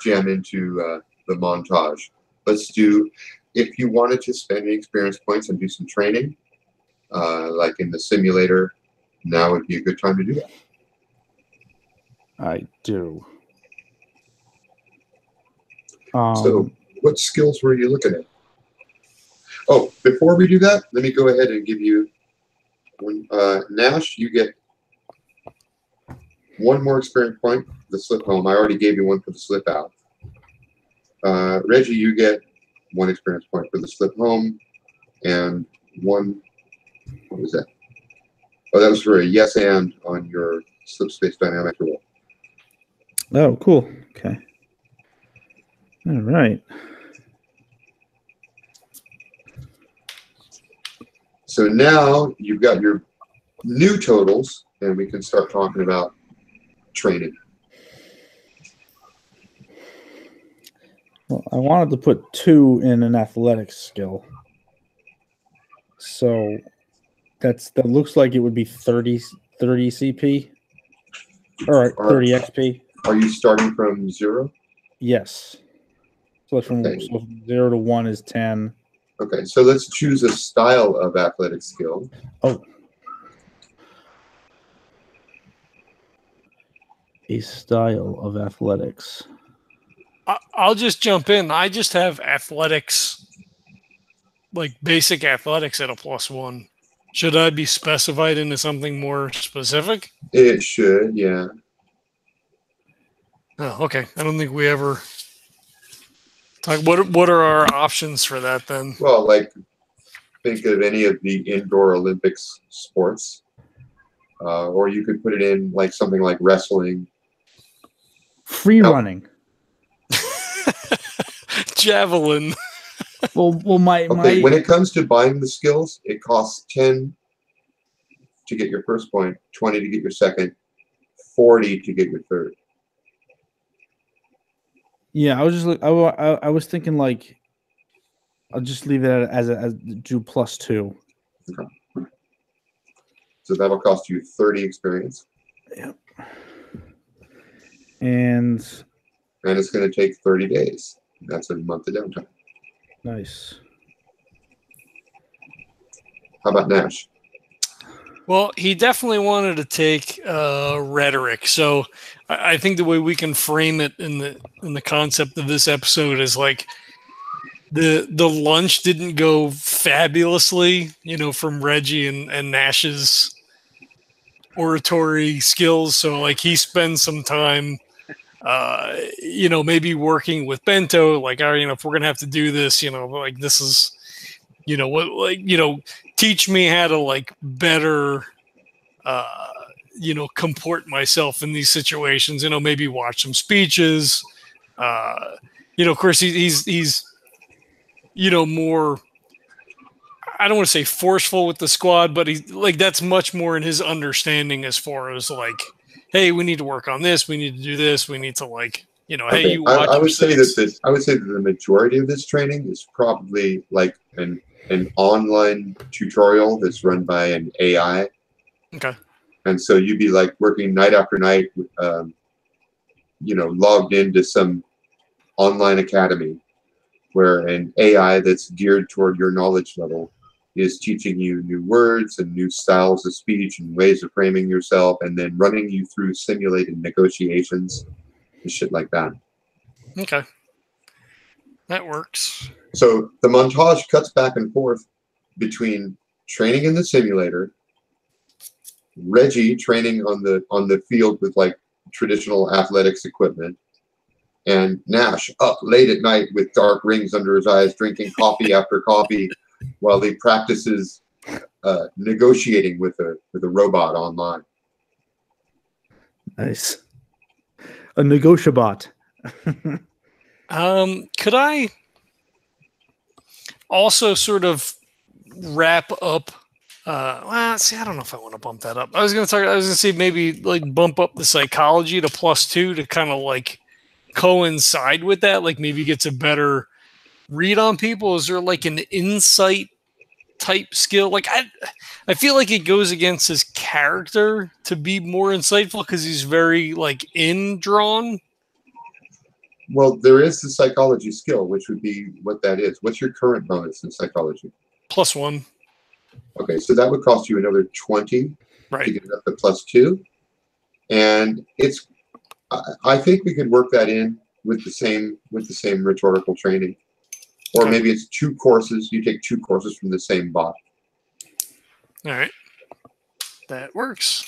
Speaker 3: jam into the montage. Let's do, if you wanted to spend any experience points and do some training, like in the simulator, now would be a good time to do that.
Speaker 2: I do.
Speaker 3: So, what skills were you looking at? Oh, before we do that, let me go ahead and give you one. Nash, you get one more experience point for the slip home. I already gave you one for the slip out. Reggie, you get one experience point for the slip home, and one. What was that? Oh, that was for a yes and on your slip space dynamic roll.
Speaker 2: Oh, cool. Okay. All right.
Speaker 3: So now you've got your new totals, and we can start talking about training.
Speaker 2: Well, I wanted to put 2 in an athletics skill. So that looks like it would be 30 CP or 30 XP.
Speaker 3: Are you starting from 0?
Speaker 2: Yes. So from 0 to 1 is 10.
Speaker 3: Okay, so let's choose a style of athletic skill.
Speaker 2: Oh. A style of athletics.
Speaker 1: I'll just jump in. I just have athletics, like basic athletics at a +1. Should I be specified into something more specific?
Speaker 3: It should, yeah.
Speaker 1: Oh, okay. I don't think we ever talk. What are our options for that then?
Speaker 3: Well, like think of any of the indoor Olympics sports, or you could put it in like something like wrestling,
Speaker 2: free running,
Speaker 1: javelin.
Speaker 2: Well,
Speaker 3: okay. When it comes to buying the skills, it costs 10 to get your first point, 20 to get your second, 40 to get your third.
Speaker 2: Yeah, I was just I was thinking like I'll just leave it as do +2.
Speaker 3: Okay. So that'll cost you 30 experience.
Speaker 2: Yep. And
Speaker 3: it's going to take 30 days. That's a month of downtime.
Speaker 2: Nice.
Speaker 3: How about Nash?
Speaker 1: Well, he definitely wanted to take rhetoric. So I think the way we can frame it in the concept of this episode is like the lunch didn't go fabulously, from Reggie and Nash's oratory skills. So like he spends some time, maybe working with Bento, like, if we're going to have to do this, like this is, teach me how to like better, comport myself in these situations, maybe watch some speeches. Of course he's more, I don't want to say forceful with the squad, but he's like, that's much more in his understanding as far as like, hey, we need to work on this. We need to do this. We need to like,
Speaker 3: okay.
Speaker 1: hey, you watch.
Speaker 3: I would say that the majority of this training is probably like an online tutorial that's run by an AI.
Speaker 1: Okay.
Speaker 3: And so you'd be like working night after night, logged into some online academy where an AI that's geared toward your knowledge level is teaching you new words and new styles of speech and ways of framing yourself, and then running you through simulated negotiations and shit like that.
Speaker 1: Okay. That works.
Speaker 3: So the montage cuts back and forth between training in the simulator, Reggie training on the field with like traditional athletics equipment, and Nash up late at night with dark rings under his eyes, drinking coffee after coffee while he practices negotiating with a robot online.
Speaker 2: Nice. A negotiabot.
Speaker 1: Could I also sort of wrap up. See, I don't know if I want to bump that up. I was going to say maybe like bump up the psychology to +2 to kind of like coincide with that. Like maybe gets a better read on people. Is there like an insight type skill? Like I feel like it goes against his character to be more insightful because he's very like drawn.
Speaker 3: Well, there is the psychology skill, which would be what that is. What's your current bonus in psychology?
Speaker 1: +1.
Speaker 3: Okay, so that would cost you another 20
Speaker 1: right.
Speaker 3: to get it up to +2. And I think we could work that in with the same rhetorical training. Or maybe it's 2 courses. You take 2 courses from the same bot.
Speaker 1: All right. That works.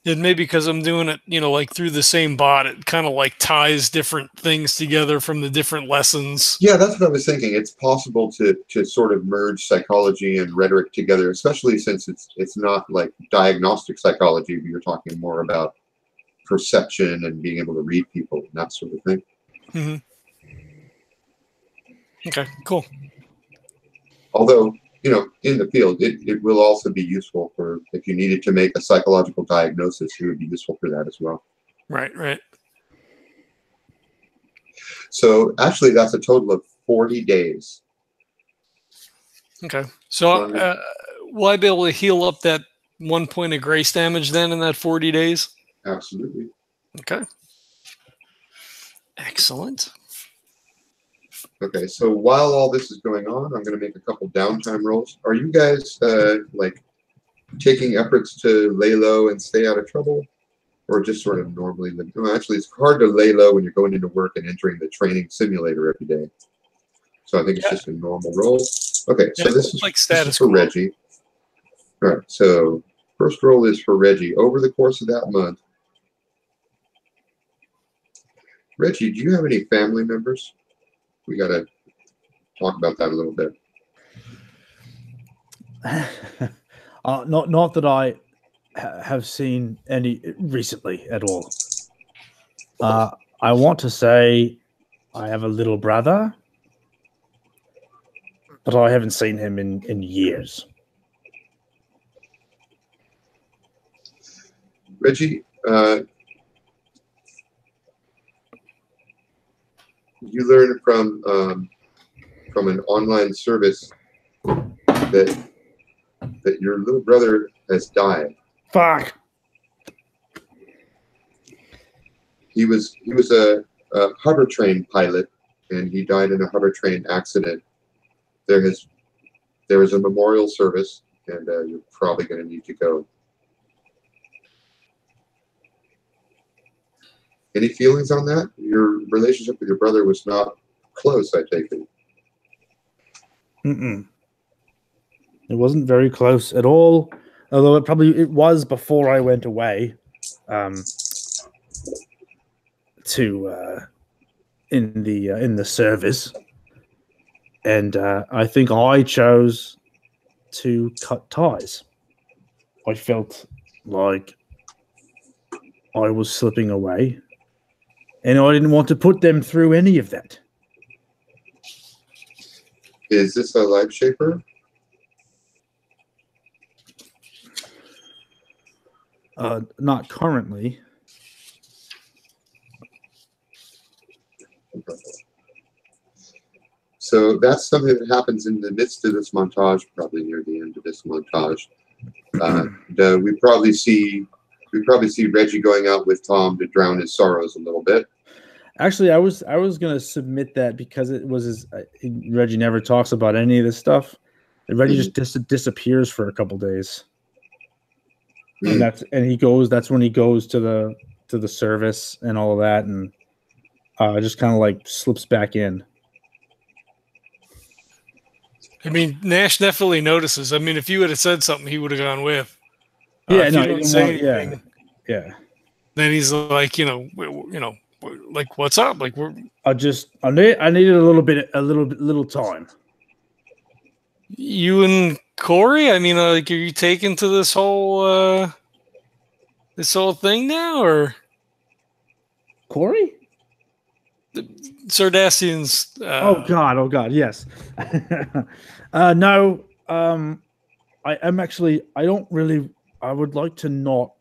Speaker 1: And maybe because I'm doing it, like through the same bot, it kind of like ties different things together from the different lessons.
Speaker 3: Yeah, that's what I was thinking. It's possible to sort of merge psychology and rhetoric together, especially since it's not like diagnostic psychology, but you're talking more about perception and being able to read people and that sort of thing.
Speaker 1: Mm-hmm. Okay, cool.
Speaker 3: Although, in the field, it will also be useful for if you needed to make a psychological diagnosis, it would be useful for that as well.
Speaker 1: Right.
Speaker 3: So actually, that's a total of 40 days.
Speaker 1: Okay. So will I be able to heal up that 1 point of grace damage then in that 40 days?
Speaker 3: Absolutely.
Speaker 1: Okay. Excellent.
Speaker 3: Okay, so while all this is going on, I'm going to make a couple downtime rolls. Are you guys like taking efforts to lay low and stay out of trouble, or just sort of normally live? Well, actually, it's hard to lay low when you're going into work and entering the training simulator every day. So I think it's just a normal roll. Okay, so this is for Reggie. All right, so first roll is for Reggie. Over the course of that month, Reggie, do you have any family members? We got to talk about that a little bit.
Speaker 2: Not that I have seen any recently at all. I want to say I have a little brother, but I haven't seen him in years.
Speaker 3: Reggie, you learned from an online service that your little brother has died.
Speaker 2: Fuck.
Speaker 3: He was a hover train pilot, and he died in a hover train accident. There was a memorial service, and you're probably going to need to go. Any feelings on that? Your relationship with your brother was not close, I take it.
Speaker 2: Mm-mm. It wasn't very close at all. Although it was before I went away to in the service, and I think I chose to cut ties. I felt like I was slipping away, and I didn't want to put them through any of that.
Speaker 3: Is this a life shaper?
Speaker 2: Not currently.
Speaker 3: Okay. So that's something that happens in the midst of this montage, probably near the end of this montage. We probably see Reggie going out with Tom to drown his sorrows a little bit.
Speaker 2: Actually, I was going to submit that because it was Reggie never talks about any of this stuff. And Reggie just disappears for a couple days. And that's when he goes to the service and all of that, and just kind of like slips back in.
Speaker 1: I mean, Nash definitely notices. I mean, if you would have said something, he would have gone with.
Speaker 2: Yeah, no, he didn't say anything. Yeah.
Speaker 1: Then he's like, like, what's up? Like,
Speaker 2: I needed a little time.
Speaker 1: You and Corey? I mean, like, are you taken to this whole thing now, or
Speaker 2: Corey?
Speaker 1: Sardacian's.
Speaker 2: Oh God, yes. No, I am actually. I don't really. I would like to not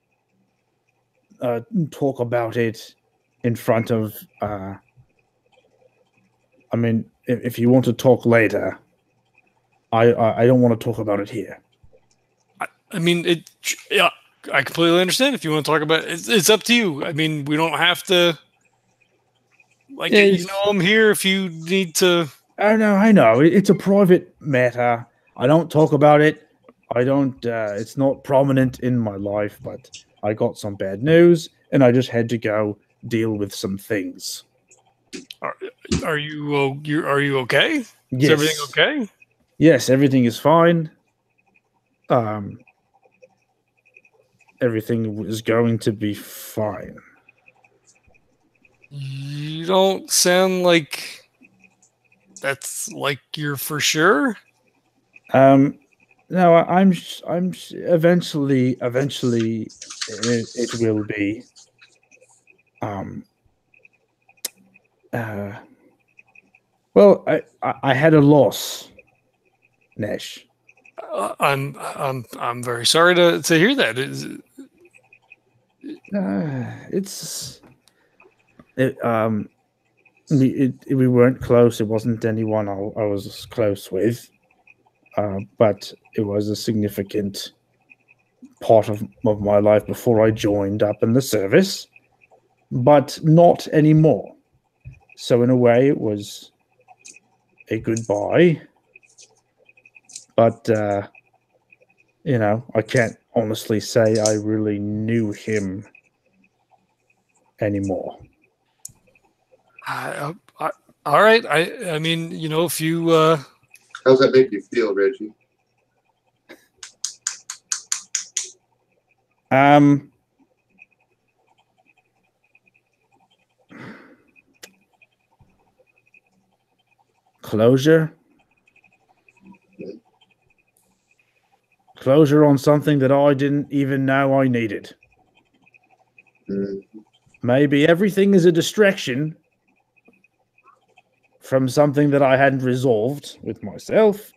Speaker 2: talk about it in front of. I mean, if you want to talk later, I don't want to talk about it here.
Speaker 1: I mean, yeah, I completely understand. If you want to talk about it, it's up to you. I mean, we don't have to. Like, you know, I'm here if you need to.
Speaker 2: I know. It's a private matter. I don't talk about it. I don't. It's not prominent in my life, but I got some bad news, and I just had to go deal with some things.
Speaker 1: Are you okay?
Speaker 2: Yes.
Speaker 1: Is everything okay?
Speaker 2: Yes, everything is fine. Everything is going to be fine.
Speaker 1: You don't sound like that's like you're for sure.
Speaker 2: No, I'm eventually it will be. Well, I had a loss, Nash.
Speaker 1: I'm very sorry to hear that.
Speaker 2: We weren't close. It wasn't anyone I was close with, but it was a significant part of my life before I joined up in the service, but not anymore. So in a way, it was a goodbye. But you know, I can't honestly say I really knew him anymore.
Speaker 1: All right. I mean, you know, if you
Speaker 3: how's that make you feel, Reggie?
Speaker 2: Closure on something that I didn't even know I needed. Maybe everything is a distraction from something that I hadn't resolved with myself,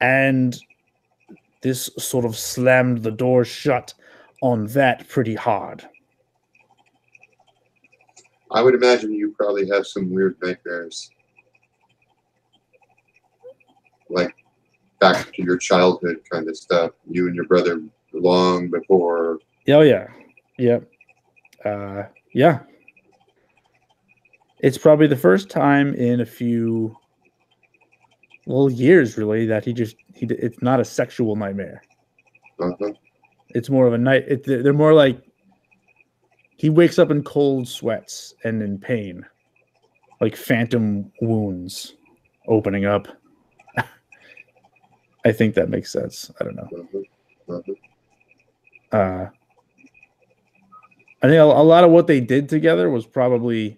Speaker 2: and this sort of slammed the door shut on that pretty hard.
Speaker 3: I would imagine you probably have some weird nightmares. Like back to your childhood kind of stuff. You and your brother long before.
Speaker 2: Oh, yeah. Yep. Yeah. It's probably the first time in a few years, really, that it's not a sexual nightmare.
Speaker 3: Uh-huh.
Speaker 2: It's more of a night. They're more like he wakes up in cold sweats and in pain, like phantom wounds opening up. I think that makes sense. I don't know. I think a lot of what they did together was probably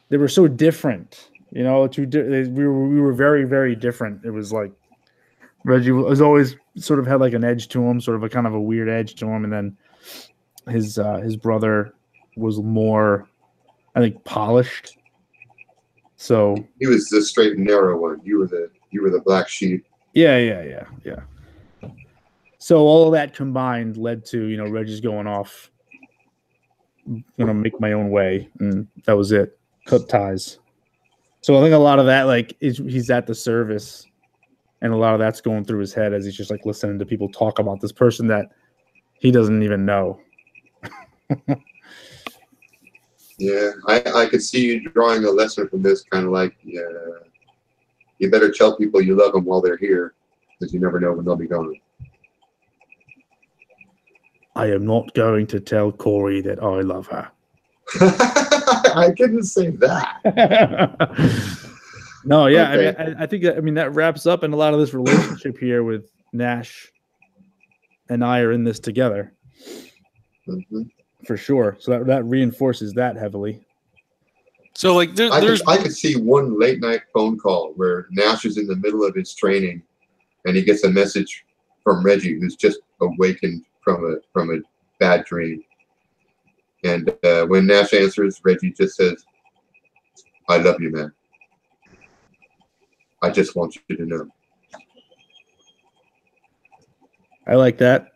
Speaker 2: they were so different. You know, we were very, very different. It was like Reggie was always sort of had like an edge to him, sort of a kind of a weird edge to him, and then his brother was more, I think, polished. So
Speaker 3: he was the straight and narrow one. You were the black sheep.
Speaker 2: Yeah. So all of that combined led to, you know, Reggie's going off. I'm gonna make my own way, and that was it. Cut ties. So I think a lot of that, like, he's at the service, and a lot of that's going through his head as he's just like listening to people talk about this person that he doesn't even know.
Speaker 3: Yeah, I could see you drawing a lesson from this, kind of like, yeah, you better tell people you love them while they're here, because you never know when they'll be gone.
Speaker 2: I am not going to tell Corey that I love her.
Speaker 3: I didn't say that.
Speaker 2: No, yeah,
Speaker 3: Okay.
Speaker 2: I think that wraps up in a lot of this relationship here with Nash and I are in this together.
Speaker 3: Mm-hmm.
Speaker 2: For sure. So that reinforces that heavily.
Speaker 1: So like
Speaker 3: I could see one late night phone call where Nash is in the middle of his training and he gets a message from Reggie, who's just awakened from a bad dream. And when Nash answers, Reggie just says, "I love you, man. I just want you to know."
Speaker 2: I like that.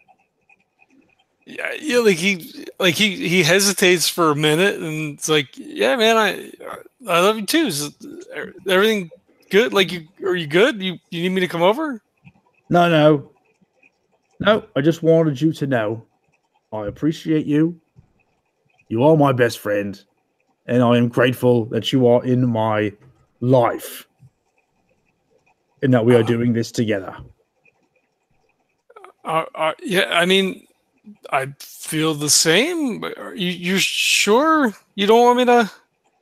Speaker 1: Yeah, like he hesitates for a minute, and it's like, yeah, man, I love you too. Is everything good? Like, are you good? You need me to come over?
Speaker 2: No. I just wanted you to know I appreciate you. You are my best friend, and I am grateful that you are in my life, and that we are doing this together.
Speaker 1: Yeah, I mean, I feel the same. Are you sure you don't want me to?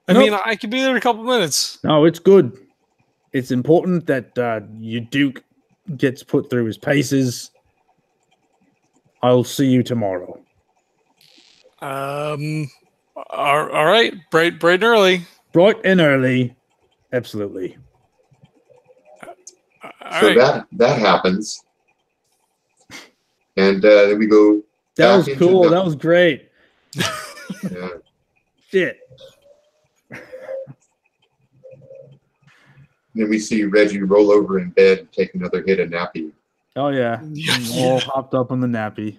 Speaker 1: I mean, I could be there in a couple minutes.
Speaker 2: No, it's good. It's important that your Duke gets put through his paces. I'll see you tomorrow.
Speaker 1: All right, bright and early.
Speaker 2: Bright and early, absolutely.
Speaker 3: So that happens, and then we go.
Speaker 2: That was cool. That was great.
Speaker 3: Yeah.
Speaker 2: Shit.
Speaker 3: Then we see Reggie roll over in bed and take another hit of nappy.
Speaker 2: Oh yeah, all hopped up on the nappy.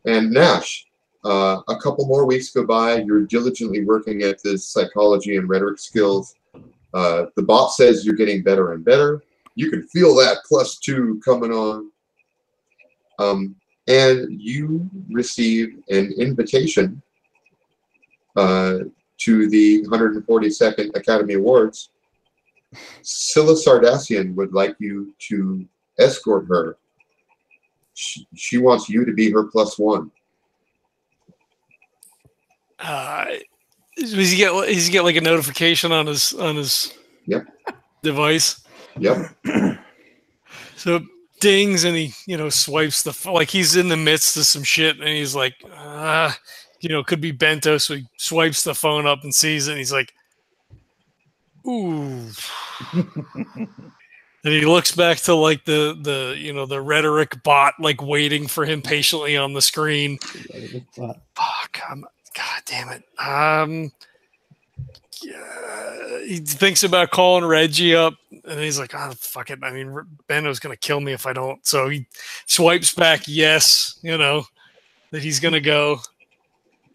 Speaker 3: And Nash, a couple more weeks go by. You're diligently working at this psychology and rhetoric skills. The bot says you're getting better and better. You can feel that +2 coming on. And you receive an invitation to the 142nd Academy Awards. Scilla Sardacian would like you to escort her. She wants you to be her +1.
Speaker 1: Does he get like a notification on his
Speaker 3: Yep.
Speaker 1: device?
Speaker 3: Yep.
Speaker 1: So dings, and he swipes like he's in the midst of some shit, and he's like, could be Bento, so he swipes the phone up and sees it, and he's like, ooh. And he looks back to like the rhetoric bot like waiting for him patiently on the screen. Fuck, God damn it. He thinks about calling Reggie up, and he's like, oh, fuck it. I mean, Bento's going to kill me if I don't. So he swipes back yes, that he's going to go.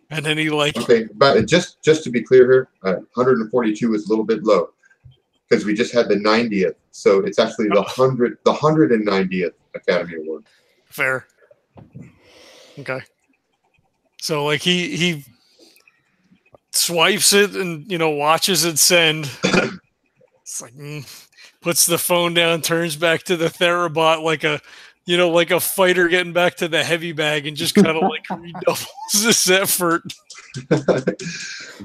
Speaker 1: And then he like...
Speaker 3: Okay, but just to be clear here, 142 is a little bit low because we just had the 90th. So it's actually the 190th Academy Award.
Speaker 1: Fair. Okay. So like he swipes it and watches it send. It's like puts the phone down, turns back to the Therabot like a fighter getting back to the heavy bag, and just kind of like redoubles this effort.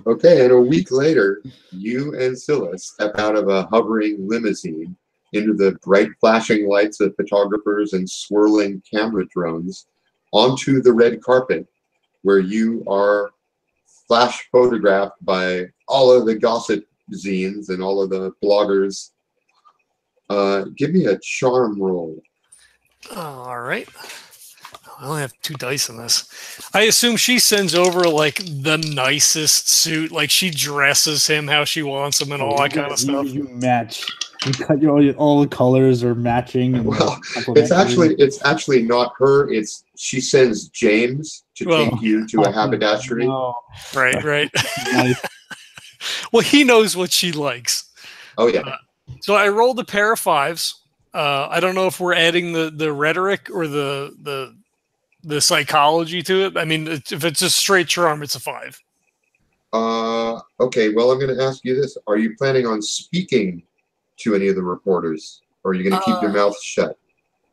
Speaker 3: Okay, and a week later, you and Scilla step out of a hovering limousine into the bright flashing lights of photographers and swirling camera drones onto the red carpet, where you are flash photographed by all of the gossip zines and all of the bloggers. Give me a charm roll.
Speaker 1: All right. I only have 2 dice in this. I assume she sends over like the nicest suit, like she dresses him how she wants him and all that kind of stuff.
Speaker 2: You match. You cut all the colors are matching. And
Speaker 3: well, it's actually not her. She sends James to take you to a haberdashery.
Speaker 2: No.
Speaker 1: Right.
Speaker 2: Nice.
Speaker 1: Well, he knows what she likes.
Speaker 3: Oh yeah.
Speaker 1: So I rolled a pair of 5s. I don't know if we're adding the rhetoric or the psychology to it. I mean, if it's a straight charm, it's a 5.
Speaker 3: Okay. Well, I'm going to ask you this: are you planning on speaking to any of the reporters, or are you going to keep your mouth shut?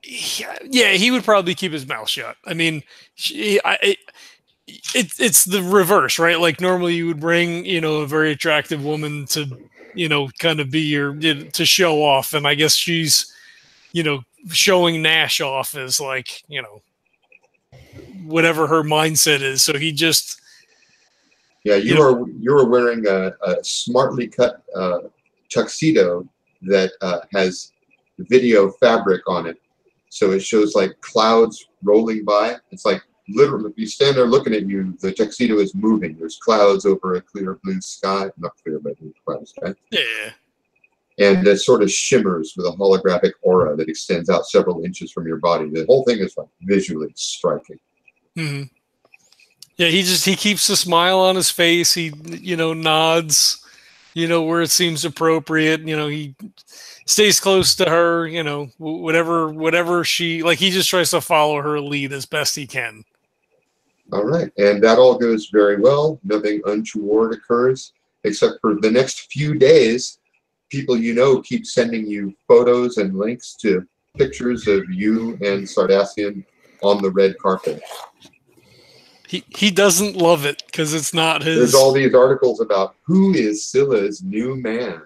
Speaker 1: Yeah, he would probably keep his mouth shut. I mean, it's the reverse, right? Like normally you would bring, a very attractive woman to, kind of be to show off, and I guess she's, showing Nash off as like, whatever her mindset is. So he just,
Speaker 3: yeah, you are wearing a smartly cut tuxedo that has video fabric on it, so it shows like clouds rolling by. It's like literally, if you stand there looking at you, the tuxedo is moving. There's clouds over a clear blue sky, not clear, but cloud sky.
Speaker 1: Yeah.
Speaker 3: And it sort of shimmers with a holographic aura that extends out several inches from your body. The whole thing is like visually striking.
Speaker 1: Mm-hmm. Yeah, he keeps a smile on his face. He, nods, where it seems appropriate. He stays close to her, whatever she, like, he just tries to follow her lead as best he can.
Speaker 3: All right. And that all goes very well. Nothing untoward occurs, except for the next few days, people keep sending you photos and links to pictures of you and Sardacian on the red carpet.
Speaker 1: He doesn't love it because it's not his.
Speaker 3: There's all these articles about who is Scylla's new man.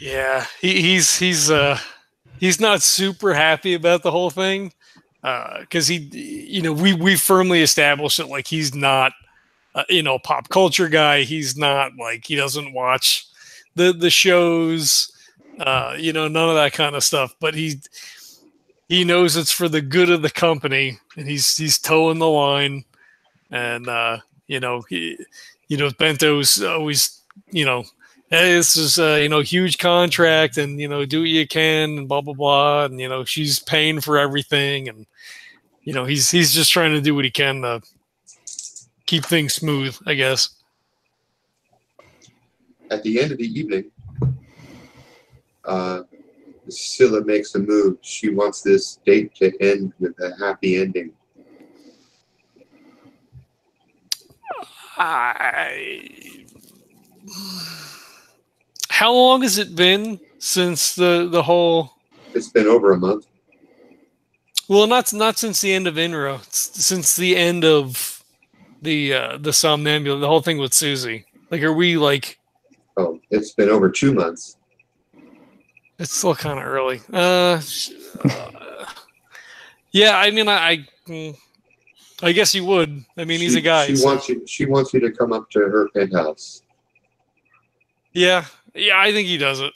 Speaker 1: Yeah, he's not super happy about the whole thing because we firmly established that, like, he's not a pop culture guy. He's not, like, he doesn't watch the shows, none of that kind of stuff. But he knows it's for the good of the company, and he's towing the line. And Bento's always, hey, this is huge contract, and do what you can, and blah blah blah, and she's paying for everything, and he's just trying to do what he can to keep things smooth, I guess.
Speaker 3: At the end of the evening, Scilla makes a move. She wants this date to end with a happy ending.
Speaker 1: How long has it been since the whole?
Speaker 3: It's been over a month.
Speaker 1: Well, not since the end of Inra. Since the end of the somnambula, the whole thing with Susie. Like, are we like?
Speaker 3: Oh, it's been over 2 months.
Speaker 1: It's still kind of early. Yeah, I mean, I guess he would. I mean, he's a guy.
Speaker 3: She wants you to come up to her penthouse.
Speaker 1: Yeah, I think he does it.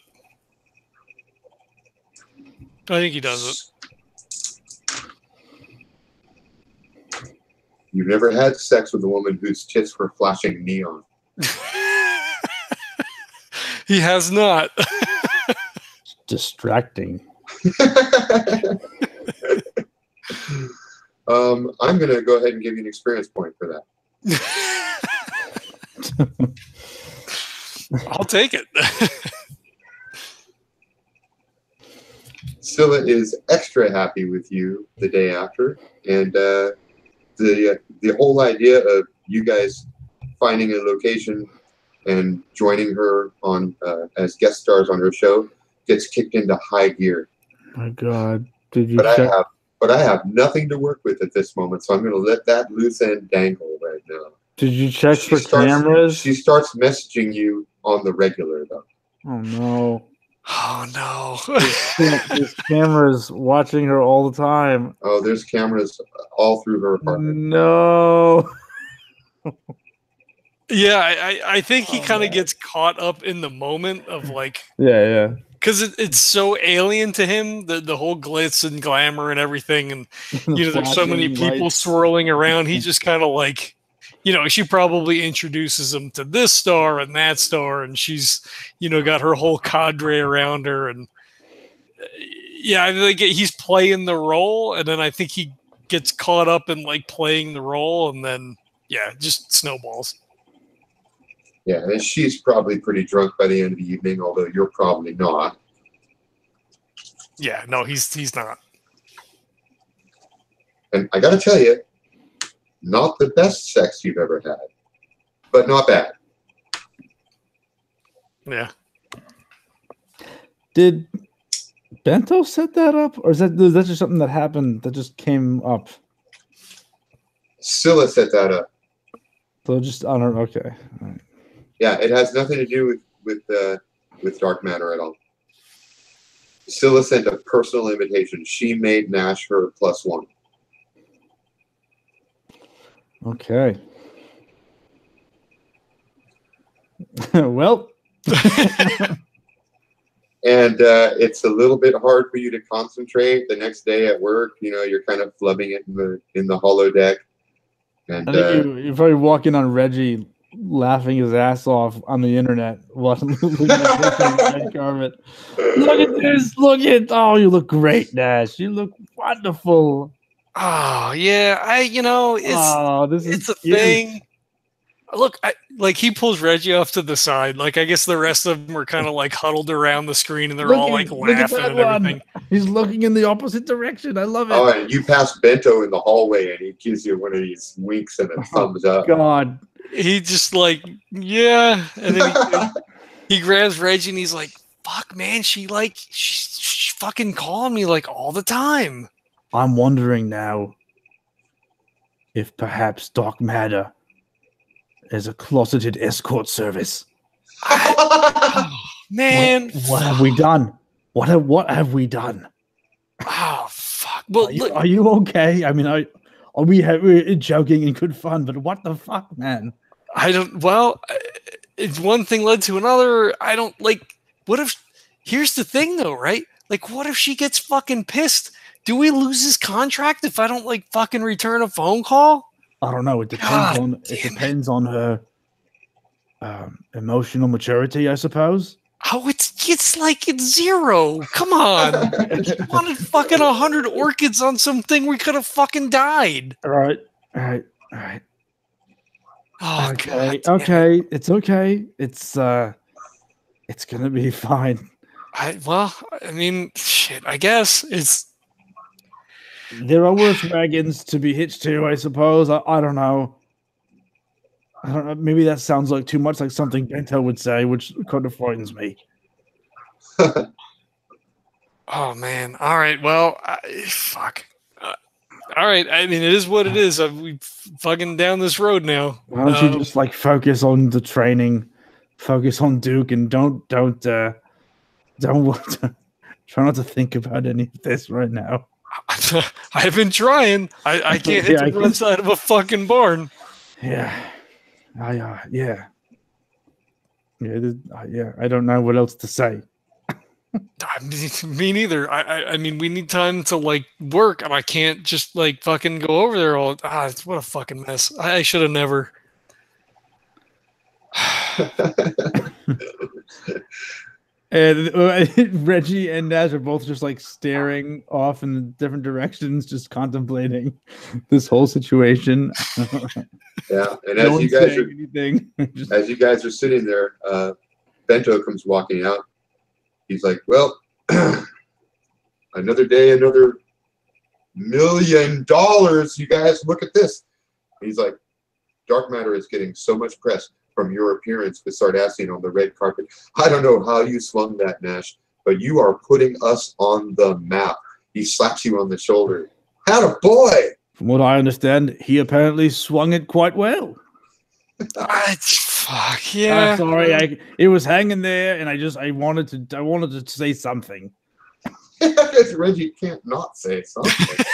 Speaker 3: You've never had sex with a woman whose tits were flashing neon.
Speaker 1: He has not.
Speaker 2: Distracting.
Speaker 3: I'm going to go ahead and give you an experience point for that.
Speaker 1: I'll take it.
Speaker 3: Scilla is extra happy with you the day after, and the whole idea of you guys finding a location and joining her on as guest stars on her show gets kicked into high gear.
Speaker 2: My God, did you?
Speaker 3: But I have nothing to work with at this moment, so I'm going to let that loose end dangle right now.
Speaker 2: Did you check for cameras?
Speaker 3: She starts messaging you on the regular, though.
Speaker 2: Oh no!
Speaker 1: Oh no!
Speaker 2: There's cameras watching her all the time.
Speaker 3: Oh, there's cameras all through her apartment.
Speaker 2: No.
Speaker 1: Yeah, I think he kind of gets caught up in the moment of, like,
Speaker 2: yeah,
Speaker 1: because it's so alien to him, the whole glitz and glamour and everything, and there's so many people swirling around. He just kind of, like, she probably introduces him to this star and that star, and she's got her whole cadre around her, and I think he's playing the role, and then I think he gets caught up in, like, playing the role, and then just snowballs.
Speaker 3: Yeah, and she's probably pretty drunk by the end of the evening, although you're probably not.
Speaker 1: Yeah, no, he's not.
Speaker 3: And I got to tell you, not the best sex you've ever had, but not bad.
Speaker 1: Yeah.
Speaker 2: Did Bento set that up, or is that just something that happened that just came up?
Speaker 3: Scilla set that up.
Speaker 2: So just on her. Okay. All right.
Speaker 3: Yeah, it has nothing to do with dark matter at all. Scilla sent a personal invitation. She made Nash her +1.
Speaker 2: Okay. Well.
Speaker 3: And it's a little bit hard for you to concentrate the next day at work. You're kind of flubbing it in the holodeck. And
Speaker 2: I think you're probably walking on Reggie, laughing his ass off on the internet, watching looking at this on the red carpet. Look at this! Oh, you look great, Nash. You look wonderful.
Speaker 1: Oh yeah, it's a
Speaker 2: cute.
Speaker 1: thing. Look, he pulls Reggie off to the side. Like I guess the rest of them are kind of like huddled around the screen and they're all like laughing and everything.
Speaker 2: He's looking in the opposite direction. I love it.
Speaker 3: Oh, and you pass Bento in the hallway and he gives you one of these winks and a thumbs up.
Speaker 2: God.
Speaker 1: He just like, yeah. And then he grabs Reggie and he's like, fuck man, she's fucking calling me like all the time.
Speaker 2: I'm wondering now if perhaps Dark Matter is a closeted escort service.
Speaker 1: Man,
Speaker 2: what have we done? What have we done?
Speaker 1: Oh fuck! Well,
Speaker 2: are you okay? I mean, we're joking in good fun, but what the fuck, man?
Speaker 1: I don't. Well, it's one thing led to another. I don't like. What if? Here's the thing, though, right? Like, what if she gets fucking pissed? Do we lose his contract if I don't like fucking return a phone call?
Speaker 2: I don't know. It depends on her emotional maturity, I suppose.
Speaker 1: Oh, it's zero. Come on. He wanted fucking 100 orchids on something we could have fucking died.
Speaker 2: All right.
Speaker 1: Oh,
Speaker 2: okay.
Speaker 1: God.
Speaker 2: Okay. It's okay. It's gonna be fine.
Speaker 1: I mean, shit, I guess it's.
Speaker 2: There are worse wagons to be hitched to, I suppose. I don't know. I don't know. Maybe that sounds like too much like something Bento would say, which kind of frightens me.
Speaker 1: Oh, man. All right. Well, fuck. All right. I mean, it is what it is. We fucking down this road now.
Speaker 2: Why don't you just like focus on the training, focus on Duke, and don't try not to think about any of this right now.
Speaker 1: I've been trying. I can't hit the one side of a fucking barn.
Speaker 2: Yeah. Yeah. I don't know what else to say.
Speaker 1: Me neither. I mean, we need time to like work, and I can't just like fucking go over there all. What a fucking mess. I should have never.
Speaker 2: And Reggie and Nash are both just like staring off in different directions, just contemplating this whole situation.
Speaker 3: Yeah, and as you guys are sitting there, Bento comes walking out. He's like, "Well, another day, another $1 million. You guys, look at this." He's like, "Dark Matter is getting so much press from your appearance with Sardacian on the red carpet. I don't know how you swung that, Nash, but you are putting us on the map." He slaps you on the shoulder. "Atta boy!"
Speaker 2: From what I understand, he apparently swung it quite well.
Speaker 1: Fuck yeah!
Speaker 2: I'm sorry, it was hanging there, and I wanted to say something.
Speaker 3: Reggie can't not say something.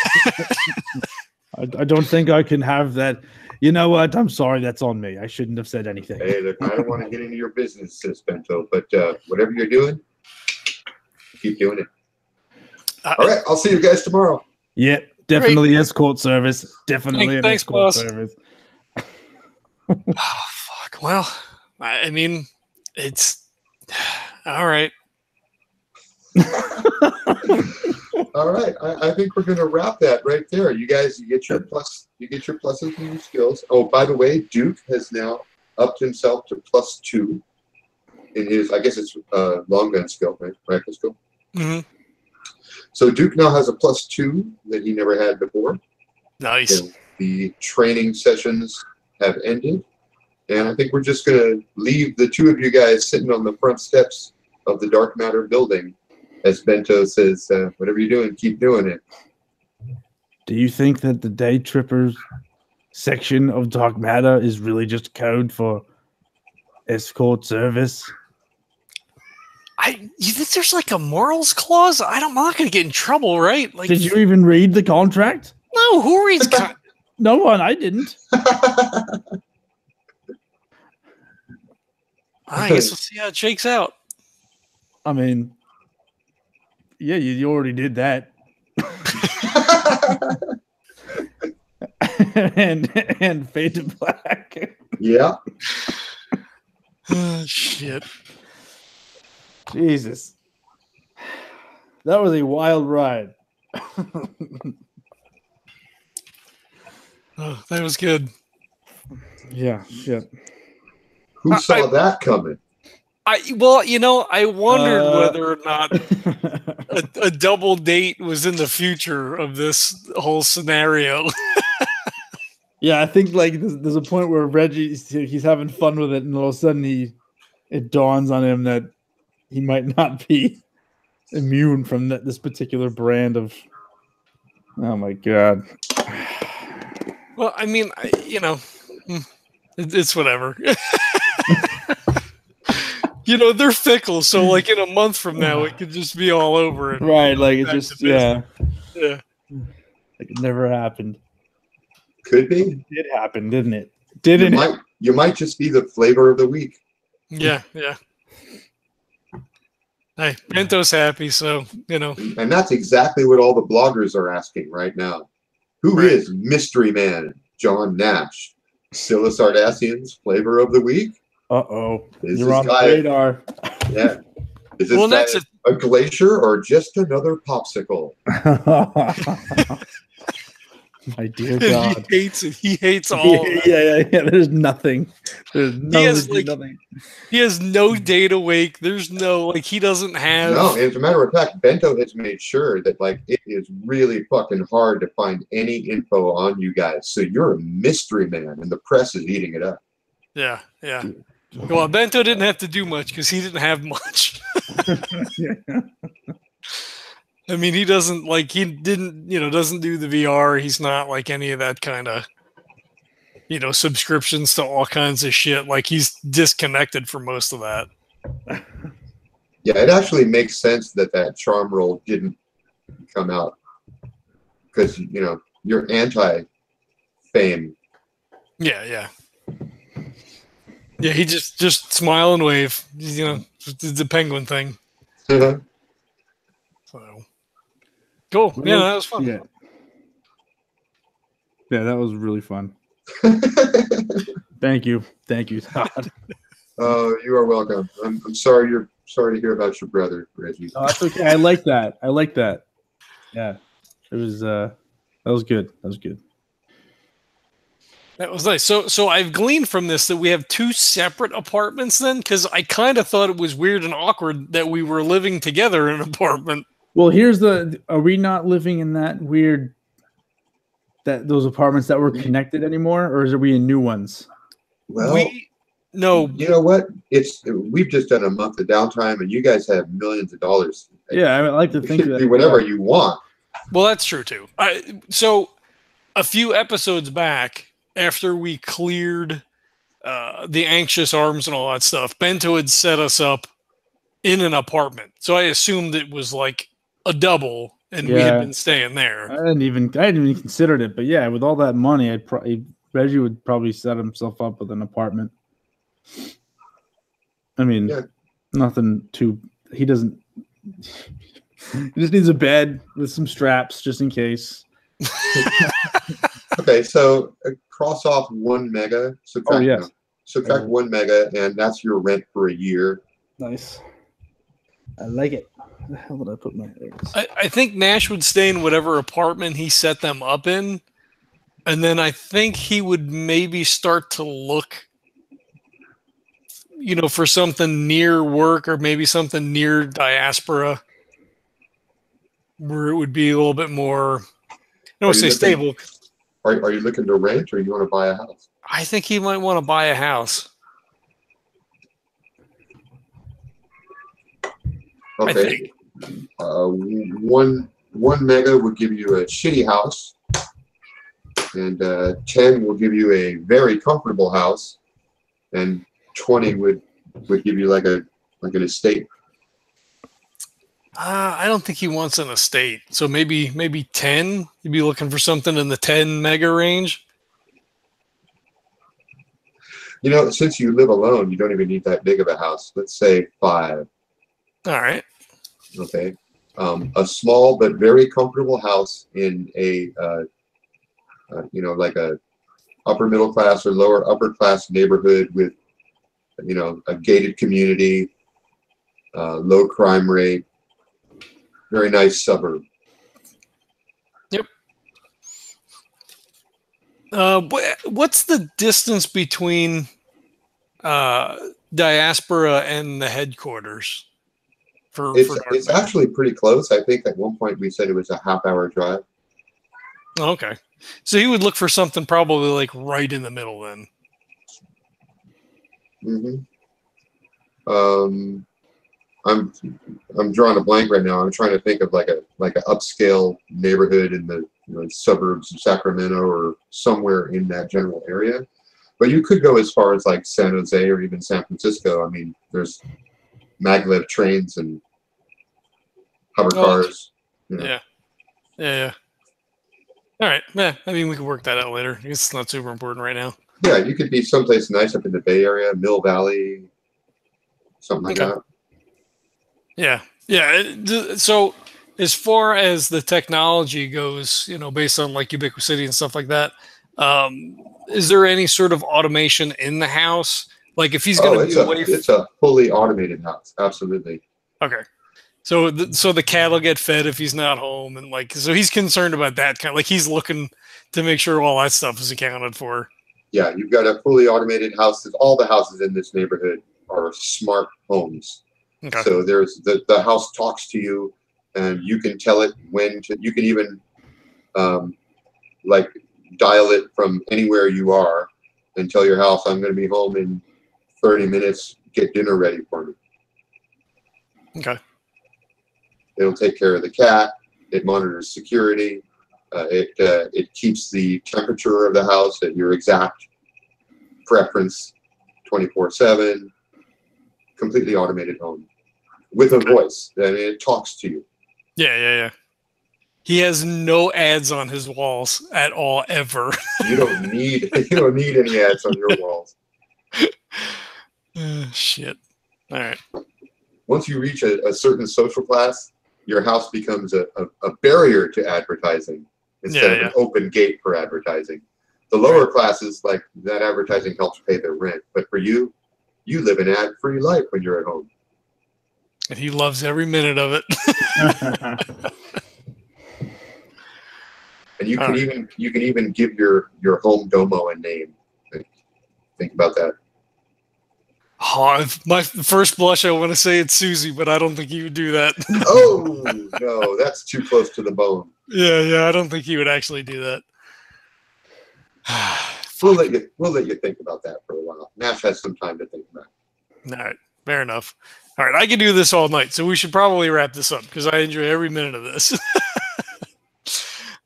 Speaker 2: I don't think I can have that. You know what? I'm sorry. That's on me. I shouldn't have said anything.
Speaker 3: Hey, look, I don't want to get into your business, says Bento, but whatever you're doing, keep doing it. All right, I'll see you guys tomorrow.
Speaker 2: Yeah, definitely escort service. Definitely
Speaker 1: thanks,
Speaker 2: escort
Speaker 1: boss.
Speaker 2: service.
Speaker 1: Oh, fuck. Well, I mean, it's all right.
Speaker 3: All right, I think we're going to wrap that right there. You guys, you get your pluses and your skills. Oh, by the way, Duke has now upped himself to +2 in his, I guess it's long gun skill, right? Rifle skill.
Speaker 1: Mm-hmm.
Speaker 3: So Duke now has a +2 that he never had before.
Speaker 1: Nice.
Speaker 3: So the training sessions have ended, and I think we're just going to leave the two of you guys sitting on the front steps of the Dark Matter building. As Bento says, whatever you're doing, keep doing it.
Speaker 2: Do you think that the DayTrippers section of Dark Matter is really just code for escort service?
Speaker 1: You think there's like a morals clause? I'm not going to get in trouble, right? Like,
Speaker 2: did you even read the contract?
Speaker 1: No, who reads?
Speaker 2: No one. I didn't.
Speaker 1: I guess we'll see how it shakes out.
Speaker 2: I mean, yeah, you already did that. and Fade to Black.
Speaker 3: Yeah.
Speaker 1: Oh, shit.
Speaker 2: Jesus. That was a wild ride.
Speaker 1: Oh, that was good.
Speaker 2: Yeah, shit.
Speaker 3: Who saw that coming?
Speaker 1: Well, I wondered whether or not a double date was in the future of this whole scenario.
Speaker 2: Yeah, I think like there's a point where Reggie he's having fun with it, and all of a sudden it dawns on him that he might not be immune from this particular brand of. Oh my god.
Speaker 1: Well, I mean, it's whatever. They're fickle, so like in a month from now, it could just be all over. And
Speaker 2: right, like it just
Speaker 1: yeah.
Speaker 2: Like it never happened.
Speaker 3: Could be.
Speaker 2: It did happen, didn't it? Didn't it?
Speaker 3: You might just be the flavor of the week.
Speaker 1: Yeah. Hey, Bento's happy, so
Speaker 3: And that's exactly what all the bloggers are asking right now. Who is Mystery Man John Nash? Scilla Sardacian's flavor of the week?
Speaker 2: Uh-oh.
Speaker 3: Is
Speaker 2: You're
Speaker 3: this
Speaker 2: on the
Speaker 3: guy-
Speaker 2: radar.
Speaker 3: Yeah. Is this guy a glacier or just another popsicle?
Speaker 2: My dear God.
Speaker 1: He hates it. He hates all of it.
Speaker 2: Yeah. There's nothing. There's nothing.
Speaker 1: He has no data wake. There's no, he doesn't have.
Speaker 3: No, as a matter of fact, Bento has made sure that, it is really fucking hard to find any info on you guys. So you're a mystery man, and the press is eating it up.
Speaker 1: Yeah. Well, Bento didn't have to do much because he didn't have much. I mean, he doesn't doesn't do the VR. He's not like any of that kind of, subscriptions to all kinds of shit. Like he's disconnected from most of that.
Speaker 3: Yeah, it actually makes sense that charm roll didn't come out because, you're anti-fame.
Speaker 1: Yeah. Yeah, he just smile and wave. The penguin thing. So cool. Yeah, that was fun.
Speaker 2: Yeah, that was really fun. Thank you, Todd.
Speaker 3: Oh, you are welcome. I'm sorry. You're sorry to hear about your brother, Reggie.
Speaker 2: Oh, that's okay. I like that. Yeah, it was. That was good.
Speaker 1: That was nice. So I've gleaned from this that we have two separate apartments then, because I kind of thought it was weird and awkward that we were living together in an apartment.
Speaker 2: Well, are we not living in that weird, those apartments that were connected anymore, or are we in new ones?
Speaker 3: Well,
Speaker 1: no.
Speaker 3: You know what? We've just done a month of downtime, and you guys have millions of dollars.
Speaker 2: Yeah, I like to think that.
Speaker 3: Do whatever you want.
Speaker 1: Well, that's true too. So a few episodes back, after we cleared the anxious arms and all that stuff, Bento had set us up in an apartment. So I assumed it was like a double, and we had been staying there.
Speaker 2: I hadn't even considered it, but yeah, with all that money, Reggie would probably set himself up with an apartment. I mean, nothing too. He doesn't. He just needs a bed with some straps just in case.
Speaker 3: Okay, so cross off 1 mega. Subtract 1 mega, and that's your rent for a year.
Speaker 2: Nice. I like it. Where the hell did I put my eggs?
Speaker 1: I think Nash would stay in whatever apartment he set them up in, and then I think he would maybe start to look, for something near work or maybe something near diaspora, where it would be a little bit more, I don't want to say stable.
Speaker 3: Are you looking to rent, or you want to buy a house?
Speaker 1: I think he might want to buy a house.
Speaker 3: Okay. 1 mega would give you a shitty house, and 10 will give you a very comfortable house, and 20 would give you like an estate.
Speaker 1: I don't think he wants an estate. So maybe 10. You'd be looking for something in the 10 mega range.
Speaker 3: Since you live alone, you don't even need that big of a house. Let's say 5.
Speaker 1: All right.
Speaker 3: Okay. A small but very comfortable house in a, like a upper middle class or lower upper class neighborhood with, you know, a gated community, low crime rate, very nice suburb.
Speaker 1: Yep. What's the distance between Diaspora and the headquarters?
Speaker 3: It's actually pretty close. I think at one point we said it was a half-hour drive.
Speaker 1: Oh, okay. So he would look for something probably like right in the middle then.
Speaker 3: Mm-hmm. I'm drawing a blank right now. I'm trying to think of like an upscale neighborhood in the, you know, suburbs of Sacramento or somewhere in that general area. But you could go as far as like San Jose or even San Francisco. I mean, there's maglev trains and hover cars. You know.
Speaker 1: Yeah. All right. Yeah. I mean, we can work that out later. It's not super important right now.
Speaker 3: Yeah, you could be someplace nice up in the Bay Area, Mill Valley, something like that.
Speaker 1: Yeah. So as far as the technology goes, you know, based on like ubiquity and stuff like that, is there any sort of automation in the house? Like if he's going to be away,
Speaker 3: it's a fully automated house. Absolutely.
Speaker 1: Okay. So the cat will get fed if he's not home, and like, so he's concerned about that kind of, like he's looking to make sure all that stuff is accounted for.
Speaker 3: Yeah, you've got a fully automated house. All the houses in this neighborhood are smart homes.
Speaker 1: Okay.
Speaker 3: So there's the house talks to you, and you can tell it when to. You can even like dial it from anywhere you are and tell your house, "I'm going to be home in 30 minutes. Get dinner ready for me."
Speaker 1: Okay.
Speaker 3: It'll take care of the cat. It monitors security. It keeps the temperature of the house at your exact preference, 24/7. Completely automated home with a voice. I mean, it talks to you.
Speaker 1: Yeah. He has no ads on his walls at all ever.
Speaker 3: You don't need any ads on your walls.
Speaker 1: Shit. All right.
Speaker 3: Once you reach a certain social class, your house becomes a barrier to advertising instead of an open gate for advertising. The lower classes, like that advertising helps pay their rent. But for you, you live an ad-free life when you're at home.
Speaker 1: And he loves every minute of it.
Speaker 3: And you can even give your home domo a name. Think about that.
Speaker 1: Oh, my first blush, I want to say it's Susie, but I don't think he would do that.
Speaker 3: Oh no, that's too close to the bone.
Speaker 1: Yeah, I don't think he would actually do that.
Speaker 3: We'll let you think about that for a while. Nash has some time to think about it.
Speaker 1: All right, fair enough. All right, I could do this all night, so we should probably wrap this up because I enjoy every minute of this.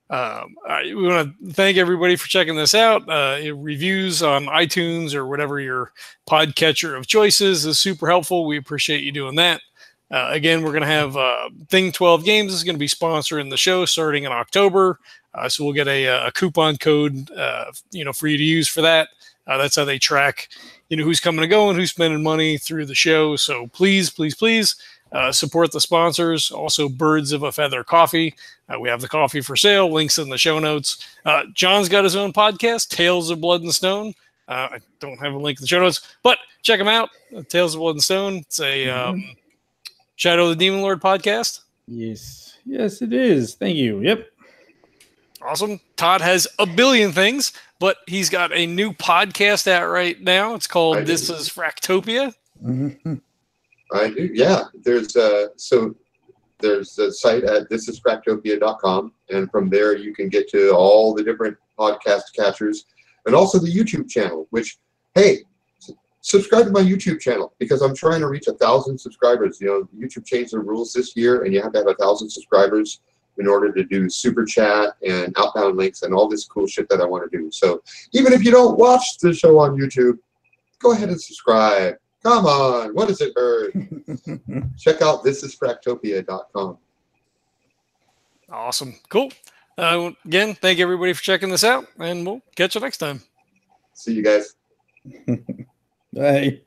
Speaker 1: All right, we want to thank everybody for checking this out. Reviews on iTunes or whatever your podcatcher of choice is super helpful. We appreciate you doing that. Again, we're going to have Thing 12 Games is going to be sponsoring the show starting in October. So we'll get a coupon code, for you to use for that. That's how they track, who's coming and going, who's spending money through the show. So please support the sponsors. Also, Birds of a Feather Coffee. We have the coffee for sale. Links in the show notes. John's got his own podcast, Tales of Blood and Stone. I don't have a link in the show notes, but check them out. Tales of Blood and Stone. It's a Shadow of the Demon Lord podcast.
Speaker 2: Yes, it is. Thank you. Yep.
Speaker 1: Awesome. Todd has a billion things, but he's got a new podcast out right now. It's called This Is Fractopia.
Speaker 2: Mm-hmm.
Speaker 3: I do. Yeah. There's a site at thisisfractopia.com, and from there you can get to all the different podcast catchers and also the YouTube channel, which, hey, subscribe to my YouTube channel because I'm trying to reach 1,000 subscribers. YouTube changed the rules this year, and you have to have 1,000 subscribers in order to do super chat and outbound links and all this cool shit that I want to do. So even if you don't watch the show on YouTube, go ahead and subscribe. Come on, what does it hurt? Check out thisisfractopia.com.
Speaker 1: Awesome. Cool. Again, thank everybody for checking this out, and we'll catch you next time.
Speaker 3: See you guys.
Speaker 2: Bye.